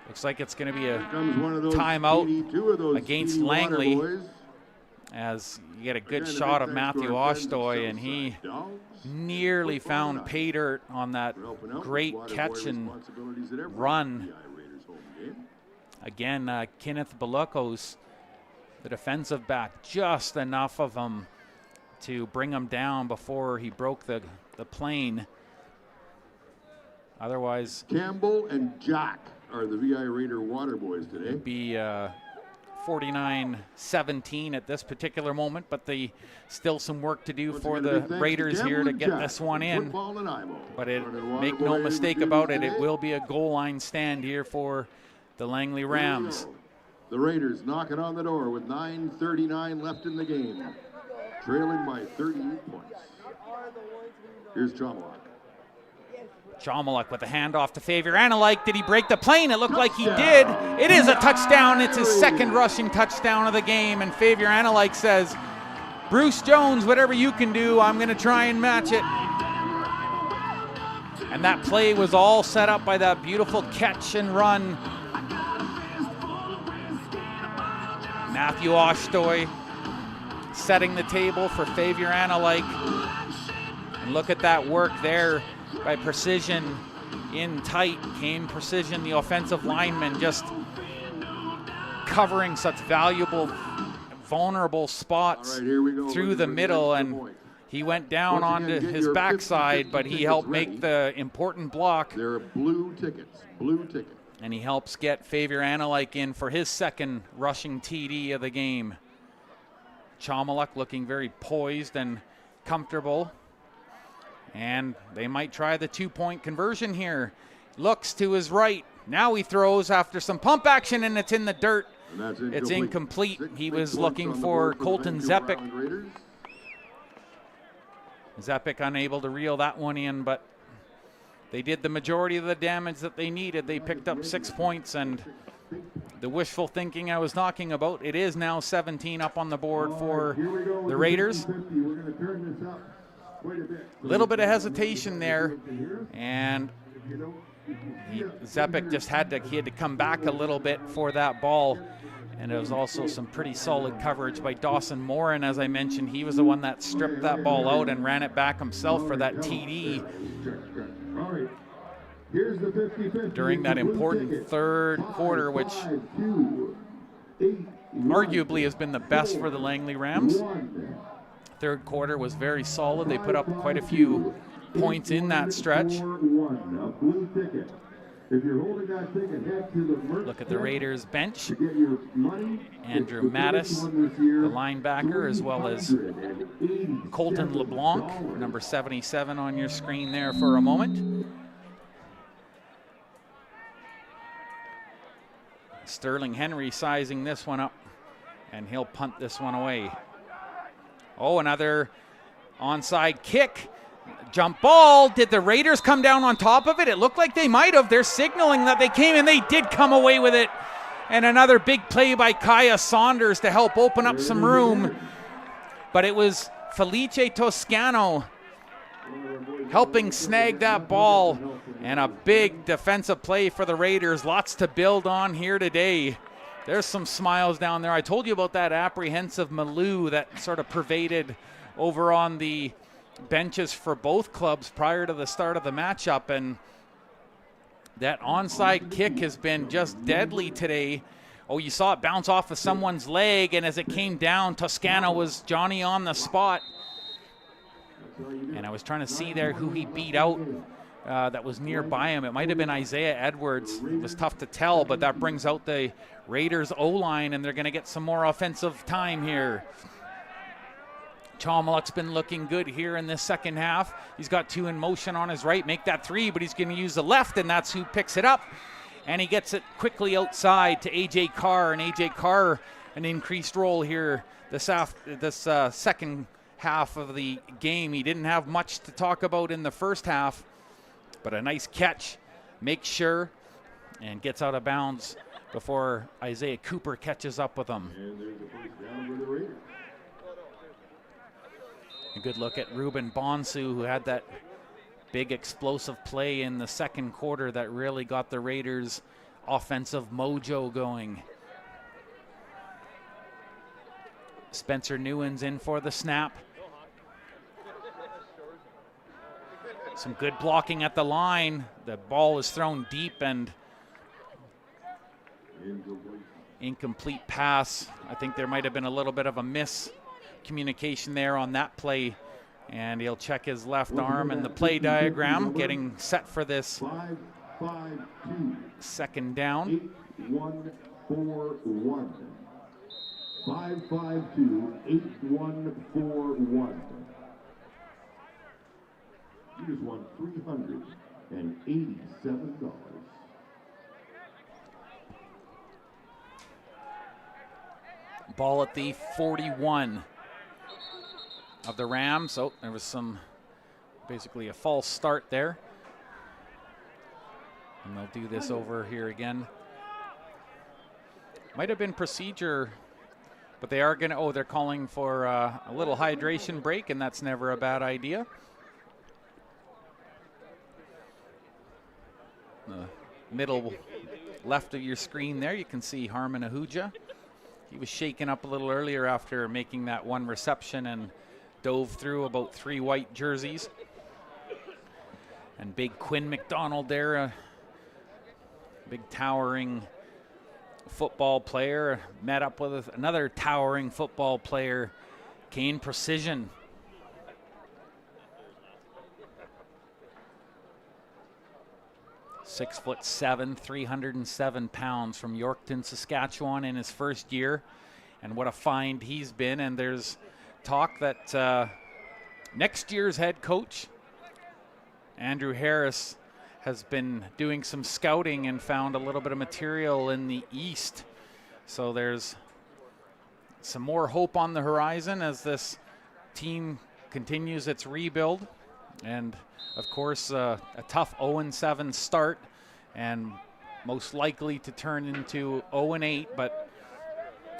Looks like it's going to be a timeout against Langley, as you get a good shot of Matthew Oshtoy, and he nearly found pay dirt on that great catch and run. Again, Kenneth Balokos, the defensive back, just enough of him to bring him down before he broke the plane. Otherwise, Campbell and Jack are the VI Raider water boys today. It'd be 49-17 at this particular moment, but still some work to do for the Raiders here to get this one in. But make no mistake about it, it will be a goal line stand here for the Langley Rams. The Raiders knocking on the door with 9:39 left in the game, trailing by 38 points. Here's Chomalak. Chomalak with a handoff to Favier Analyk. Did he break the plane? It looked like he did. It is a touchdown. It's his second rushing touchdown of the game. And Favier Analyk says, Bruce Jones, whatever you can do, I'm going to try and match it. And that play was all set up by that beautiful catch and run. Matthew Oshtoy setting the table for Favier Analyk. And look at that work there by Precision in tight. Came Precision, the offensive lineman, just covering such valuable, vulnerable spots through the middle. And he went down onto his backside, but he helped make the important block. There are blue tickets, blue tickets. And he helps get Favier Analyk in for his second rushing TD of the game. Chomalak looking very poised and comfortable. And they might try the 2-point conversion here. Looks to his right. Now he throws after some pump action, and it's in the dirt. It's incomplete. He was looking for Colton Zepik. Zepik unable to reel that one in, but they did the majority of the damage that they needed. They picked up 6 points, and the wishful thinking I was talking about, it is now 17 up on the board for the Raiders. A little bit of hesitation there, and Zepik just had to come back a little bit for that ball. And there was also some pretty solid coverage by Dawson Morin, as I mentioned. He was the one that stripped that ball out and ran it back himself for that TD during that important third quarter, which arguably has been the best for the Langley Rams. Third quarter was very solid. They put up quite a few points in that stretch. Look at the Raiders bench. Andrew Mattis, the linebacker, as well as Colton LeBlanc, number 77 on your screen there for a moment. Sterling Henry sizing this one up, and he'll punt this one away. Oh, another onside kick. Jump ball. Did the Raiders come down on top of it? It looked like they might have. They're signaling that they came, and they did come away with it. And another big play by Kaya Saunders to help open up some room. But it was Felice Toscano helping snag that ball. And a big defensive play for the Raiders. Lots to build on here today. There's some smiles down there. I told you about that apprehensive Malou that sort of pervaded over on the benches for both clubs prior to the start of the matchup, and that onside kick has been just deadly today. Oh, you saw it bounce off of someone's leg, and as it came down, Toscano was Johnny on the spot. And I was trying to see there who he beat out that was nearby him. It might have been Isaiah Edwards. It was tough to tell, but that brings out the Raiders O-line, and they're going to get some more offensive time here. Chomalak's been looking good here in this second half. He's got two in motion on his right, make that three, but he's going to use the left, and that's who picks it up. And he gets it quickly outside to A.J. Carr, and A.J. Carr, an increased role here this second half of the game. He didn't have much to talk about in the first half, but a nice catch, makes sure, and gets out of bounds before Isaiah Cooper catches up with him. A good look at Ruben Bonsu, who had that big explosive play in the second quarter that really got the Raiders' offensive mojo going. Spencer Newens in for the snap. Some good blocking at the line. The ball is thrown deep and incomplete pass. I think there might have been a little bit of a miscommunication there on that play. And he'll check his left arm and the play diagram, getting set for this second down. 552-8141. You just won $387. Ball at the 41 of the Rams. Oh, there was basically a false start there. And they'll do this over here again. Might have been procedure, but they are gonna, they're calling for a little hydration break, and that's never a bad idea. The middle left of your screen there, you can see Harmon Ahuja. He was shaken up a little earlier after making that one reception and dove through about 3 white jerseys. And big Quinn McDonald there, a big towering football player, met up with another towering football player, Kane Precision. "6'7", 307 pounds from Yorkton, Saskatchewan in his first year. And what a find he's been. And there's talk that next year's head coach, Andrew Harris, has been doing some scouting and found a little bit of material in the East. So there's some more hope on the horizon as this team continues its rebuild. And of course, a tough 0-7 start, and most likely to turn into 0-8, but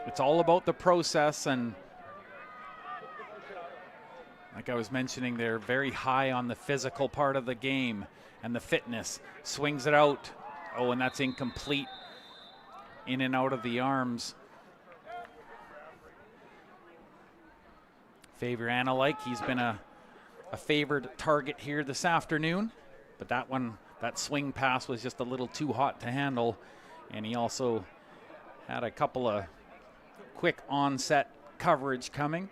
it's all about the process. And like I was mentioning, they're very high on the physical part of the game and the fitness. Swings it out. Oh, and that's incomplete. In and out of the arms. Favor Analyke, he's been a favored target here this afternoon, but that swing pass was just a little too hot to handle, and he also had a couple of quick onset coverage coming.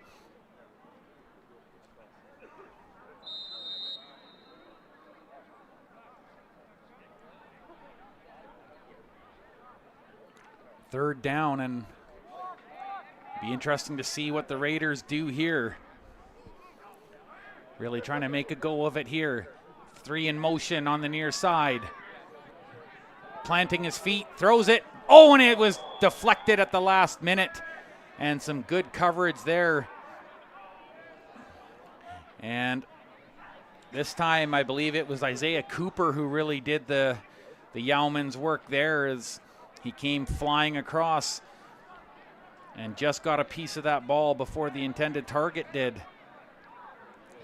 Third down, and be interesting to see what the Raiders do here. Really trying to make a go of it here. 3 in motion on the near side. Planting his feet, throws it. Oh, and it was deflected at the last minute. And some good coverage there. And this time, I believe it was Isaiah Cooper who really did the Yeoman's work there, as he came flying across and just got a piece of that ball before the intended target did.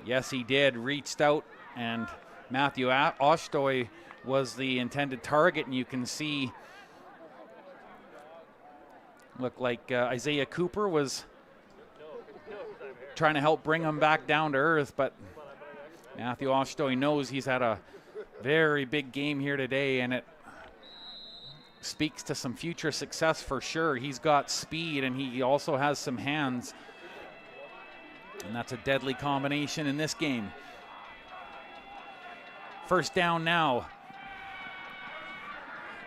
Yes, he did. Reached out, and Matthew Oshtoy was the intended target, and you can see, looked like Isaiah Cooper was trying to help bring him back down to earth, but Matthew Oshtoy knows he's had a very big game here today, and it speaks to some future success for sure. He's got speed, and he also has some hands. And that's a deadly combination in this game. First down now.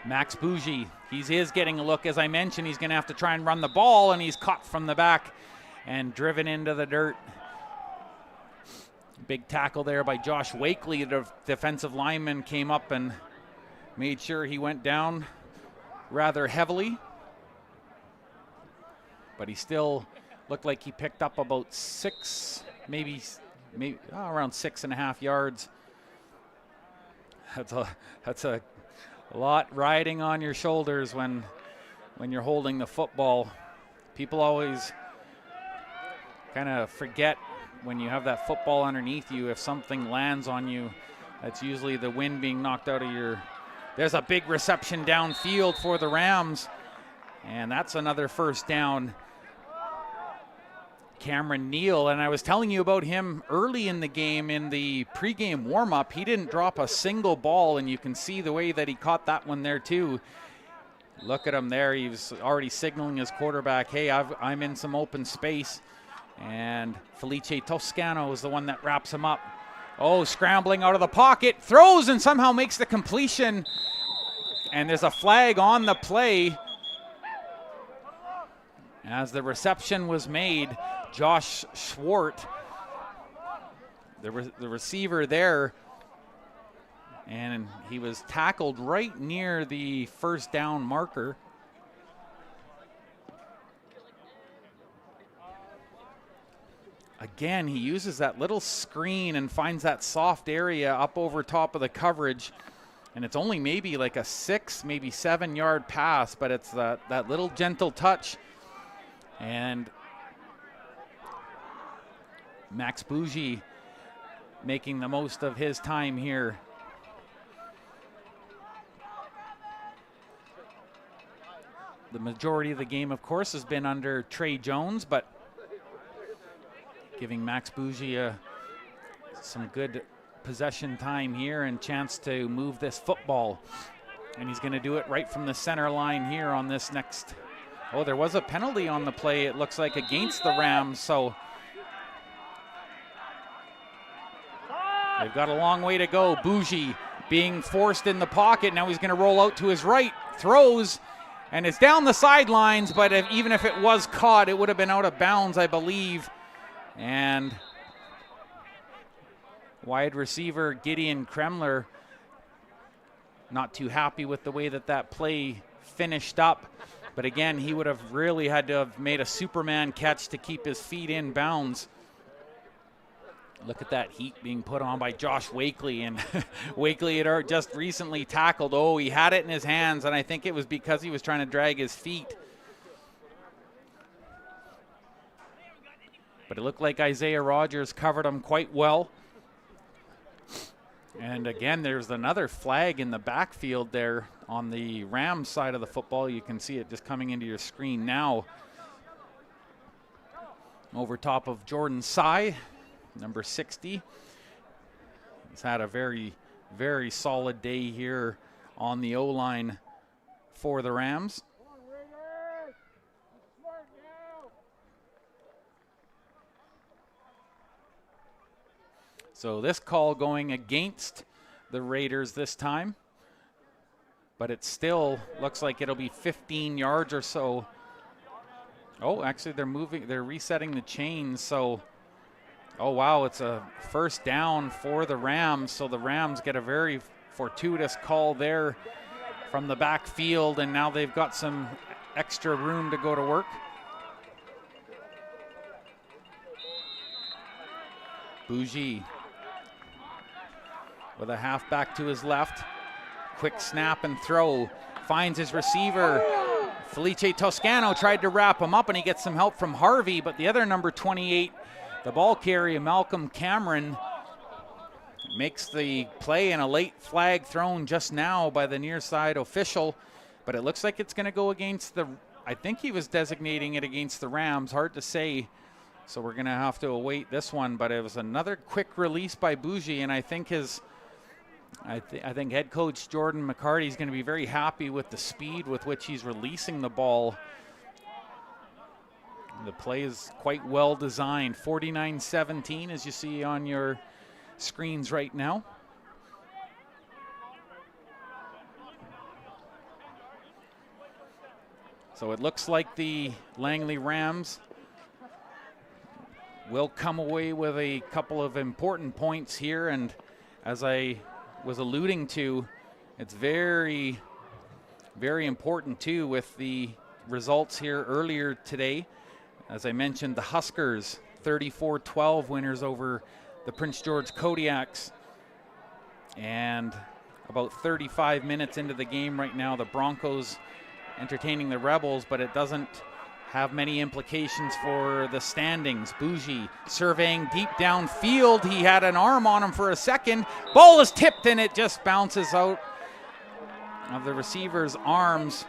Max Bougie, he is getting a look. As I mentioned, he's going to have to try and run the ball, and he's caught from the back and driven into the dirt. Big tackle there by Josh Wakely. The defensive lineman came up and made sure he went down rather heavily. But he still looked like he picked up about 6, maybe around 6.5 yards. That's a lot riding on your shoulders when you're holding the football. People always kind of forget when you have that football underneath you, if something lands on you, that's usually the wind being knocked out of your. There's a big reception downfield for the Rams, and that's another first down. Cameron Neal, and I was telling you about him early in the game in the pregame warm-up. He didn't drop a single ball, and you can see the way that he caught that one there too. Look at him there. He was already signaling his quarterback, hey, I'm in some open space. And Felice Toscano is the one that wraps him up. Oh, scrambling out of the pocket, throws and somehow makes the completion. And there's a flag on the play. As the reception was made, Josh Schwartz, the receiver there, and he was tackled right near the first down marker. Again, he uses that little screen and finds that soft area up over top of the coverage. And it's only maybe like a 6, maybe 7 yard pass, but it's that little gentle touch. And Max Bougie making the most of his time here. The majority of the game, of course, has been under Trey Jones, but giving Max Bougie some good possession time here and chance to move this football. And he's going to do it right from the center line here on this next. Oh, there was a penalty on the play, it looks like, against the Rams. So they've got a long way to go. Bougie being forced in the pocket. Now he's going to roll out to his right, throws, and it's down the sidelines. But even if it was caught, it would have been out of bounds, I believe. And wide receiver Gideon Kremler not too happy with the way that play finished up. But again, he would have really had to have made a Superman catch to keep his feet in bounds. Look at that heat being put on by Josh Wakely, and Wakely had just recently tackled. Oh, he had it in his hands, and I think it was because he was trying to drag his feet. But it looked like Isaiah Rogers covered him quite well. And again, there's another flag in the backfield there on the Rams side of the football. You can see it just coming into your screen now. Over top of Jordan Sy, number 60. He's had a very, very solid day here on the O-line for the Rams. So this call going against the Raiders this time, but it still looks like it'll be 15 yards or so. Oh, actually they're resetting the chains. So, oh wow, it's a first down for the Rams. So the Rams get a very fortuitous call there from the backfield, and now they've got some extra room to go to work. Bougie with a halfback to his left. Quick snap and throw. Finds his receiver. Felice Toscano tried to wrap him up, and he gets some help from Harvey, but the other number 28, the ball carrier, Malcolm Cameron, makes the play, and a late flag thrown just now by the near side official, but it looks like it's going to go against the, I think he was designating it against the Rams, hard to say. So we're going to have to await this one, but it was another quick release by Bougie, and I think I think head coach Jordan McCarty is going to be very happy with the speed with which he's releasing the ball. The play is quite well designed. 49-17 as you see on your screens right now. So it looks like the Langley Rams will come away with a couple of important points here, and as I was alluding to, it's very, very important too with the results here earlier today. As I mentioned, the Huskers 34-12 winners over the Prince George Kodiaks, and about 35 minutes into the game right now, the Broncos entertaining the Rebels, but it doesn't have many implications for the standings. Bougie surveying deep downfield. He had an arm on him for a second. Ball is tipped, and it just bounces out of the receiver's arms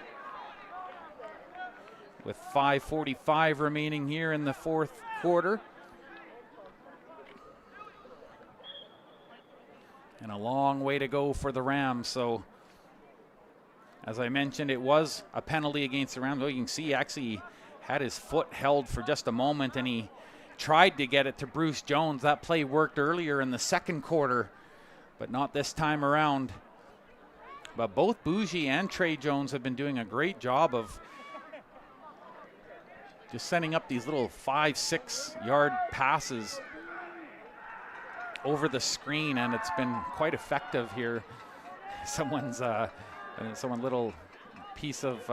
with 5:45 remaining here in the fourth quarter. And a long way to go for the Rams. So, as I mentioned, it was a penalty against the Rams. Oh, you can see actually had his foot held for just a moment, and he tried to get it to Bruce Jones. That play worked earlier in the second quarter, but not this time around. But both Bougie and Trey Jones have been doing a great job of just sending up these little 5-6 yard passes over the screen, and it's been quite effective here. Someone little piece of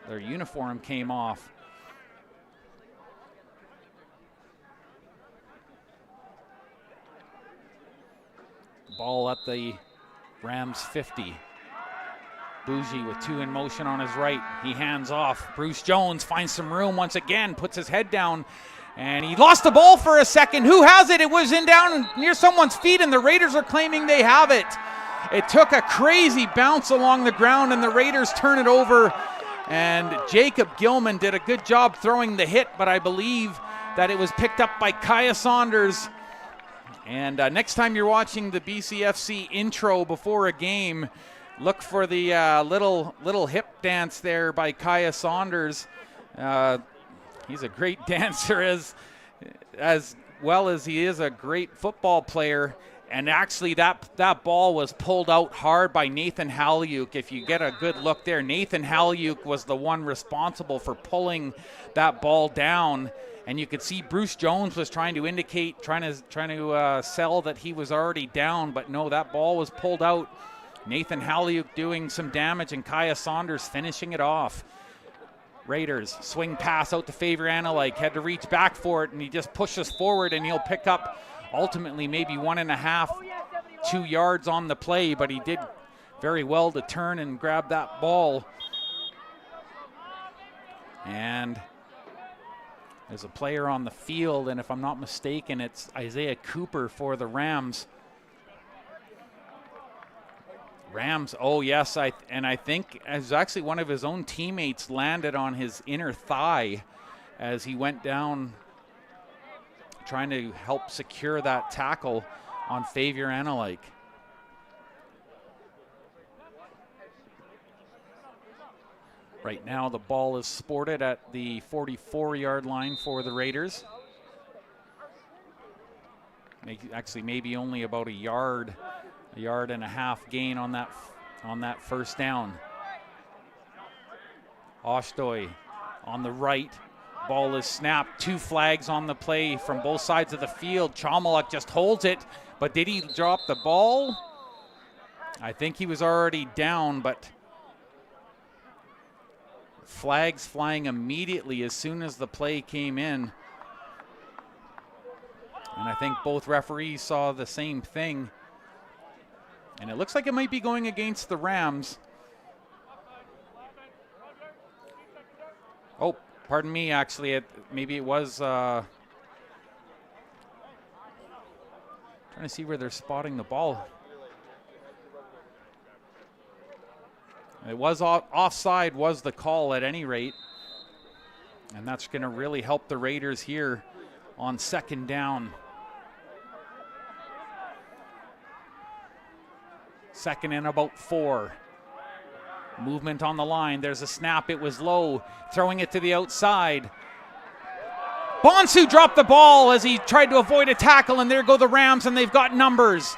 their uniform came off. Ball at the Rams 50. Bougie with 2 in motion on his right. He hands off. Bruce Jones finds some room once again, puts his head down, and he lost the ball for a second. Who has it? It was in down near someone's feet, and the Raiders are claiming they have it. It took a crazy bounce along the ground, and the Raiders turn it over. And Jacob Gilman did a good job throwing the hit, but I believe that it was picked up by Kaya Saunders. And next time you're watching the BCFC intro before a game, look for the little hip dance there by Kaya Saunders. He's a great dancer as well as he is a great football player. And actually that ball was pulled out hard by Nathan Halyuk. If you get a good look there, Nathan Halyuk was the one responsible for pulling that ball down. And you could see Bruce Jones was trying to sell that he was already down, but no, that ball was pulled out. Nathan Halyuk doing some damage, and Kaya Saunders finishing it off. Raiders swing pass out to Favor Analyk, had to reach back for it, and he just pushes forward, and he'll pick up ultimately maybe 1.5, 2 yards on the play, but he did very well to turn and grab that ball. And there's a player on the field, and if I'm not mistaken, it's Isaiah Cooper for the Rams. Oh yes, I think it was actually one of his own teammates landed on his inner thigh as he went down trying to help secure that tackle on Favor Analyk. Right now the ball is sported at the 44-yard line for the Raiders. Actually maybe only about a yard and a half gain on that first down. Oshdoy on the right. Ball is snapped. 2 flags on the play from both sides of the field. Chomaluk just holds it, but did he drop the ball? I think he was already down, but flags flying immediately as soon as the play came in. And I think both referees saw the same thing. And it looks like it might be going against the Rams. Oh, pardon me, actually, maybe it was trying to see where they're spotting the ball. It was offside was the call at any rate. And that's going to really help the Raiders here on second down. Second and about 4. Movement on the line. There's a snap. It was low. Throwing it to the outside. Bonsu dropped the ball as he tried to avoid a tackle, and there go the Rams, and they've got numbers.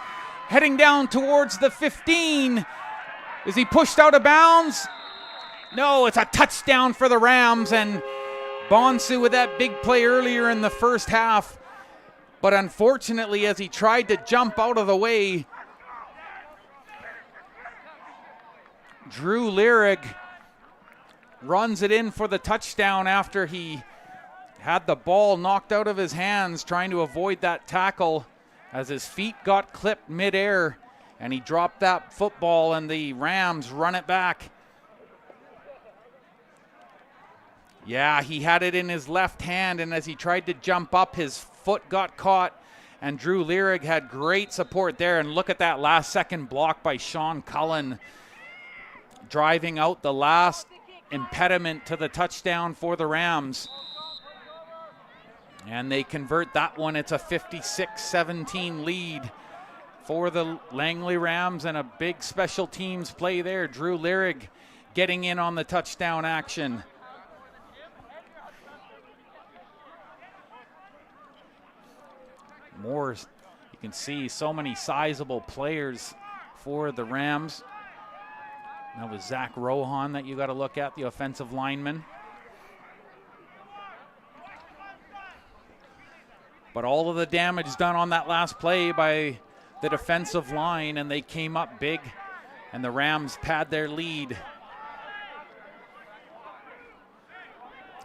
Heading down towards the 15. Is he pushed out of bounds? No, it's a touchdown for the Rams, and Bonsu with that big play earlier in the first half. But unfortunately, as he tried to jump out of the way, Drew Lyrig runs it in for the touchdown after he had the ball knocked out of his hands trying to avoid that tackle as his feet got clipped midair, and he dropped that football, and the Rams run it back. Yeah, he had it in his left hand, and as he tried to jump up, his foot got caught, and Drew Lyrig had great support there. And look at that last second block by Sean Cullen, driving out the last impediment to the touchdown for the Rams. And they convert that one. It's a 56-17 lead for the Langley Rams, and a big special teams play there. Drew Lyrig getting in on the touchdown action. More, you can see so many sizable players for the Rams. That was Zach Rohan that you got to look at, the offensive lineman. But all of the damage done on that last play by the defensive line, and they came up big, and the Rams pad their lead.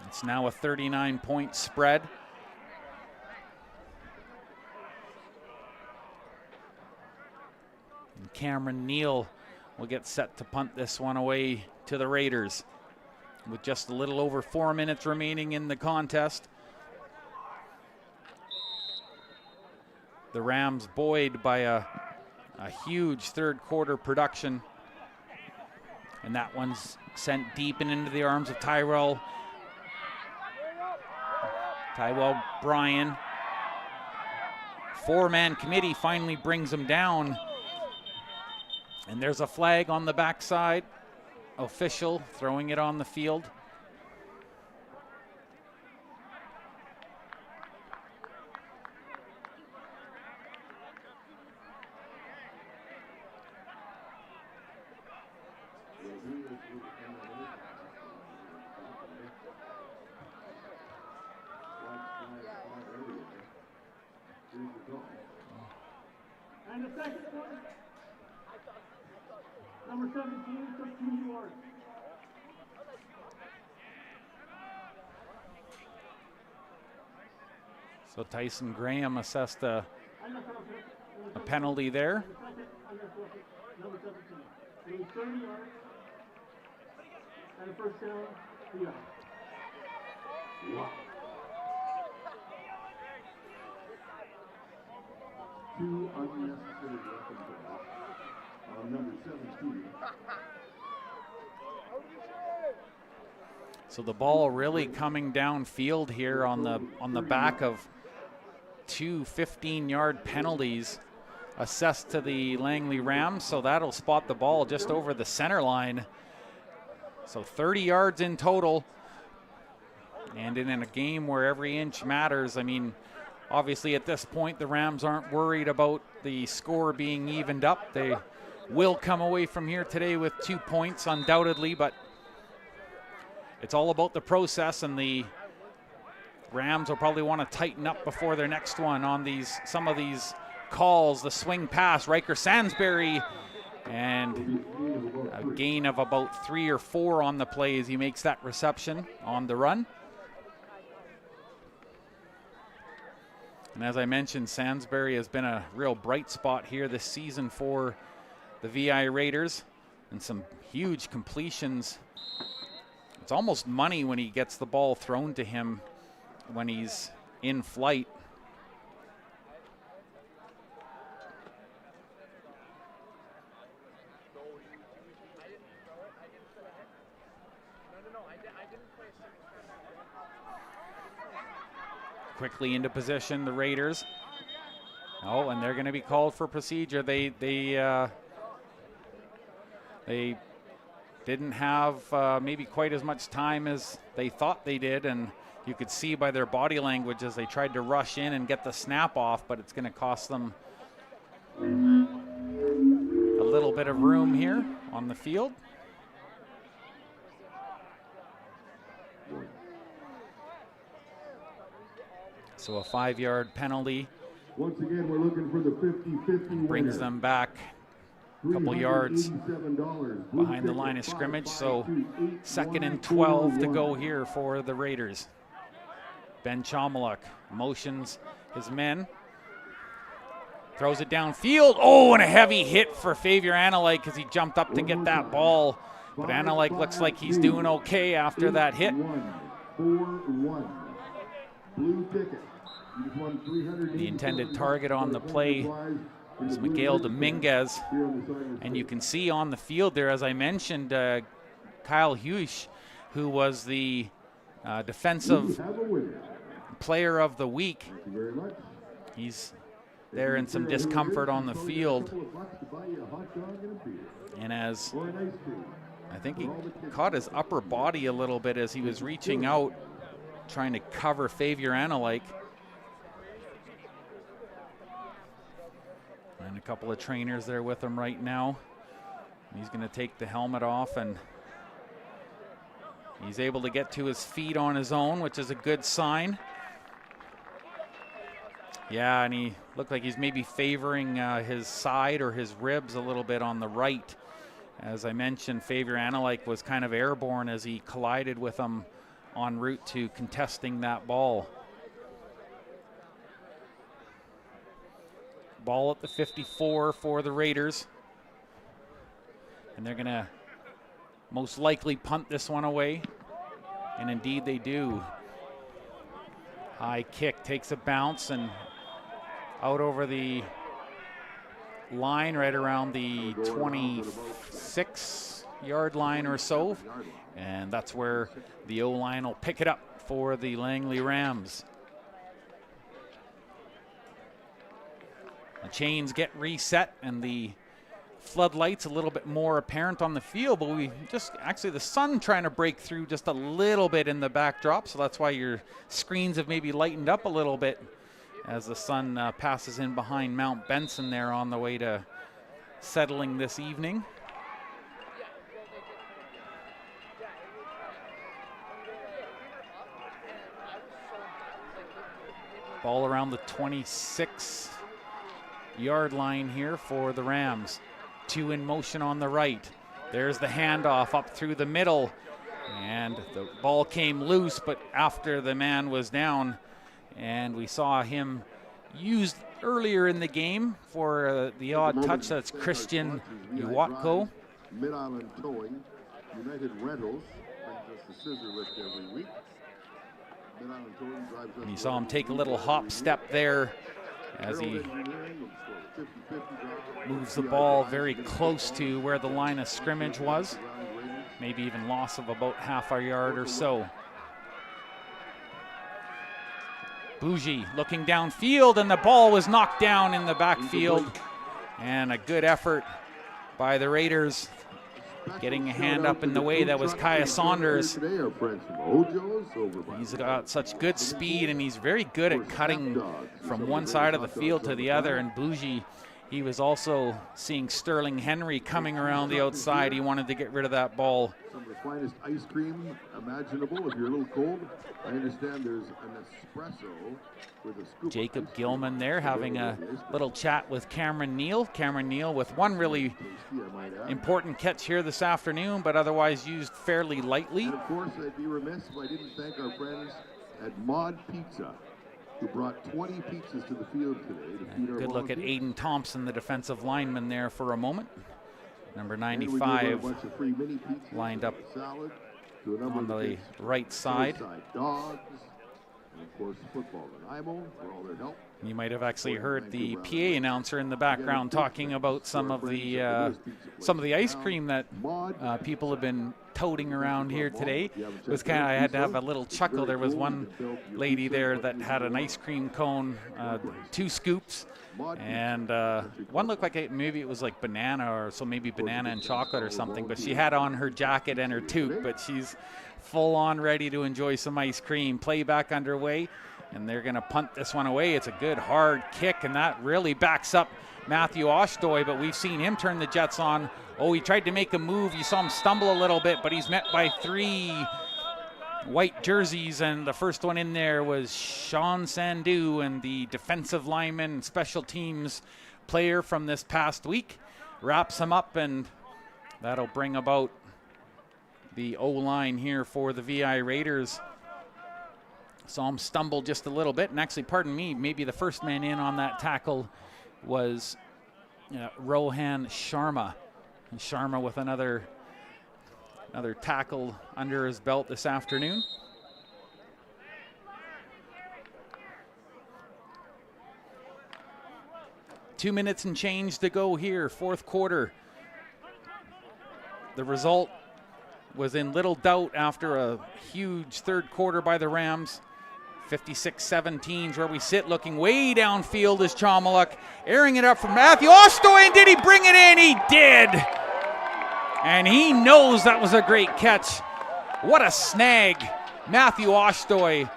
It's now a 39-point spread. And Cameron Neal will get set to punt this one away to the Raiders with just a little over 4 minutes remaining in the contest. The Rams buoyed by a huge third quarter production. And that one's sent deep and into the arms of Tyrell Bryan. Four-man committee finally brings him down. And there's a flag on the backside. Official throwing it on the field. And the second one, number 17 took 2 yards. So Tyson Graham assessed a penalty there. Number 17. It was 30 yards. And a first down, 3 yards. Wow. 2 unnecessary weapons on number 17. So the ball really coming downfield here on the back of 2 15-yard penalties assessed to the Langley Rams. So that'll spot the ball just over the center line. So 30 yards in total. And in a game where every inch matters, I mean, obviously at this point the Rams aren't worried about the score being evened up. They will come away from here today with 2 points undoubtedly, but it's all about the process, and the Rams will probably want to tighten up before their next one on some of these calls. The swing pass, Riker Sansbury, and a gain of about 3 or 4 on the play as he makes that reception on the run. And as I mentioned, Sansbury has been a real bright spot here this season for the VI Raiders, and some huge completions. It's almost money when he gets the ball thrown to him when he's in flight. Quickly into position, the Raiders. Oh, and they're going to be called for procedure. They didn't have maybe quite as much time as they thought they did, and you could see by their body language as they tried to rush in and get the snap off, but it's going to cost them a little bit of room here on the field. So a 5-yard penalty. Once again, we're looking for the 50-50 brings them back a couple yards behind the line of scrimmage. So 2nd and 12 to go here for the Raiders. Ben Chomaluk motions his men. Throws it downfield. Oh, and a heavy hit for Favier Analyte as he jumped up to get that ball. But Analyte looks like he's doing okay after that hit. 4-1. Blue ticket. The intended target on the play is Miguel Dominguez. And you can see on the field there, as I mentioned, Kyle Hughes, who was the defensive player of the week. He's there in some discomfort on the field. And as I think he caught his upper body a little bit as he was reaching out, trying to cover Favier Analyte. And a couple of trainers there with him right now. He's going to take the helmet off, and he's able to get to his feet on his own, which is a good sign. Yeah, and he looked like he's maybe favoring his side or his ribs a little bit on the right. As I mentioned, Fabian Analik was kind of airborne as he collided with him en route to contesting that ball. Ball at the 54 for the Raiders. And they're going to most likely punt this one away. And indeed they do. High kick takes a bounce and out over the line right around the 26-yard line or so. And that's where the O-line will pick it up for the Langley Rams. The chains get reset and the floodlights a little bit more apparent on the field, but we just actually the sun trying to break through just a little bit in the backdrop, so that's why your screens have maybe lightened up a little bit as the sun passes in behind Mount Benson there on the way to settling this evening. Ball around the 26-yard line here for the Rams. 2 in motion on the right. There's the handoff up through the middle. And the ball came loose, but after the man was down, and we saw him used earlier in the game for the odd touch. That's Christian Uwatko. Mid-Island Towing, United Rentals, brings us the scissor lift every week. Mid-Island Towing drives us. And you saw him take a little hop step there as he moves the ball very close to where the line of scrimmage was. Maybe even loss of about half a yard or so. Bougie looking downfield, and the ball was knocked down in the backfield. And a good effort by the Raiders, getting a hand up in the way. That was Kaya Saunders. He's got such good speed, and he's very good at cutting from one side of the field to the other. And Bougie, he was also seeing Sterling Henry coming around the outside. He wanted to get rid of that ball. Some of the finest ice cream imaginable. If you're a little cold, I understand there's an espresso with a scoop. Jacob Gilman there having a little chat with Cameron Neal. Cameron Neal with one really important catch here this afternoon, but otherwise used fairly lightly. And of course, I'd be remiss if I didn't thank our friends at Mod Pizza, who brought 20 pizzas to the field today to feed our Good look at volunteers. Aiden Thompson, the defensive lineman there for a moment. Number 95 lined up on the right side. Dogs, and of course football and IMO for all their help. You might have actually heard the PA announcer in the background talking about some of the ice cream that people have been toting around here today. It was kind of, I had to have a little chuckle. There was one lady there that had an ice cream cone, 2 scoops, and one looked like maybe it was like banana, or so maybe banana and chocolate or something, but she had on her jacket and her toque, but she's full on ready to enjoy some ice cream. Playback underway, and they're going to punt this one away. It's a good hard kick, and that really backs up Matthew Oshdoy, but we've seen him turn the Jets on. Oh, he tried to make a move. You saw him stumble a little bit, but he's met by 3 white jerseys, and the first one in there was Sean Sandu, and the defensive lineman, special teams player from this past week. Wraps him up, and that'll bring about the O-line here for the VI Raiders. Saw him stumble just a little bit, and actually, pardon me, maybe the first man in on that tackle was Rohan Sharma. And Sharma with another tackle under his belt this afternoon. Two minutes and change to go here, fourth quarter. The result was in little doubt after a huge third quarter by the Rams. 56-17 where we sit, looking way downfield is Chomaluk, airing it up for Matthew Oshdoy, and did he bring it in? He did! And he knows that was a great catch. What a snag, Matthew Oshdoy.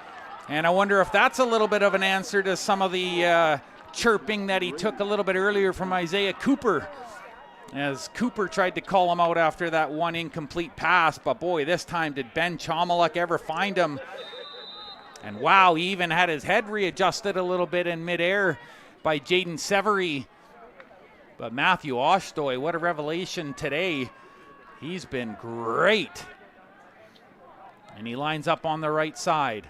And I wonder if that's a little bit of an answer to some of the chirping that he took a little bit earlier from Isaiah Cooper, as Cooper tried to call him out after that one incomplete pass. But boy, this time did Ben Chomaluk ever find him, And wow, he even had his head readjusted a little bit in midair by Jaden Severy. But Matthew Oshtoy, what a revelation today. He's been great. And he lines up on the right side.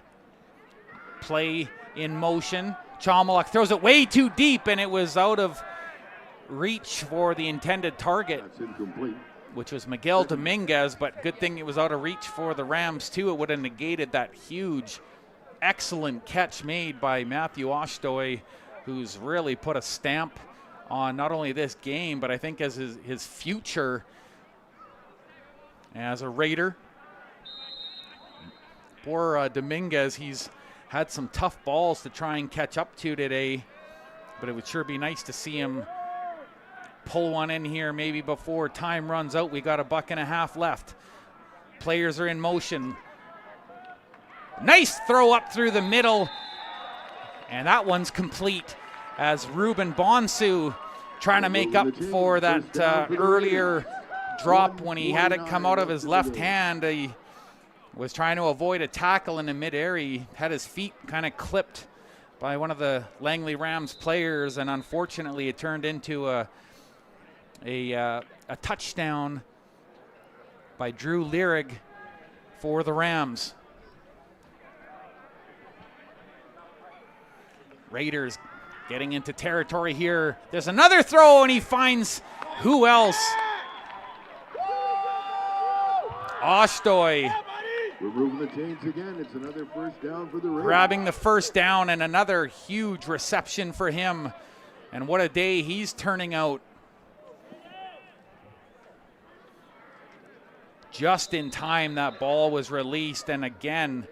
Play in motion. Chomiluk throws it way too deep, and it was out of reach for the intended target. That's incomplete. Which was Miguel Dominguez, but good thing it was out of reach for the Rams too. It would have negated that huge, excellent catch made by Matthew Oshtoy, who's really put a stamp on not only this game, but I think as his future as a Raider. Poor Dominguez, he's had some tough balls to try and catch up to today, but it would sure be nice to see him pull one in here maybe before time runs out. We got a $1.50 left. Players are in motion. Nice throw up through the middle, and that one's complete as Ruben Bonsu trying to make up for that earlier drop when he had it come out of his left hand. He was trying to avoid a tackle in the midair. He had his feet kind of clipped by one of the Langley Rams players, and unfortunately it turned into a touchdown by Drew Lierig for the Rams. Raiders getting into territory here. There's another throw, and he finds who else? Oshtoy. We're moving the chains again. It's another first down for the Raiders. Grabbing the first down, and another huge reception for him. And what a day he's turning out. Just in time, that ball was released, and again,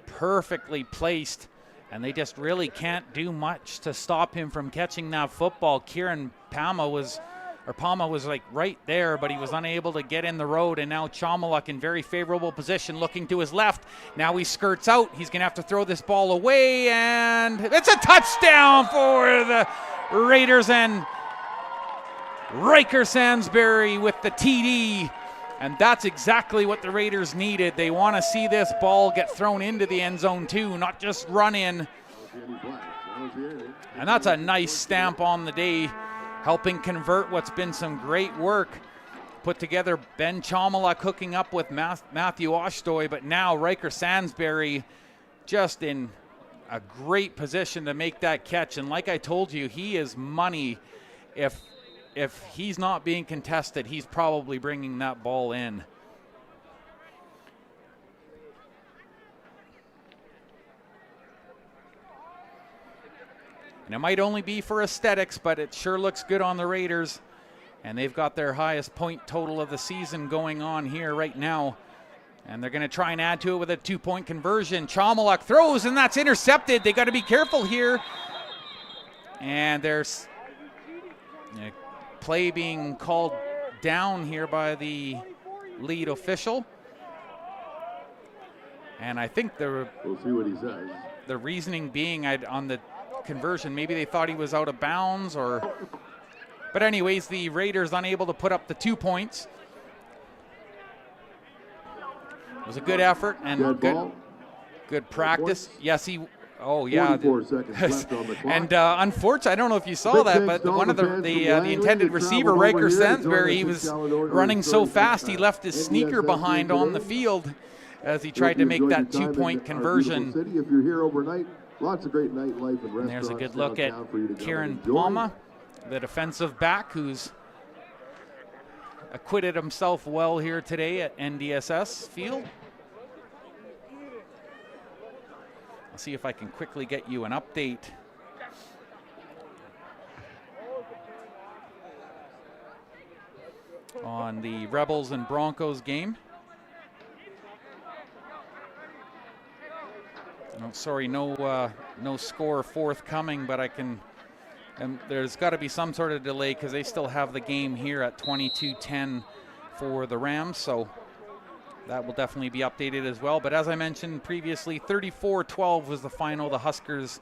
perfectly placed. And they just really can't do much to stop him from catching that football. Kieran Palma was like right there, but he was unable to get in the road. And now Chomiluk in very favorable position, looking to his left. Now he skirts out. He's going to have to throw this ball away, and it's a touchdown for the Raiders, and Riker Sansbury with the TD. And that's exactly what the Raiders needed. They want to see this ball get thrown into the end zone too, not just run in. And that's a nice stamp on the day, helping convert what's been some great work put together. Ben Chomiluk hooking up with Matthew Oshtoy, but now Riker Sansbury just in a great position to make that catch. And like I told you, he is money. If he's not being contested, he's probably bringing that ball in. And it might only be for aesthetics, but it sure looks good on the Raiders. And they've got their highest point total of the season going on here right now. And they're going to try and add to it with a 2-point conversion. Chomiluk throws, and that's intercepted. They got to be careful here. And there's a play being called down here by the lead official. And I think we'll see what he says. The reasoning being on the conversion, maybe they thought he was out of bounds, but anyways, the Raiders unable to put up the 2 points. It was a good effort and good practice. Yes, oh yeah. 44 seconds left on the clock. And unfortunately, I don't know if you saw that, but one of the intended receiver, Riker Sansbury, he was running so fast he left his sneaker behind on the field as he tried to make that 2-point conversion. If you're here overnight, lots of great nightlife and restaurants. And there's a good look at Kieran Palma, the defensive back, who's acquitted himself well here today at NDSS Field. I'll see if I can quickly get you an update on the Rebels and Broncos game. Oh, sorry, no score forthcoming, but I can. There's got to be some sort of delay because they still have the game here at 22-10 for the Rams, so that will definitely be updated as well. But as I mentioned previously, 34-12 was the final. The Huskers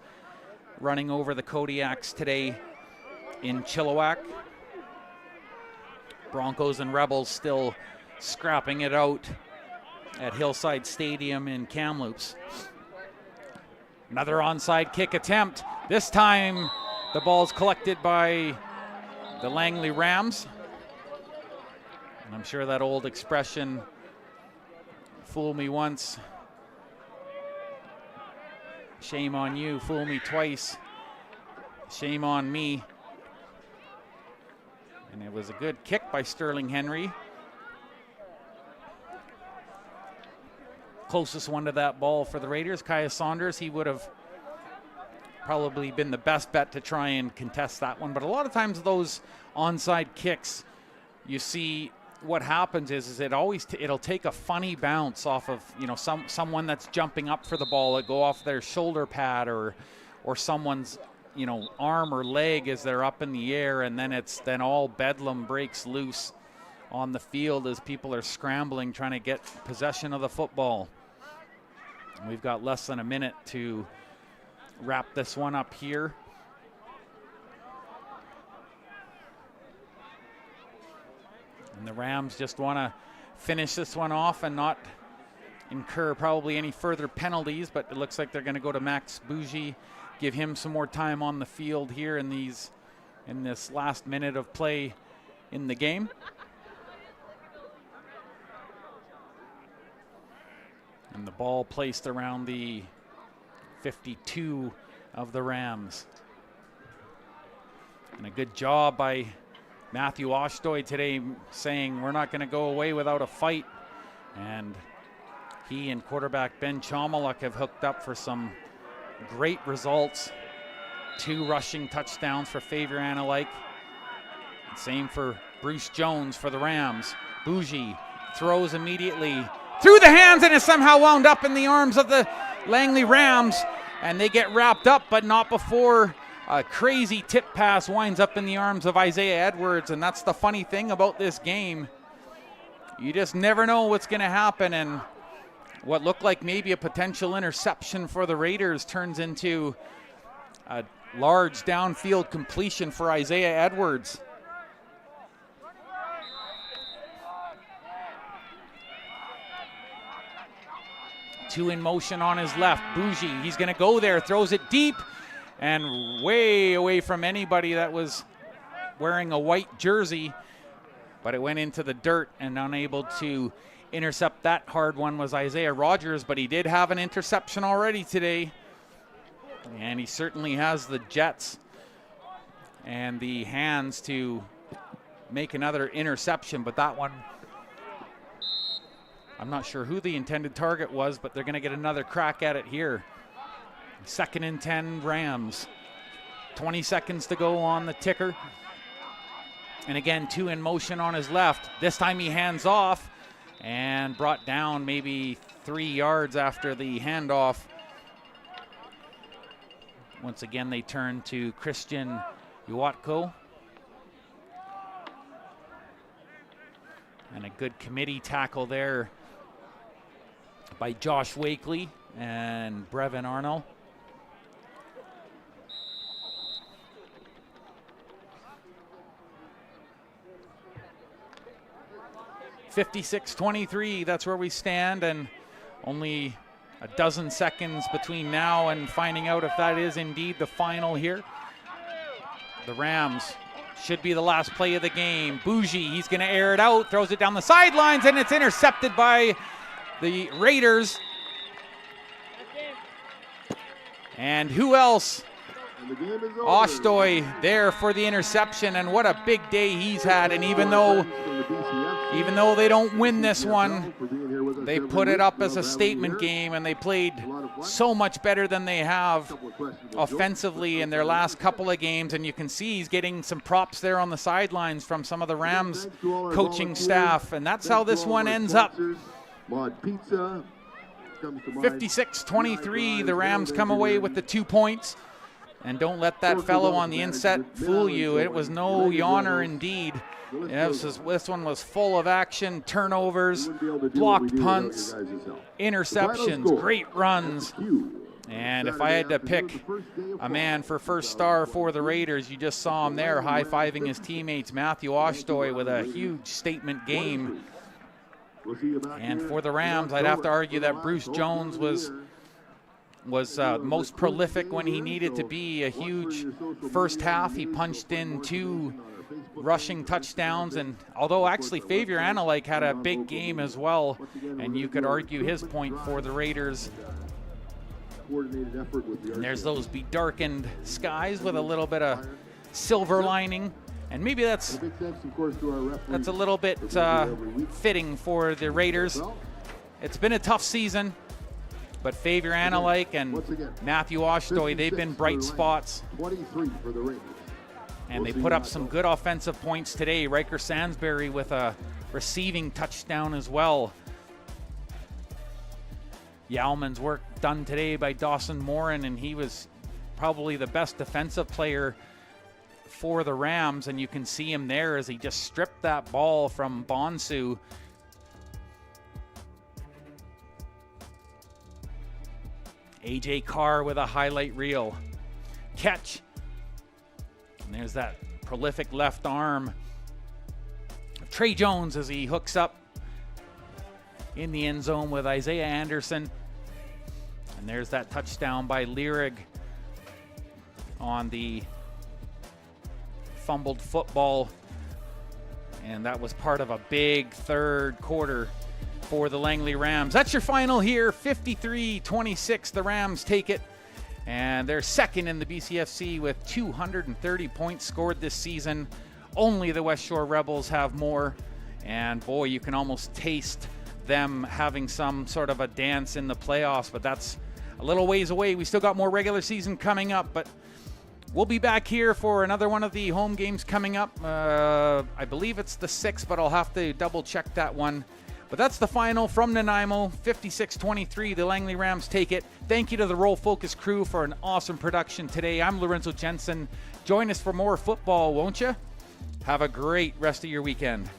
running over the Kodiaks today in Chilliwack. Broncos and Rebels still scrapping it out at Hillside Stadium in Kamloops. Another onside kick attempt. This time the ball's collected by the Langley Rams. And I'm sure that old expression, fool me once, shame on you, fool me twice, shame on me. And it was a good kick by Sterling Henry. Closest one to that ball for the Raiders, Kaya Saunders. He would have probably been the best bet to try and contest that one. But a lot of times those onside kicks, you see what happens is it'll take a funny bounce off of, you know, someone that's jumping up for the ball. It go off their shoulder pad or someone's, you know, arm or leg as they're up in the air, and then all bedlam breaks loose on the field as people are scrambling trying to get possession of the football. We've got less than a minute to wrap this one up here. And the Rams just want to finish this one off and not incur probably any further penalties, but it looks like they're going to go to Max Bougie, give him some more time on the field here in this last minute of play in the game. And the ball placed around the 52 of the Rams. And a good job by Matthew Oshtoy today saying we're not going to go away without a fight. And he and quarterback Ben Chomaluk have hooked up for some great results. 2 rushing touchdowns for Xavier Analike. Same for Bruce Jones for the Rams. Bougie throws immediately through the hands and is somehow wound up in the arms of the Langley Rams, and they get wrapped up, but not before a crazy tip pass winds up in the arms of Isaiah Edwards. And that's the funny thing about this game. You just never know what's going to happen, and what looked like maybe a potential interception for the Raiders turns into a large downfield completion for Isaiah Edwards. Two in motion on his left. Bougie, he's going to go there, throws it deep and way away from anybody that was wearing a white jersey, but it went into the dirt, and unable to intercept that hard one was Isaiah Rogers, but he did have an interception already today, and he certainly has the jets and the hands to make another interception. But that one, I'm not sure who the intended target was, but they're going to get another crack at it here. 2nd and 10 Rams. 20 seconds to go on the ticker. And again, 2 in motion on his left. This time he hands off and brought down maybe 3 yards after the handoff. Once again, they turn to Christian Uwatko. And a good committee tackle there by Josh Wakely and Brevin Arnold. (56-23), that's where we stand, and only a dozen seconds between now and finding out if that is indeed the final here. The Rams should be the last play of the game. Bougie, he's going to air it out, throws it down the sidelines, and it's intercepted by the Raiders. And who else? Oshtoy there for the interception, and what a big day he's had. And even though they don't win this one, they put it up as a statement game, and they played so much better than they have offensively in their last couple of games. And you can see he's getting some props there on the sidelines from some of the Rams coaching staff, and that's how this one ends up. 56-23, the Rams come away with the 2 points. And don't let that fellow on the inset fool you. It was no yawner indeed. This one was full of action, turnovers, blocked punts, interceptions, great runs. And if I had to pick a man for first star for the Raiders, you just saw him there high-fiving his teammates, Matthew Oshtoy, with a huge statement game. And for the Rams, I'd have to argue that Bruce Jones was was most prolific when he needed to be. A huge first half. He punched in 2 rushing touchdowns, and although actually Favier Analyk had a big game as well, and you could argue his point for the Raiders. And there's those bedarkened skies with a little bit of silver lining, and maybe that's a little bit fitting for the Raiders. It's been a tough season, but Favier Analyk and Matthew Oshtoy, they've been bright spots. 23 for the Raiders. And they put up some good offensive points today. Riker Sansbury with a receiving touchdown as well. Yalman's work done today by Dawson Morin, and he was probably the best defensive player for the Rams, and you can see him there as he just stripped that ball from Bonsu. AJ Carr with a highlight reel. Catch. And there's that prolific left arm of Trey Jones as he hooks up in the end zone with Isaiah Anderson. And there's that touchdown by Lyrig on the fumbled football. And that was part of a big third quarter for the Langley Rams. That's your final here, 53-26. The Rams take it. And they're second in the BCFC with 230 points scored this season. Only the West Shore Rebels have more. And boy, you can almost taste them having some sort of a dance in the playoffs, but that's a little ways away. We still got more regular season coming up, but we'll be back here for another one of the home games coming up. I believe it's the 6th, but I'll have to double check that one. But that's the final from Nanaimo, 56-23. The Langley Rams take it. Thank you to the Roll Focus crew for an awesome production today. I'm Lorenzo Jensen. Join us for more football, won't you? Have a great rest of your weekend.